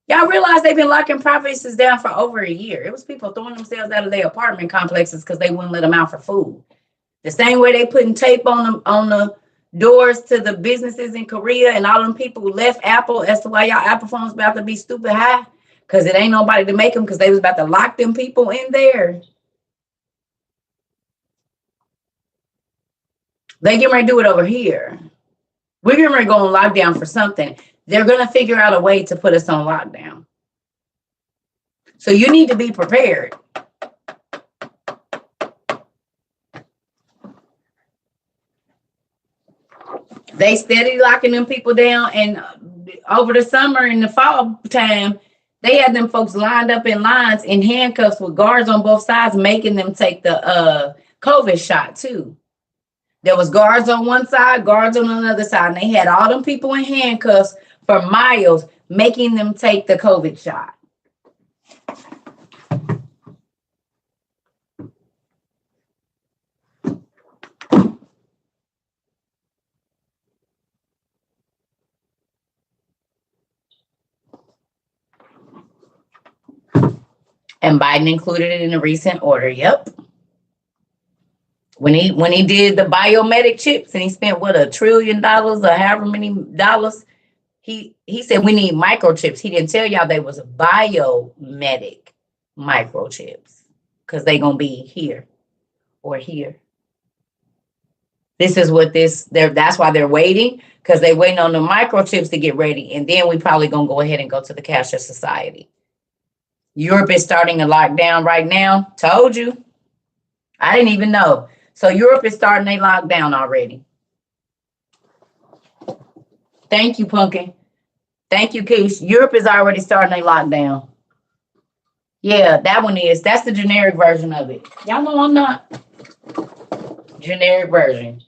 Y'all realize they've been locking provinces down for over a year. It was people throwing themselves out of their apartment complexes because they wouldn't let them out for food. The same way they putting tape on the doors to the businesses in Korea, and all them people left Apple as to why y'all Apple phones about to be stupid high, because it ain't nobody to make them because they was about to lock them people in there. They get ready to do it over here. We're getting ready to go on lockdown for something. They're going to figure out a way to put us on lockdown. So you need to be prepared. They steady locking them people down, and over the summer and the fall time, they had them folks lined up in lines in handcuffs with guards on both sides, making them take the COVID shot too. There was guards on one side, guards on another side, and they had all them people in handcuffs for miles, making them take the COVID shot. And Biden included it in a recent order. Yep. When he did the biomedic chips and he spent $1 trillion or however many dollars, he said we need microchips. He didn't tell y'all they was biomedic microchips because they gonna be here or here. This is what that's why they're waiting, because they're waiting on the microchips to get ready, and then we probably gonna go ahead and go to the cashless society. Europe is starting a lockdown right now. Told you. I didn't even know. So Europe is starting a lockdown already. Thank you, Pumpkin. Thank you, Keish. Europe is already starting a lockdown. Yeah, that one is. That's the generic version of it. Y'all know I'm not. Generic version.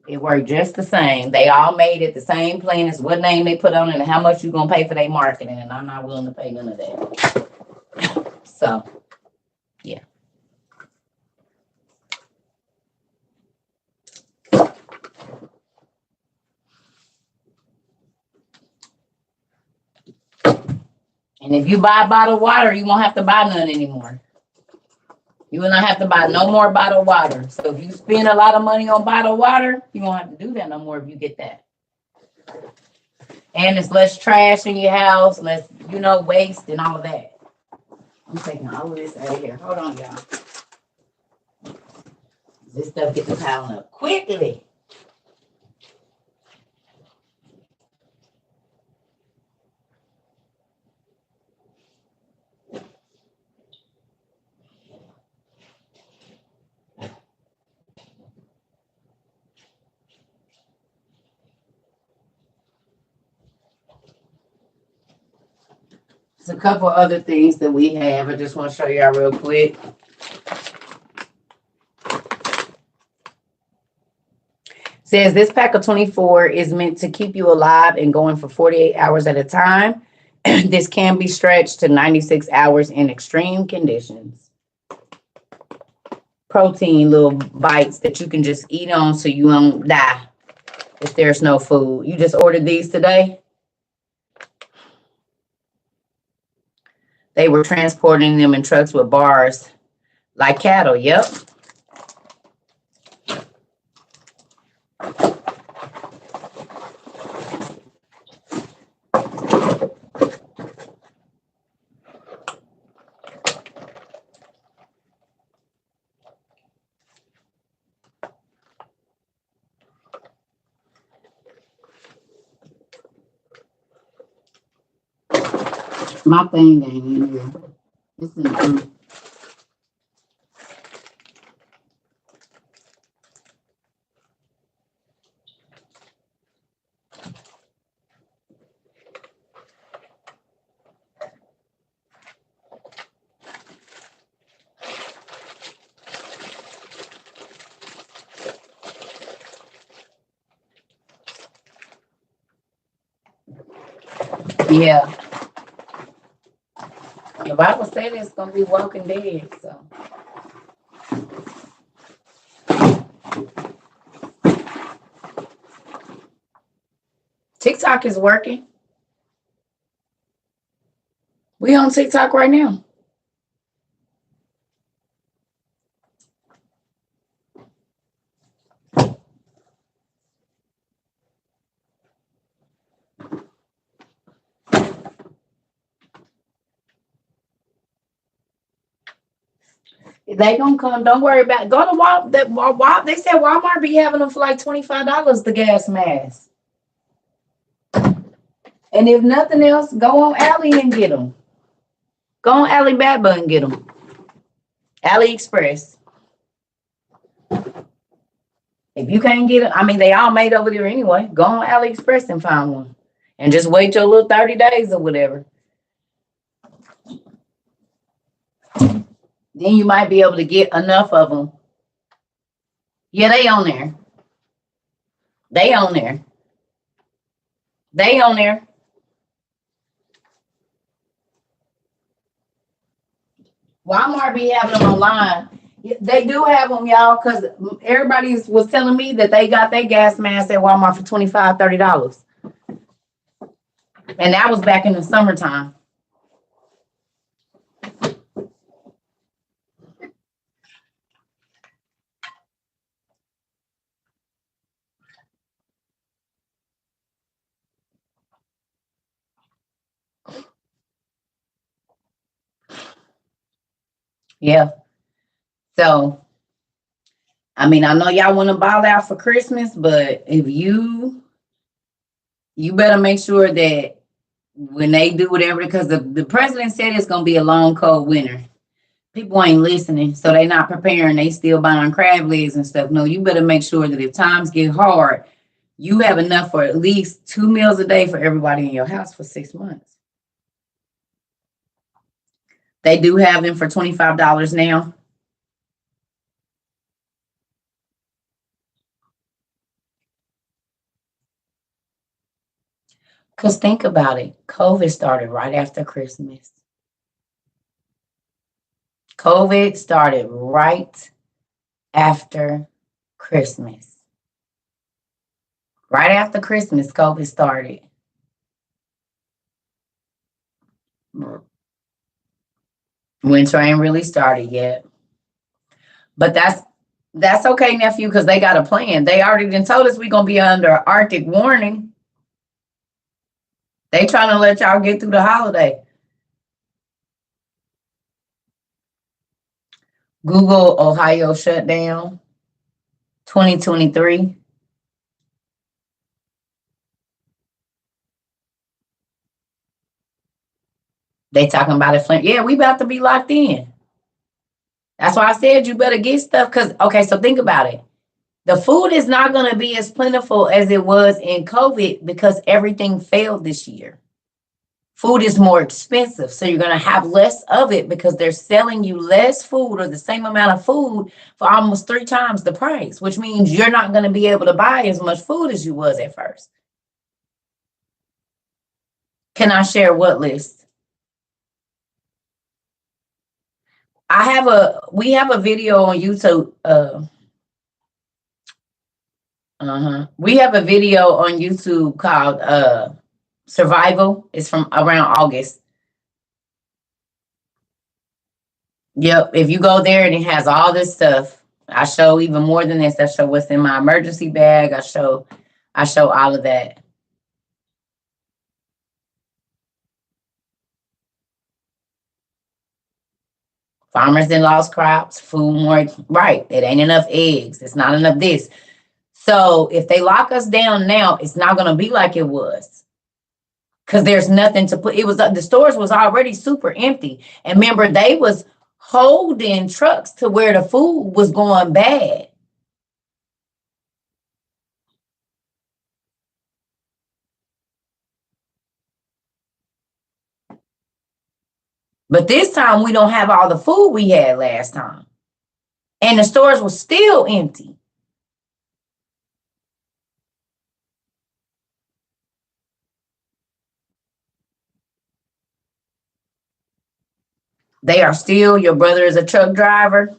It worked just the same. They all made it the same plan as what name they put on it and how much you're going to pay for their marketing. And I'm not willing to pay none of that. So, yeah. And if you buy bottled water, you won't have to buy none anymore. You will not have to buy no more bottled water. So if you spend a lot of money on bottled water, you won't have to do that no more if you get that. And it's less trash in your house, less, waste and all of that. I'm taking all of this out of here. Hold on, y'all. This stuff gets piling up quickly. There's a couple other things that we have. I just want to show y'all real quick. Says this pack of 24 is meant to keep you alive and going for 48 hours at a time. This can be stretched to 96 hours in extreme conditions. Protein little bites that you can just eat on so you won't die if there's no food. You just ordered these today? They were transporting them in trucks with bars like cattle. Yep. My thing ain't in here. It's in the yeah. The Bible said it's gonna be walking dead, so. TikTok is working. We on TikTok right now. They gonna come. Don't worry about it. Go to Walmart. They said Walmart be having them for like $25, the gas mask. And if nothing else, go on Ali and get them. Go on Alibaba and get them. AliExpress. If you can't get it, I mean, they all made over there anyway. Go on AliExpress and find one. And just wait your little 30 days or whatever. Then you might be able to get enough of them. Yeah, they on there. They on there. They on there. Walmart be having them online. They do have them, y'all, because everybody was telling me that they got their gas mask at Walmart for $25, $30. And that was back in the summertime. Yeah. So, I mean, I know y'all want to ball out for Christmas, but if you better make sure that when they do whatever, because the president said it's going to be a long, cold winter. People ain't listening, so they not preparing. They still buying crab legs and stuff. No, you better make sure that if times get hard, you have enough for at least 2 meals a day for everybody in your house for 6 months. They do have them for $25 now. Because think about it. COVID started right after Christmas. COVID started right after Christmas. Right after Christmas, COVID started. Winter ain't really started yet. But that's okay, nephew, because they got a plan. They already done told us we're gonna be under Arctic warning. They trying to let y'all get through the holiday. Google Ohio shutdown 2023. They talking about it. Yeah, we about to be locked in. That's why I said you better get stuff. Because, okay, so think about it. The food is not going to be as plentiful as it was in COVID because everything failed this year. Food is more expensive. So you're going to have less of it because they're selling you less food or the same amount of food for almost 3 times the price, which means you're not going to be able to buy as much food as you was at first. Can I share what list? We have a video on YouTube. We have a video on YouTube called Survival. It's from around August. Yep. If you go there and it has all this stuff, I show even more than this. I show what's in my emergency bag. I show all of that. Farmers that lost crops, food more, right. It ain't enough eggs. It's not enough this. So if they lock us down now, it's not going to be like it was. Because there's nothing to put. It was the stores was already super empty. And remember, they was holding trucks to where the food was going bad. But this time we don't have all the food we had last time. And the stores were still empty. They are still, your brother is a truck driver.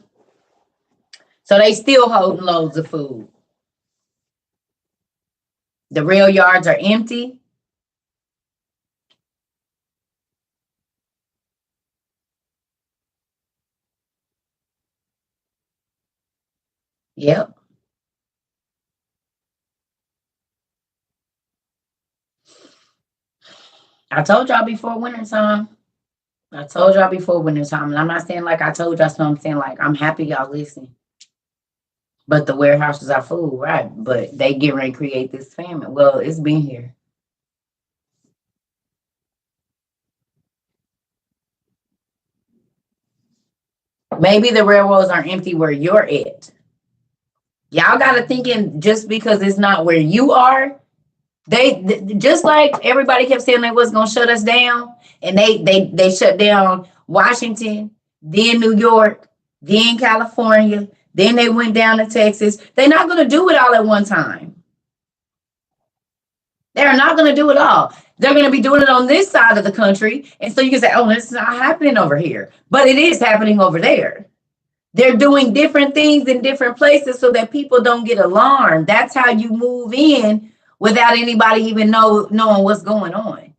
So they still holding loads of food. The rail yards are empty. Yep. I told y'all before wintertime. And I'm not saying like I told y'all, so I'm saying like I'm happy y'all listen. But the warehouses are full, right? But they get ready to create this famine. Well, it's been here. Maybe the railroads are empty where you're at. Y'all got to thinking just because it's not where you are, they just like everybody kept saying they was gonna shut us down, and they shut down Washington, then New York, then California, then they went down to Texas. They're not gonna do it all at one time. They're not gonna do it all. They're gonna be doing it on this side of the country, and so you can say, "Oh, this is not happening over here," but it is happening over there. They're doing different things in different places so that people don't get alarmed. That's how you move in without anybody even knowing what's going on.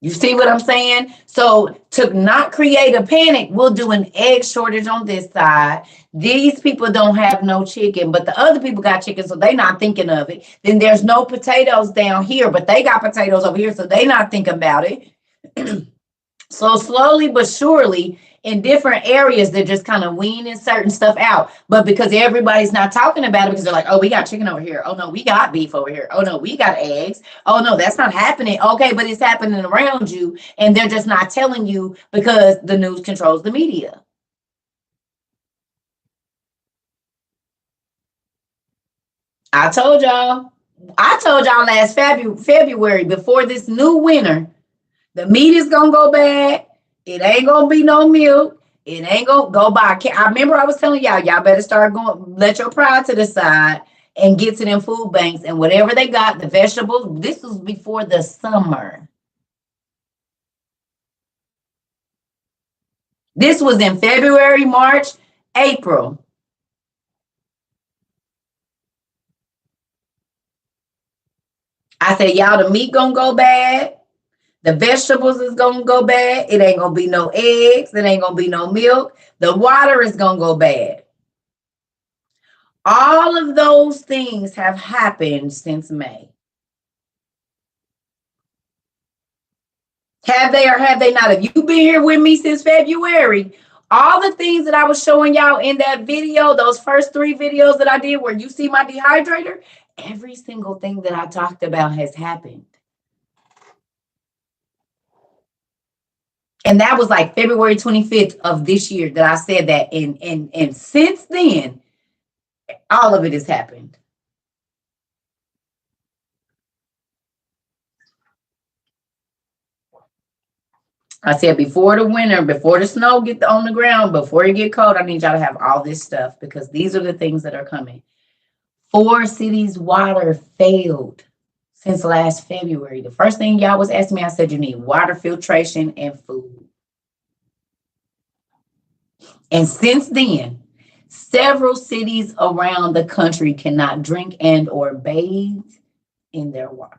You see what I'm saying? So to not create a panic, we'll do an egg shortage on this side. These people don't have no chicken, but the other people got chicken, so they're not thinking of it. Then there's no potatoes down here, but they got potatoes over here, so they're not thinking about it. So slowly but surely, in different areas, they're just kind of weaning certain stuff out. But because everybody's not talking about it, because they're like, oh, we got chicken over here. Oh, no, we got beef over here. Oh, no, we got eggs. Oh, no, that's not happening. Okay, but it's happening around you. And they're just not telling you because the news controls the media. I told y'all last February, before this new winter, the meat is going to go bad. It ain't going to be no milk. It ain't going to go by. I remember I was telling y'all better start going, let your pride to the side and get to them food banks and whatever they got, the vegetables. This was before the summer. This was in February, March, April. I said, y'all, the meat gonna go bad. The vegetables is gonna go bad. It ain't gonna be no eggs. It ain't gonna be no milk. The water is gonna go bad. All of those things have happened since May. Have they or have they not? If you've been here with me since February, all the things that I was showing y'all in that video, those first 3 videos that I did where you see my dehydrator, every single thing that I talked about has happened. And that was like February 25th of this year that I said that. And since then, all of it has happened. I said before the winter, before the snow get on the ground, before it get cold, I need y'all to have all this stuff because these are the things that are coming. 4 cities' water failed since last February. The first thing y'all was asking me, I said you need water filtration and food. And since then, several cities around the country cannot drink and or bathe in their water.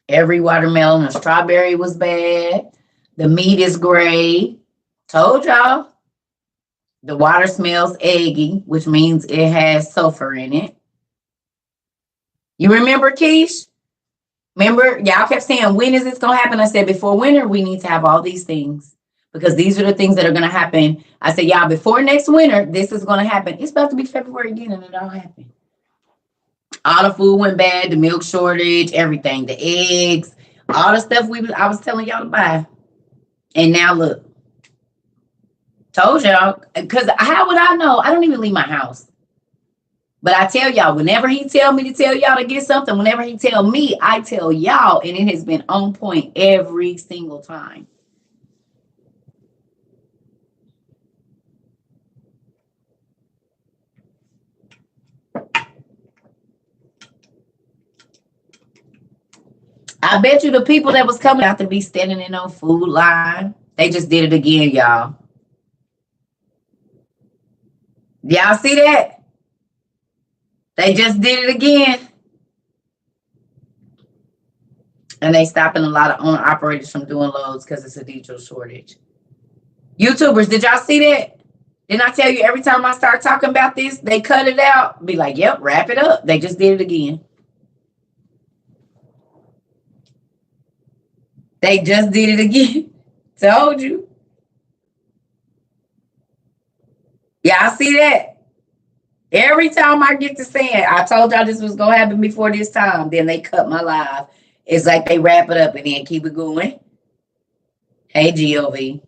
Every watermelon and strawberry was bad. The meat is gray. Told y'all. The water smells eggy, which means it has sulfur in it. You remember, Keish? Remember, y'all kept saying, when is this going to happen? I said, before winter, we need to have all these things because these are the things that are going to happen. I said, y'all, before next winter, this is going to happen. It's about to be February again, and it all happened. All the food went bad, the milk shortage, everything, the eggs, all the stuff I was telling y'all to buy. And now look, told y'all, because how would I know? I don't even leave my house. But I tell y'all, whenever he tell me to tell y'all to get something, whenever he tell me, I tell y'all, and it has been on point every single time. I bet you the people that was coming out to be standing in no food line, they just did it again, y'all. Y'all see that? They just did it again. And they stopping a lot of owner operators from doing loads because it's a diesel shortage. YouTubers, did y'all see that? Didn't I tell you every time I start talking about this, they cut it out? Be like, yep, wrap it up. They just did it again. They just did it again. Told you. Y'all see that? Every time I get to saying, I told y'all this was going to happen before this time. Then they cut my live. It's like they wrap it up and then keep it going. Hey, GOV.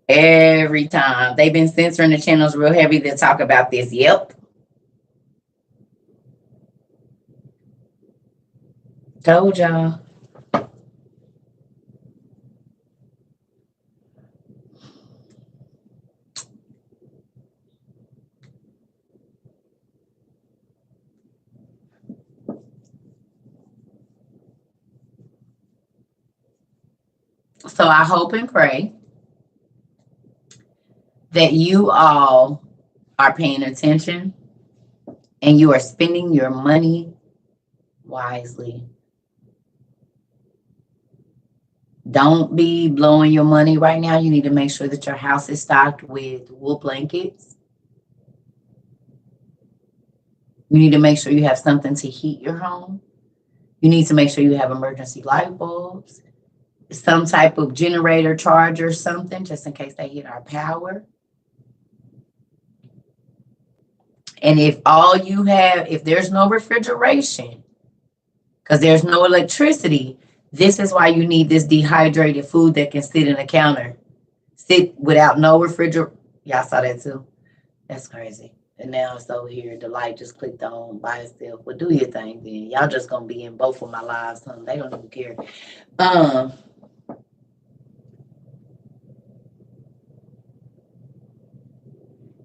Every time. They've been censoring the channels real heavy to talk about this. Yep. Told y'all. So I hope and pray that you all are paying attention and you are spending your money wisely. Don't be blowing your money right now. You need to make sure that your house is stocked with wool blankets. You need to make sure you have something to heat your home. You need to make sure you have emergency light bulbs, some type of generator charger, something, just in case they hit our power. And if all you have, if there's no refrigeration, because there's no electricity, this is why you need this dehydrated food that can sit in the counter. Sit without no refrigerator. Y'all saw that too? That's crazy. And now it's over here. The light just clicked on by itself. Well, do your thing then. Y'all just gonna be in both of my lives, huh? They don't even care. Um,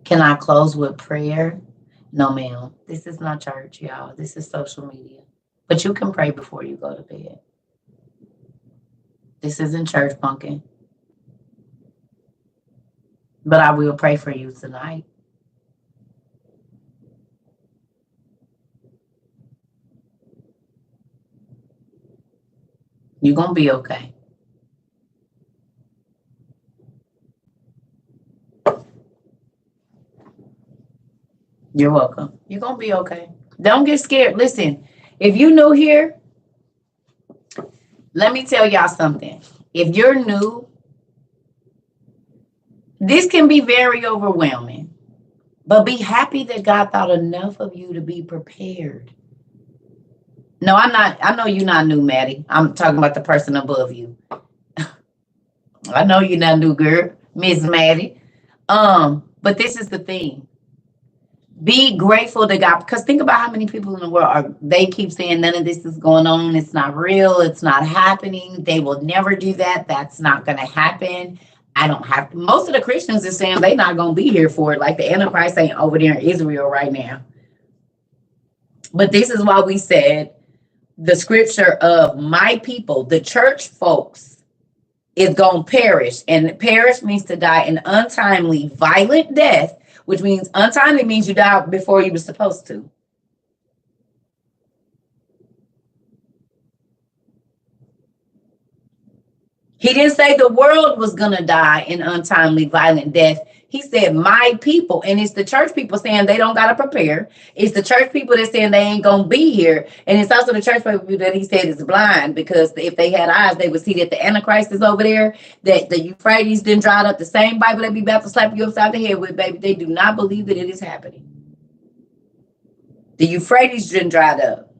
can I close with prayer? No, ma'am. This is not church, y'all. This is social media. But you can pray before you go to bed. This isn't church pumpkin. But I will pray for you tonight. You're gonna be okay. You're welcome. You're gonna be okay. Don't get scared. Listen, if you new here, let me tell y'all something. If you're new, this can be very overwhelming. But be happy that God thought enough of you to be prepared. No, I'm not. I know you're not new, Maddie. I'm talking about the person above you. I know you're not new, girl, Miss Maddie. But this is the thing. Be grateful to God, because think about how many people in the world are, they keep saying none of this is going on, it's not real, it's not happening, they will never do that, that's not going to happen. I don't have to. Most of the Christians are saying they're not going to be here for it, like the Antichrist ain't over there in Israel right now. But this is why we said the scripture of my people, the church folks, is going to perish. And perish means to die an untimely, violent death, which means untimely means you died before you were supposed to. He didn't say the world was going to die an untimely, violent death. He said, my people. And it's the church people saying they don't got to prepare. It's the church people that saying they ain't going to be here. And it's also the church people that he said is blind, because if they had eyes, they would see that the Antichrist is over there, that the Euphrates didn't dried up. The same Bible they be about to slap you upside the head with, baby. They do not believe that it is happening. The Euphrates didn't dried up.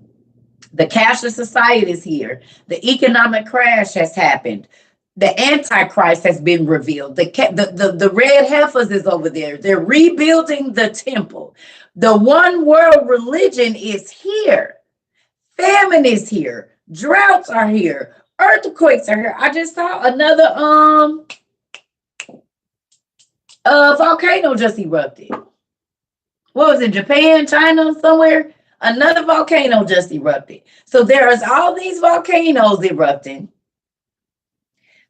The cashless society is here. The economic crash has happened. The Antichrist has been revealed. The red heifers is over there. They're rebuilding the temple. The one world religion is here. Famine is here. Droughts are here. Earthquakes are here. I just saw another volcano just erupted. What was it, Japan, China, somewhere? Another volcano just erupted. So there's all these volcanoes erupting.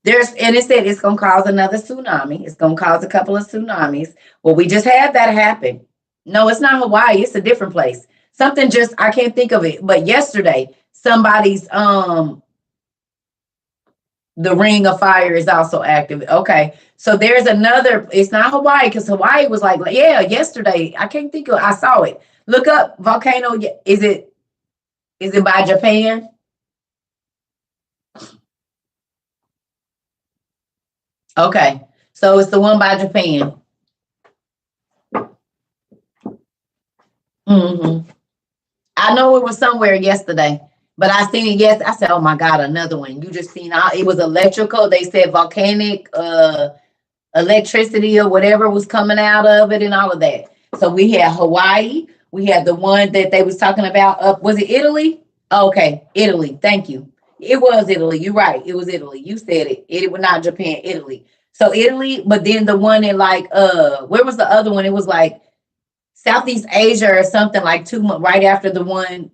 And it said it's going to cause another tsunami. It's going to cause a couple of tsunamis. Well, we just had that happen. No, it's not Hawaii. It's a different place. Something just, I can't think of it. But yesterday, somebody's, the ring of fire is also active. Okay. So there's another, it's not Hawaii, because Hawaii was like, yeah, yesterday. I can't think of, I saw it. Look up volcano. Is it by Japan? Okay. So it's the one by Japan. I know it was somewhere yesterday, but I seen it. Yes, I said, "Oh my God, another one!" You just seen it was electrical. They said volcanic electricity or whatever was coming out of it, and all of that. So we had Hawaii. We had the one that they was talking about. Was it Italy? Oh, okay, Italy. Thank you. It was Italy. You're right. It was Italy. You said it. It was not Japan. Italy. So Italy, but then the one in like where was the other one? It was like Southeast Asia or something, like 2 months right after the one.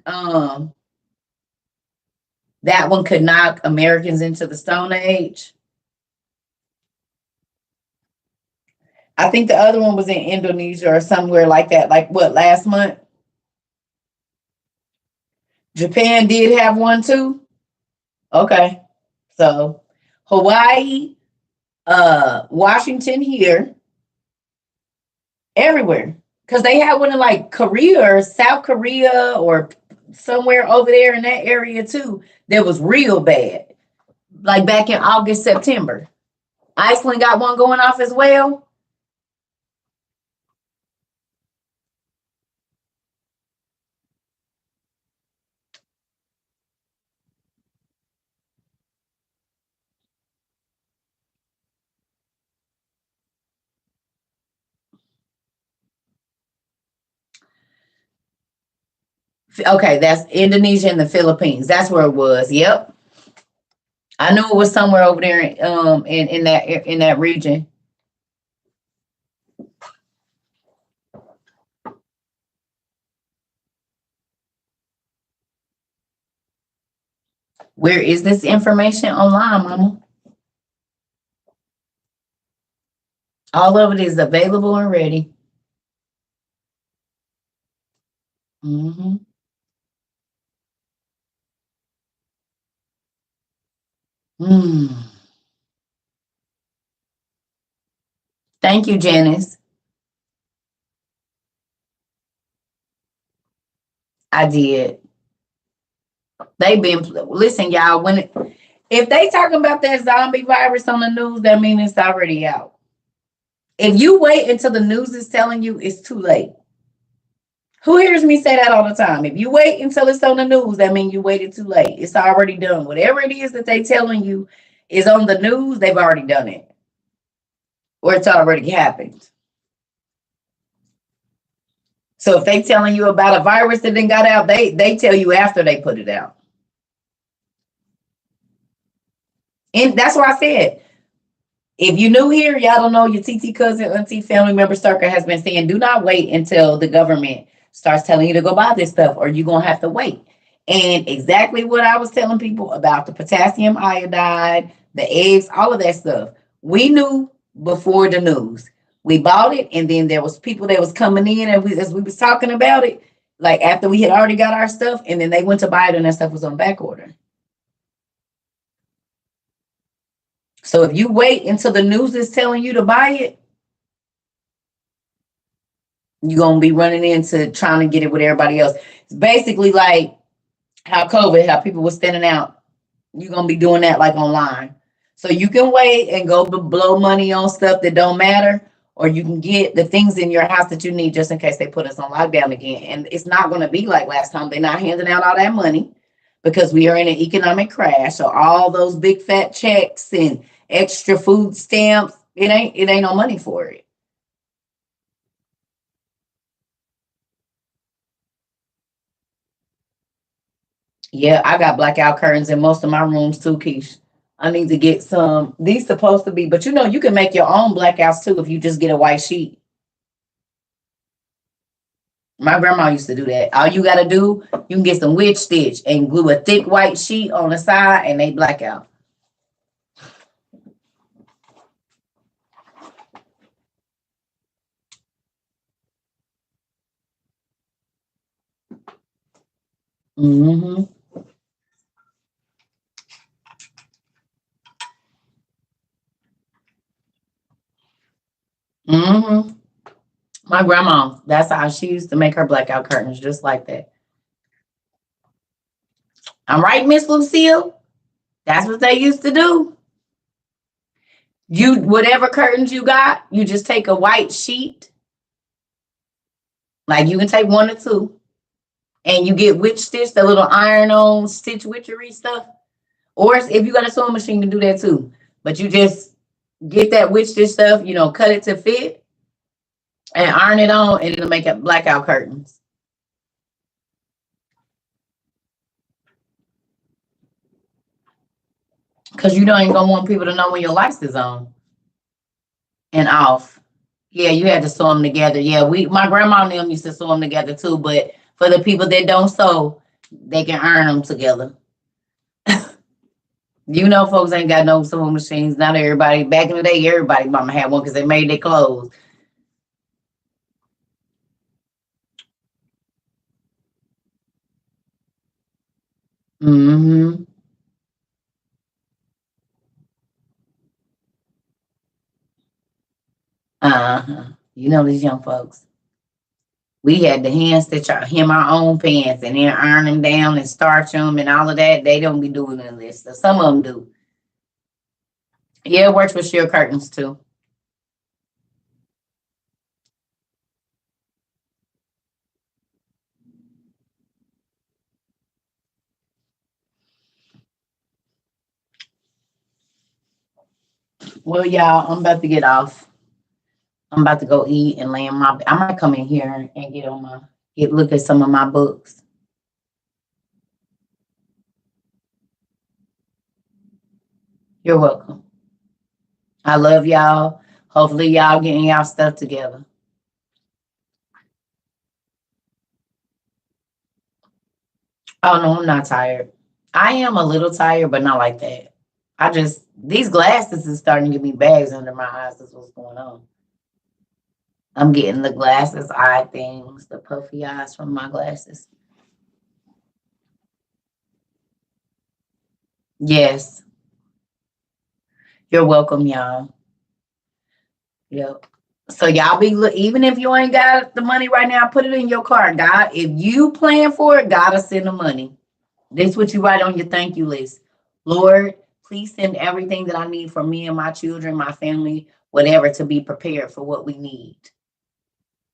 That one could knock Americans into the Stone Age. I think the other one was in Indonesia or somewhere like that. Like what, last month? Japan did have one too. Okay. So Hawaii, Washington here, everywhere. Because they had one in like Korea or South Korea or somewhere over there in that area too. That was real bad. Like back in August, September. Iceland got one going off as well. Okay, that's Indonesia and the Philippines. That's where it was. Yep. I knew it was somewhere over there in that region. Where is this information online, mama? All of it is available and ready. Mm-hmm. Mm. Thank you, Janice. I did. They've been listen, y'all. If they talking about that zombie virus on the news, that means it's already out. If you wait until the news is telling you, it's too late. Who hears me say that all the time? If you wait until it's on the news, that means you waited too late. It's already done. Whatever it is that they telling you is on the news, they've already done it. Or it's already happened. So if they telling you about a virus that then got out, they tell you after they put it out. And that's why I said, if you new here, y'all don't know, your TT cousin, auntie, family member circle has been saying, do not wait until the government starts telling you to go buy this stuff, or you're going to have to wait. And exactly what I was telling people about the potassium iodide, the eggs, all of that stuff. We knew before the news. We bought it, and then there was people that was coming in, and as we was talking about it, like after we had already got our stuff, and then they went to buy it, and that stuff was on back order. So if you wait until the news is telling you to buy it, you're going to be running into trying to get it with everybody else. It's basically like how COVID, how people were standing out. You're going to be doing that like online. So you can wait and go blow money on stuff that don't matter, or you can get the things in your house that you need just in case they put us on lockdown again. And it's not going to be like last time. They're not handing out all that money because we are in an economic crash. So all those big fat checks and extra food stamps, it ain't no money for it. Yeah, I got blackout curtains in most of my rooms too, Keish. I need to get some. These supposed to be, but you can make your own blackouts too if you just get a white sheet. My grandma used to do that. All you gotta do, you can get some witch stitch and glue a thick white sheet on the side, and they black out. Mm-hmm. Mm-hmm. My grandma, that's how she used to make her blackout curtains, just like that. I'm right, Miss Lucille. That's what they used to do. You whatever curtains you got, you just take a white sheet, like you can take one or two, and you get witch stitch, the little iron-on stitch witchery stuff. Or if you got a sewing machine, you can do that too. But you just get that witch stitch stuff, cut it to fit and iron it on, and it'll make it blackout curtains. Because you don't even gonna want people to know when your lights is on and off. Yeah, you had to sew them together. Yeah, my grandma and them used to sew them together too. But for the people that don't sew, they can iron them together. Folks ain't got no sewing machines. Not everybody. Back in the day, everybody mama had one because they made their clothes. Mm-hmm. Uh-huh. These young folks. We had the hand stitch hem our own pants and then iron them down and starch them and all of that. They don't be doing none of this. So some of them do. Yeah, it works with sheer curtains too. Well, y'all, I'm about to get off. I'm about to go eat and lay in my. I might come in here and get look at some of my books. You're welcome. I love y'all. Hopefully y'all getting y'all stuff together. Oh no, I'm not tired. I am a little tired, but not like that. I just these glasses is starting to give me bags under my eyes. That's what's going on. I'm getting the glasses eye things, the puffy eyes from my glasses. Yes, you're welcome, y'all. Yep. So y'all be even if you ain't got the money right now, put it in your card. God, if you plan for it, gotta send the money. This is what you write on your thank you list. Lord, please send everything that I need for me and my children, my family, whatever, to be prepared for what we need.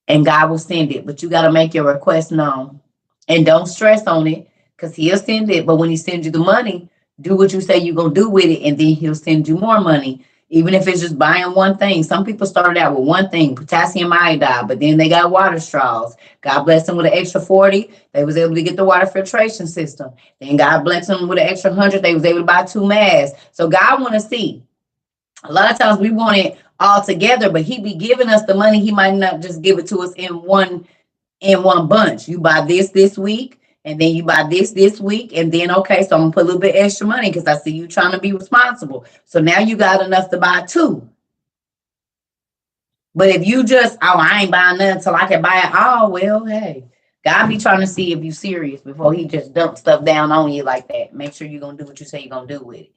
And God will send it, but you got to make your request known. And don't stress on it because He'll send it. But when He sends you the money, do what you say you're going to do with it, and then He'll send you more money. Even if it's just buying one thing. Some people started out with one thing, potassium iodide, but then they got water straws. God bless them with an extra 40. They was able to get the water filtration system. Then God bless them with an extra 100. They was able to buy 2 masks. So God want to see. A lot of times we want it all together, but He be giving us the money. He might not just give it to us in one bunch. You buy this week, and then you buy this week, and then okay, so I'm gonna put a little bit extra money because I see you trying to be responsible. So now you got enough to buy 2. But if you just, oh, I ain't buying nothing until I can buy it all, well, hey, God be trying to see if you serious before He just dump stuff down on you like that. Make sure you're gonna do what you say you're gonna do with it.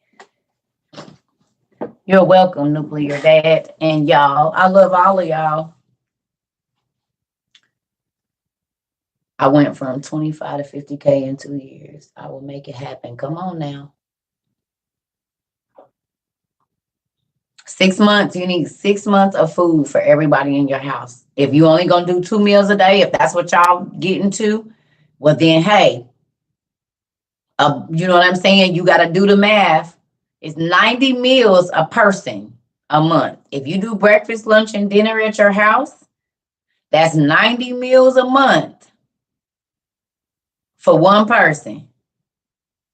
You're welcome, Nuclear Dad and y'all. I love all of y'all. I went from 25 to 50K in 2 years. I will make it happen. Come on now. 6 months, you need 6 months of food for everybody in your house. If you only gonna do 2 meals a day, if that's what y'all getting to, well then, hey, you know what I'm saying? You got to do the math. It's 90 meals a person a month. If you do breakfast, lunch, and dinner at your house, that's 90 meals a month for one person.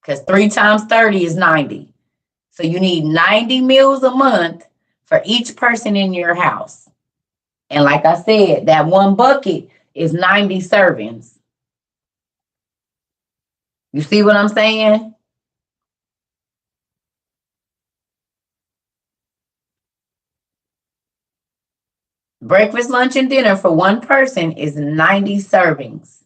Because 3 times 30 is 90. So you need 90 meals a month for each person in your house. And like I said, that one bucket is 90 servings. You see what I'm saying? Breakfast, lunch, and dinner for one person is 90 servings.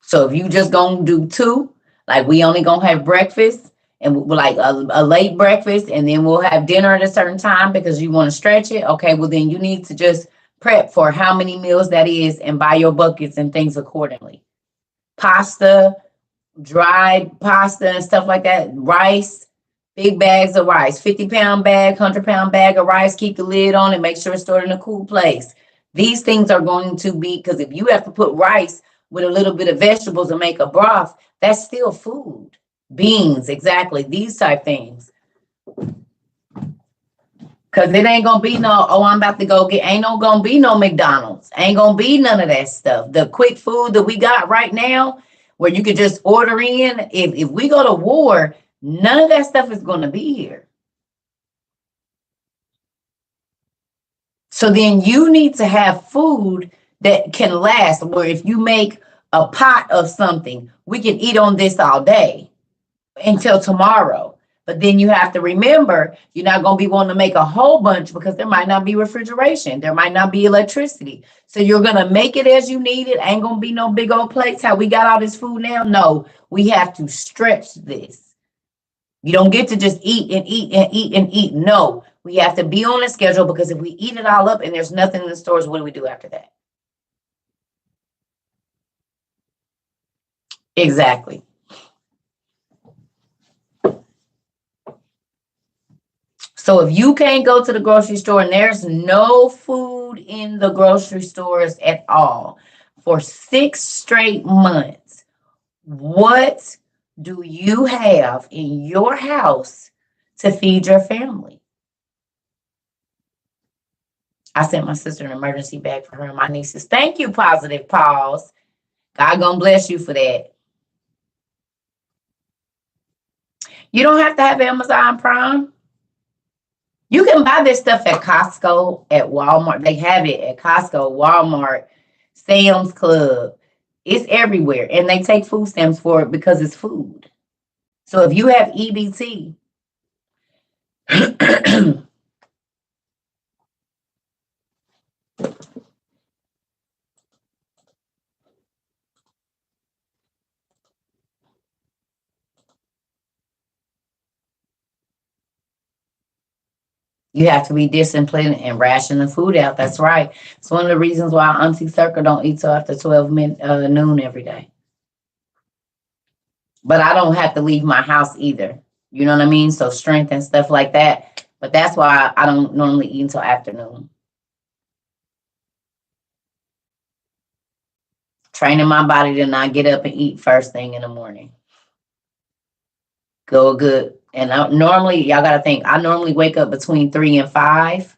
So if you just gonna do 2, like we only gonna have breakfast and like a late breakfast, and then we'll have dinner at a certain time because you want to stretch it. Okay, well then you need to just prep for how many meals that is and buy your buckets and things accordingly. Pasta, dried pasta and stuff like that, rice, big bags of rice, 50-pound bag, 100-pound bag of rice, keep the lid on it, make sure it's stored in a cool place. These things are going to be, because if you have to put rice with a little bit of vegetables and make a broth, that's still food. Beans, exactly, these type things. Because it ain't going to be no, oh, I'm about to go get, ain't no going to be no McDonald's. Ain't going to be none of that stuff. The quick food that we got right now, where you could just order in, if we go to war, none of that stuff is going to be here. So then you need to have food that can last, where if you make a pot of something, we can eat on this all day until tomorrow. But then you have to remember, you're not going to be wanting to make a whole bunch because there might not be refrigeration. There might not be electricity. So you're going to make it as you need it. Ain't going to be no big old plates. How we got all this food now? No, we have to stretch this. You don't get to just eat and eat and eat and eat. No, we have to be on a schedule, because if we eat it all up and there's nothing in the stores, what do we do after that? Exactly. So if you can't go to the grocery store and there's no food in the grocery stores at all for 6 straight months, what do you have in your house to feed your family? I sent my sister an emergency bag for her and my nieces. Thank you, Positive Pause. God gonna bless you for that. You don't have to have Amazon Prime. You can buy this stuff at Costco, at Walmart. They have it at Costco, Walmart, Sam's Club. It's everywhere. And they take food stamps for it because it's food. So if you have EBT, you have to be disciplined and ration the food out. That's right. It's one of the reasons why Auntie Circle don't eat till after 12 noon every day. But I don't have to leave my house either. You know what I mean? So strength and stuff like that. But that's why I don't normally eat until afternoon. Training my body to not get up and eat first thing in the morning. Go good. And normally, y'all got to think, I normally wake up between 3 and 5.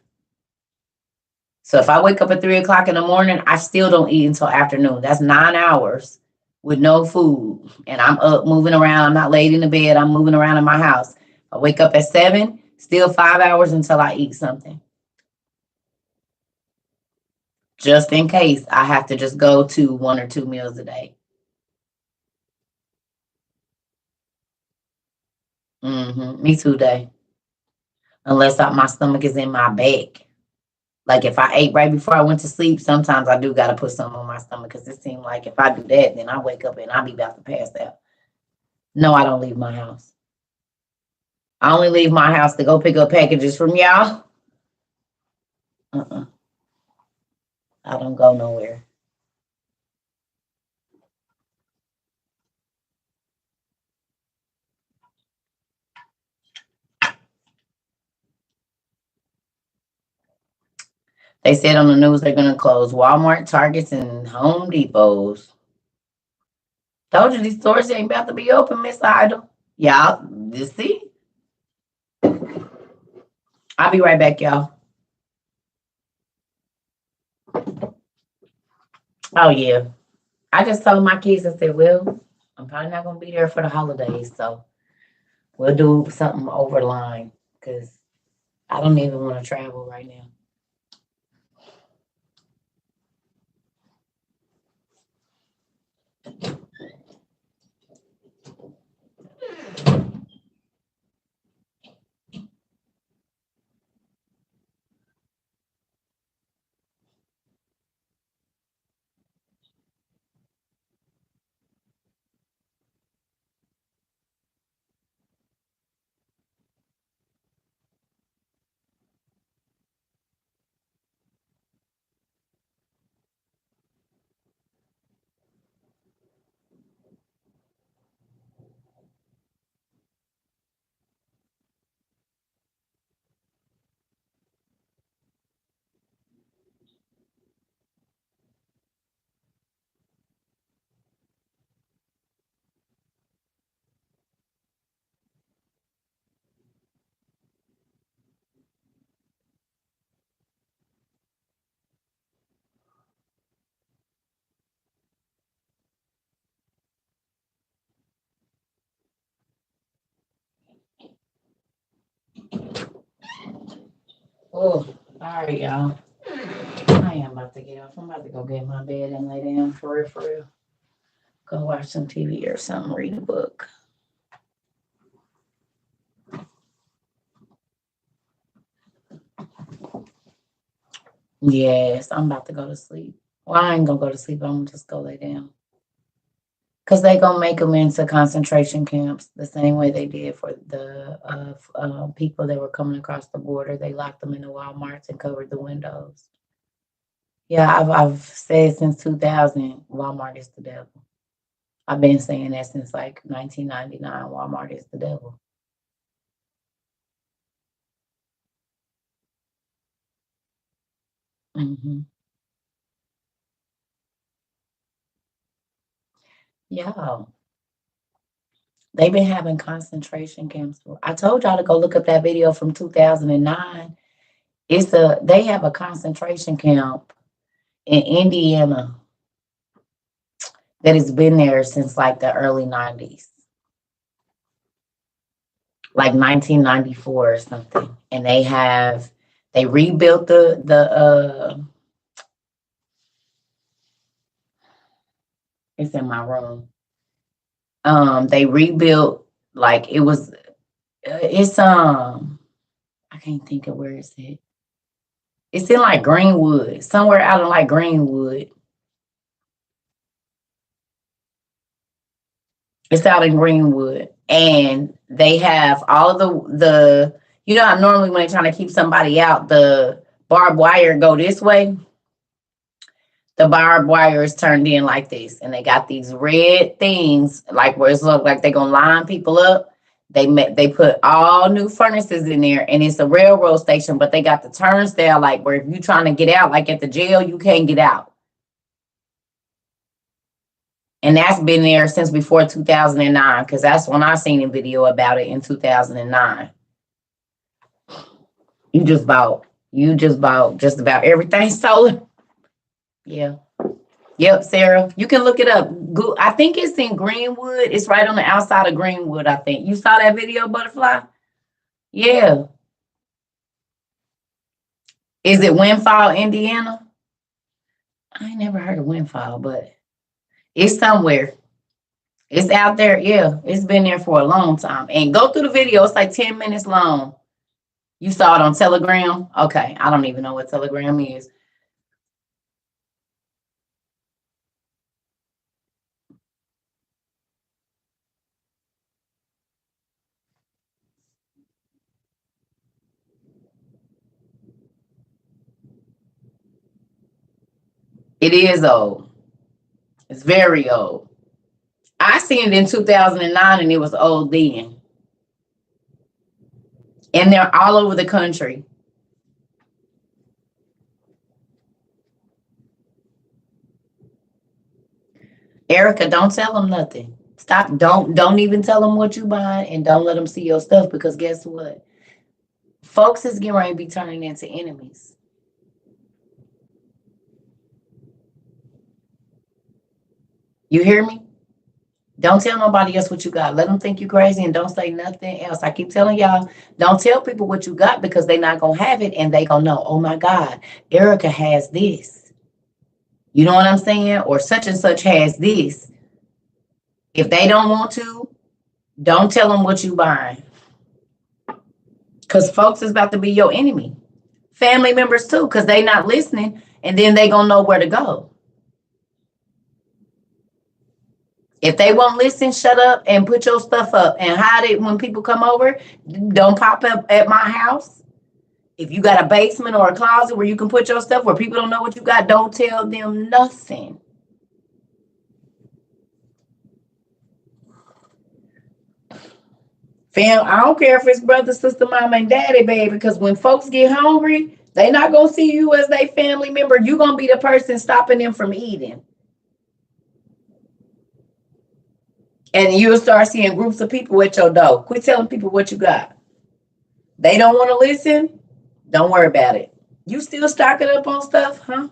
So if I wake up at 3 o'clock in the morning, I still don't eat until afternoon. That's 9 hours with no food. And I'm up moving around. I'm not laid in the bed. I'm moving around in my house. I wake up at 7, still 5 hours until I eat something. Just in case I have to just go to 1 or 2 meals a day. Me too, Day. Unless my stomach is in my back. Like if I ate right before I went to sleep, sometimes I do got to put something on my stomach because it seems like if I do that, then I wake up and I'll be about to pass out. No, I don't leave my house. I only leave my house to go pick up packages from y'all. I don't go nowhere. They said on the news they're going to close Walmart, Targets, and Home Depots. Told you these stores ain't about to be open, Miss Idle. Y'all, you see? I'll be right back, y'all. Oh, yeah. I just told my kids, I said, well, I'm probably not going to be there for the holidays, so we'll do something over the line because I don't even want to travel right now. Oh, all right, y'all. I am about to get off. I'm about to go get my bed and lay down for real, for real. Go watch some TV or something, read a book. Yes, I'm about to go to sleep. Well, I ain't gonna go to sleep. I'm gonna just go lay down. Because they gonna make them into concentration camps the same way they did for the people that were coming across the border. They locked them in the Walmarts and covered the windows. Yeah, I've said since 2000, Walmart is the devil. I've been saying that since like 1999. Walmart is the devil. Hmm. Yeah, they've been having concentration camps. I told y'all to go look up that video from 2009. They have a concentration camp in Indiana that has been there since like the early 90s. like 1994 or something. And they rebuilt the it's in my room. They rebuilt, like, it was it's I can't think of where it's at. It's in like Greenwood, somewhere out in like Greenwood. It's out in Greenwood, and they have all of the you know how normally when they're trying to keep somebody out, the barbed wire go this way. The barbed wire is turned in like this, and they got these red things, like where it's look like they're gonna line people up. They put all new furnaces in there, and it's a railroad station, but they got the turnstile, like where if you trying to get out, like at the jail, you can't get out. And that's been there since before 2009, because that's when I seen a video about it in 2009. You just bought just about everything solar. Yeah. Yep, Sarah. You can look it up. I think it's in Greenwood. It's right on the outside of Greenwood, I think. You saw that video, Butterfly? Yeah. Is it Windfall, Indiana? I ain't never heard of Windfall, but it's somewhere. It's out there. Yeah. It's been there for a long time. And go through the video. It's like 10 minutes long. You saw it on Telegram? Okay. I don't even know what Telegram is. It is old. It's very old. I seen it in 2009 and it was old then. And they're all over the country. Erica, don't tell them nothing. Stop. Don't even tell them what you buying, and don't let them see your stuff, because guess what? Folks is getting ready to be turning into enemies. You hear me? Don't tell nobody else what you got. Let them think you crazy and don't say nothing else. I keep telling y'all, don't tell people what you got, because they're not going to have it, and they going to know, oh my God, Erica has this. You know what I'm saying? Or such and such has this. If they don't want to, don't tell them what you buying. Because folks is about to be your enemy. Family members too, because they not listening, and then they going to know where to go. If they won't listen, shut up and put your stuff up and hide it when people come over. Don't pop up at my house. If you got a basement or a closet where you can put your stuff where people don't know what you got, don't tell them nothing. Fam, I don't care if it's brother, sister, mama, and daddy, baby, because when folks get hungry, they not going to see you as their family member. You're going to be the person stopping them from eating. And you'll start seeing groups of people at your door. Quit telling people what you got. They don't want to listen. Don't worry about it. You still stocking up on stuff, huh?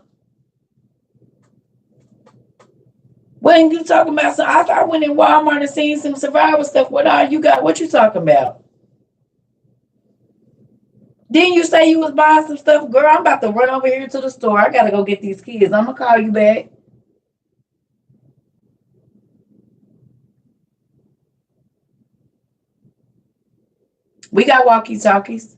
When you talking about some, I went in Walmart and seen some survival stuff. What all you got? What you talking about? Didn't you say you was buying some stuff? Girl, I'm about to run over here to the store. I got to go get these kids. I'm going to call you back. We got walkie-talkies.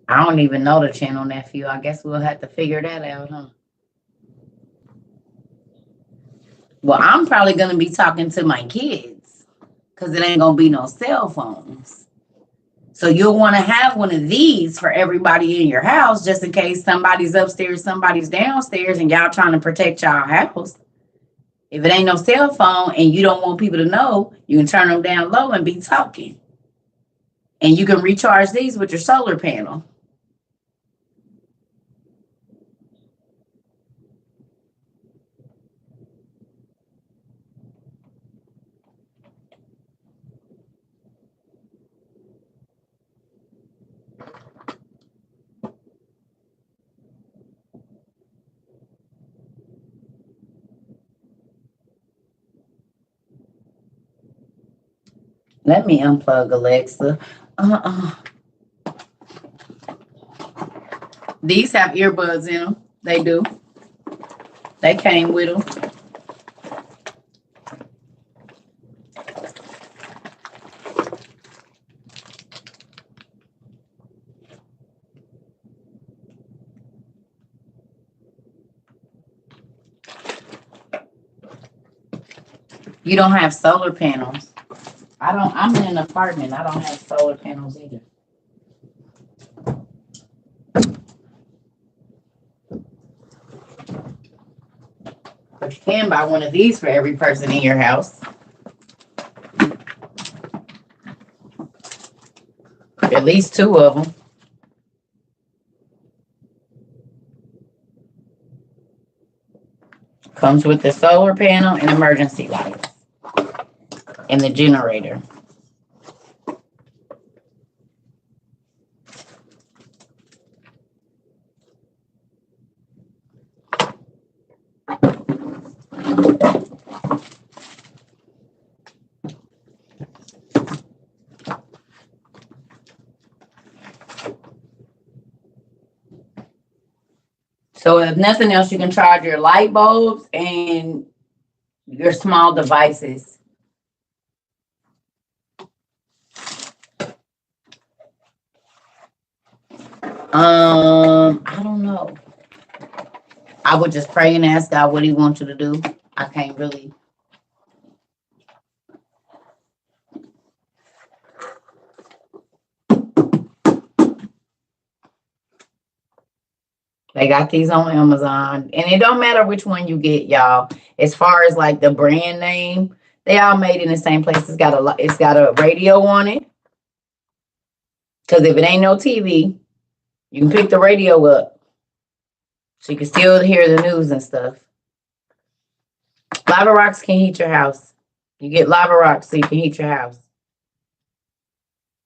I don't even know the channel, nephew. I guess we'll have to figure that out, huh? Well, I'm probably going to be talking to my kids, because it ain't going to be no cell phones. So you'll want to have one of these for everybody in your house, just in case somebody's upstairs, somebody's downstairs, and y'all trying to protect y'all house. If it ain't no cell phone and you don't want people to know, you can turn them down low and be talking. And you can recharge these with your solar panel. Let me unplug Alexa. Uh-uh. These have earbuds in them. They do. They came with them. You don't have solar panels. I'm in an apartment. I don't have solar panels either. But you can buy one of these for every person in your house. At least 2 of them. Comes with the solar panel and emergency lights. And the generator. So if nothing else, you can charge your light bulbs and your small devices. I don't know. I would just pray and ask God what he wants you to do. I can't really. They got these on Amazon, and it don't matter which one you get, y'all. As far as like the brand name, they all made in the same place. It's got a radio on it. Because if it ain't no TV, you can pick the radio up, so you can still hear the news and stuff. Lava rocks can heat your house. You get lava rocks so you can heat your house.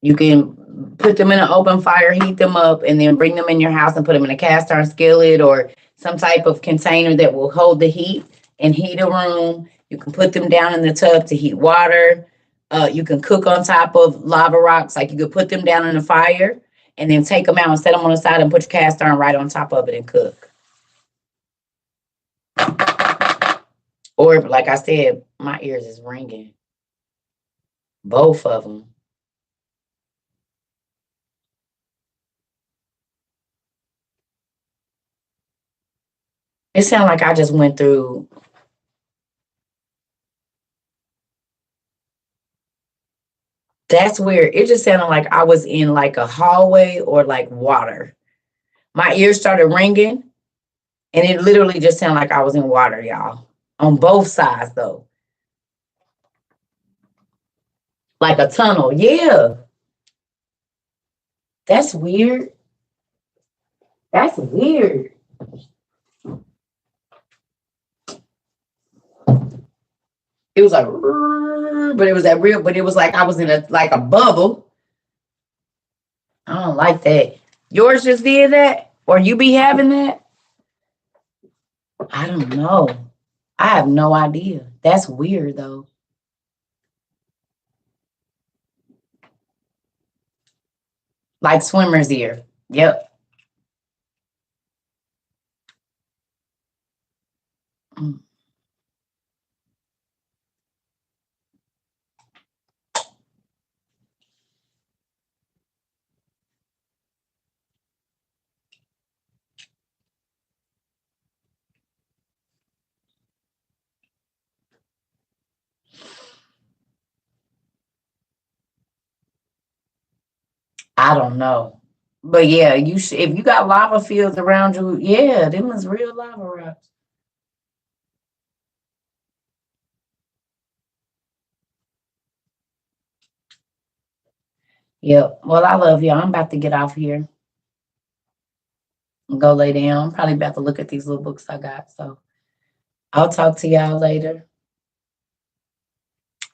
You can put them in an open fire, heat them up, and then bring them in your house and put them in a cast iron skillet or some type of container that will hold the heat and heat a room. You can put them down in the tub to heat water. You can cook on top of lava rocks. Like you could put them down in the fire and then take them out and set them on the side and put your cast iron right on top of it and cook. Or like I said, my ears is ringing. Both of them. It sounded like I just went through. That's weird. It just sounded like I was in like a hallway or like water. My ears started ringing, and it literally just sounded like I was in water, y'all. On both sides, though. Like a tunnel. Yeah. That's weird. That's weird. It was like, but it was that real, but it was like I was in a bubble. I don't like that. Yours just did that? Or you be having that? I don't know. I have no idea. That's weird though. Like swimmer's ear. Yep. Mm. I don't know. But yeah, if you got lava fields around you, yeah, them is real lava rocks. Yep. Well, I love y'all. I'm about to get off here and go lay down. I'm probably about to look at these little books I got. So I'll talk to y'all later.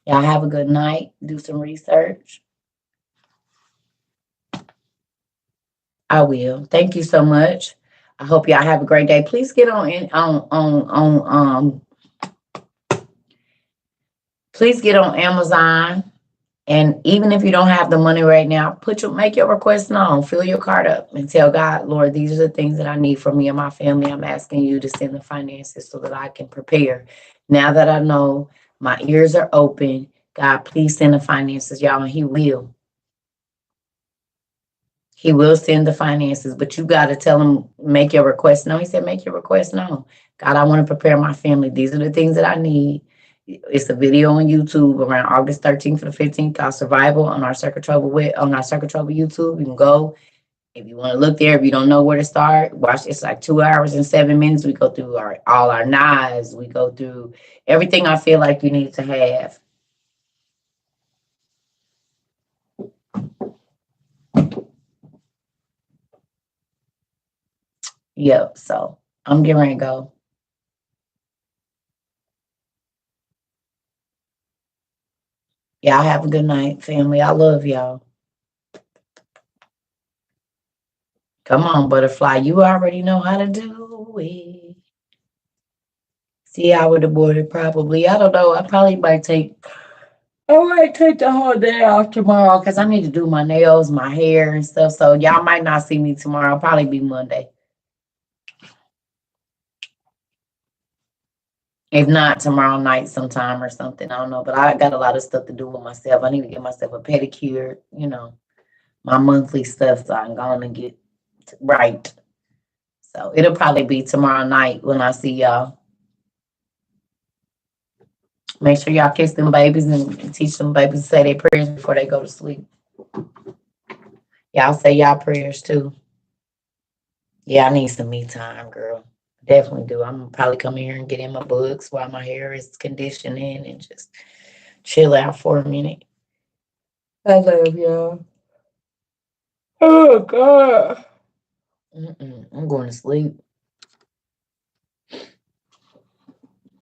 Y'all have a good night. Do some research. I will. Thank you so much. I hope y'all have a great day. Please get please get on Amazon. And even if you don't have the money right now, make your request known. Fill your card up and tell God, Lord, these are the things that I need from me and my family. I'm asking you to send the finances so that I can prepare. Now that I know my ears are open, God, please send the finances, y'all, and He will. He will send the finances, but you got to tell Him, make your request known. He said, make your request known. God, I want to prepare my family. These are the things that I need. It's a video on YouTube around August 13th to the 15th called Survival on our Circle Trouble YouTube. You can go if you want to look there. If you don't know where to start, watch. It's like 2 hours and 7 minutes. We go through all our knives. We go through everything I feel like you need to have. Yep. So I'm getting ready to go. Y'all have a good night, family. I love y'all. Come on, butterfly. You already know how to do it. See, I would have bought it probably. I don't know. I might take the whole day off tomorrow because I need to do my nails, my hair, and stuff. So y'all might not see me tomorrow. It'll probably be Monday. If not, tomorrow night sometime or something. I don't know. But I got a lot of stuff to do with myself. I need to get myself a pedicure, my monthly stuff so I can go on and get right. So it'll probably be tomorrow night when I see y'all. Make sure y'all kiss them babies and teach them babies to say their prayers before they go to sleep. Y'all say y'all prayers too. Yeah, I need some me time, girl. Definitely do. I'm gonna probably come here and get in my books while my hair is conditioning and just chill out for a minute. I love y'all. Oh God. I'm going to sleep.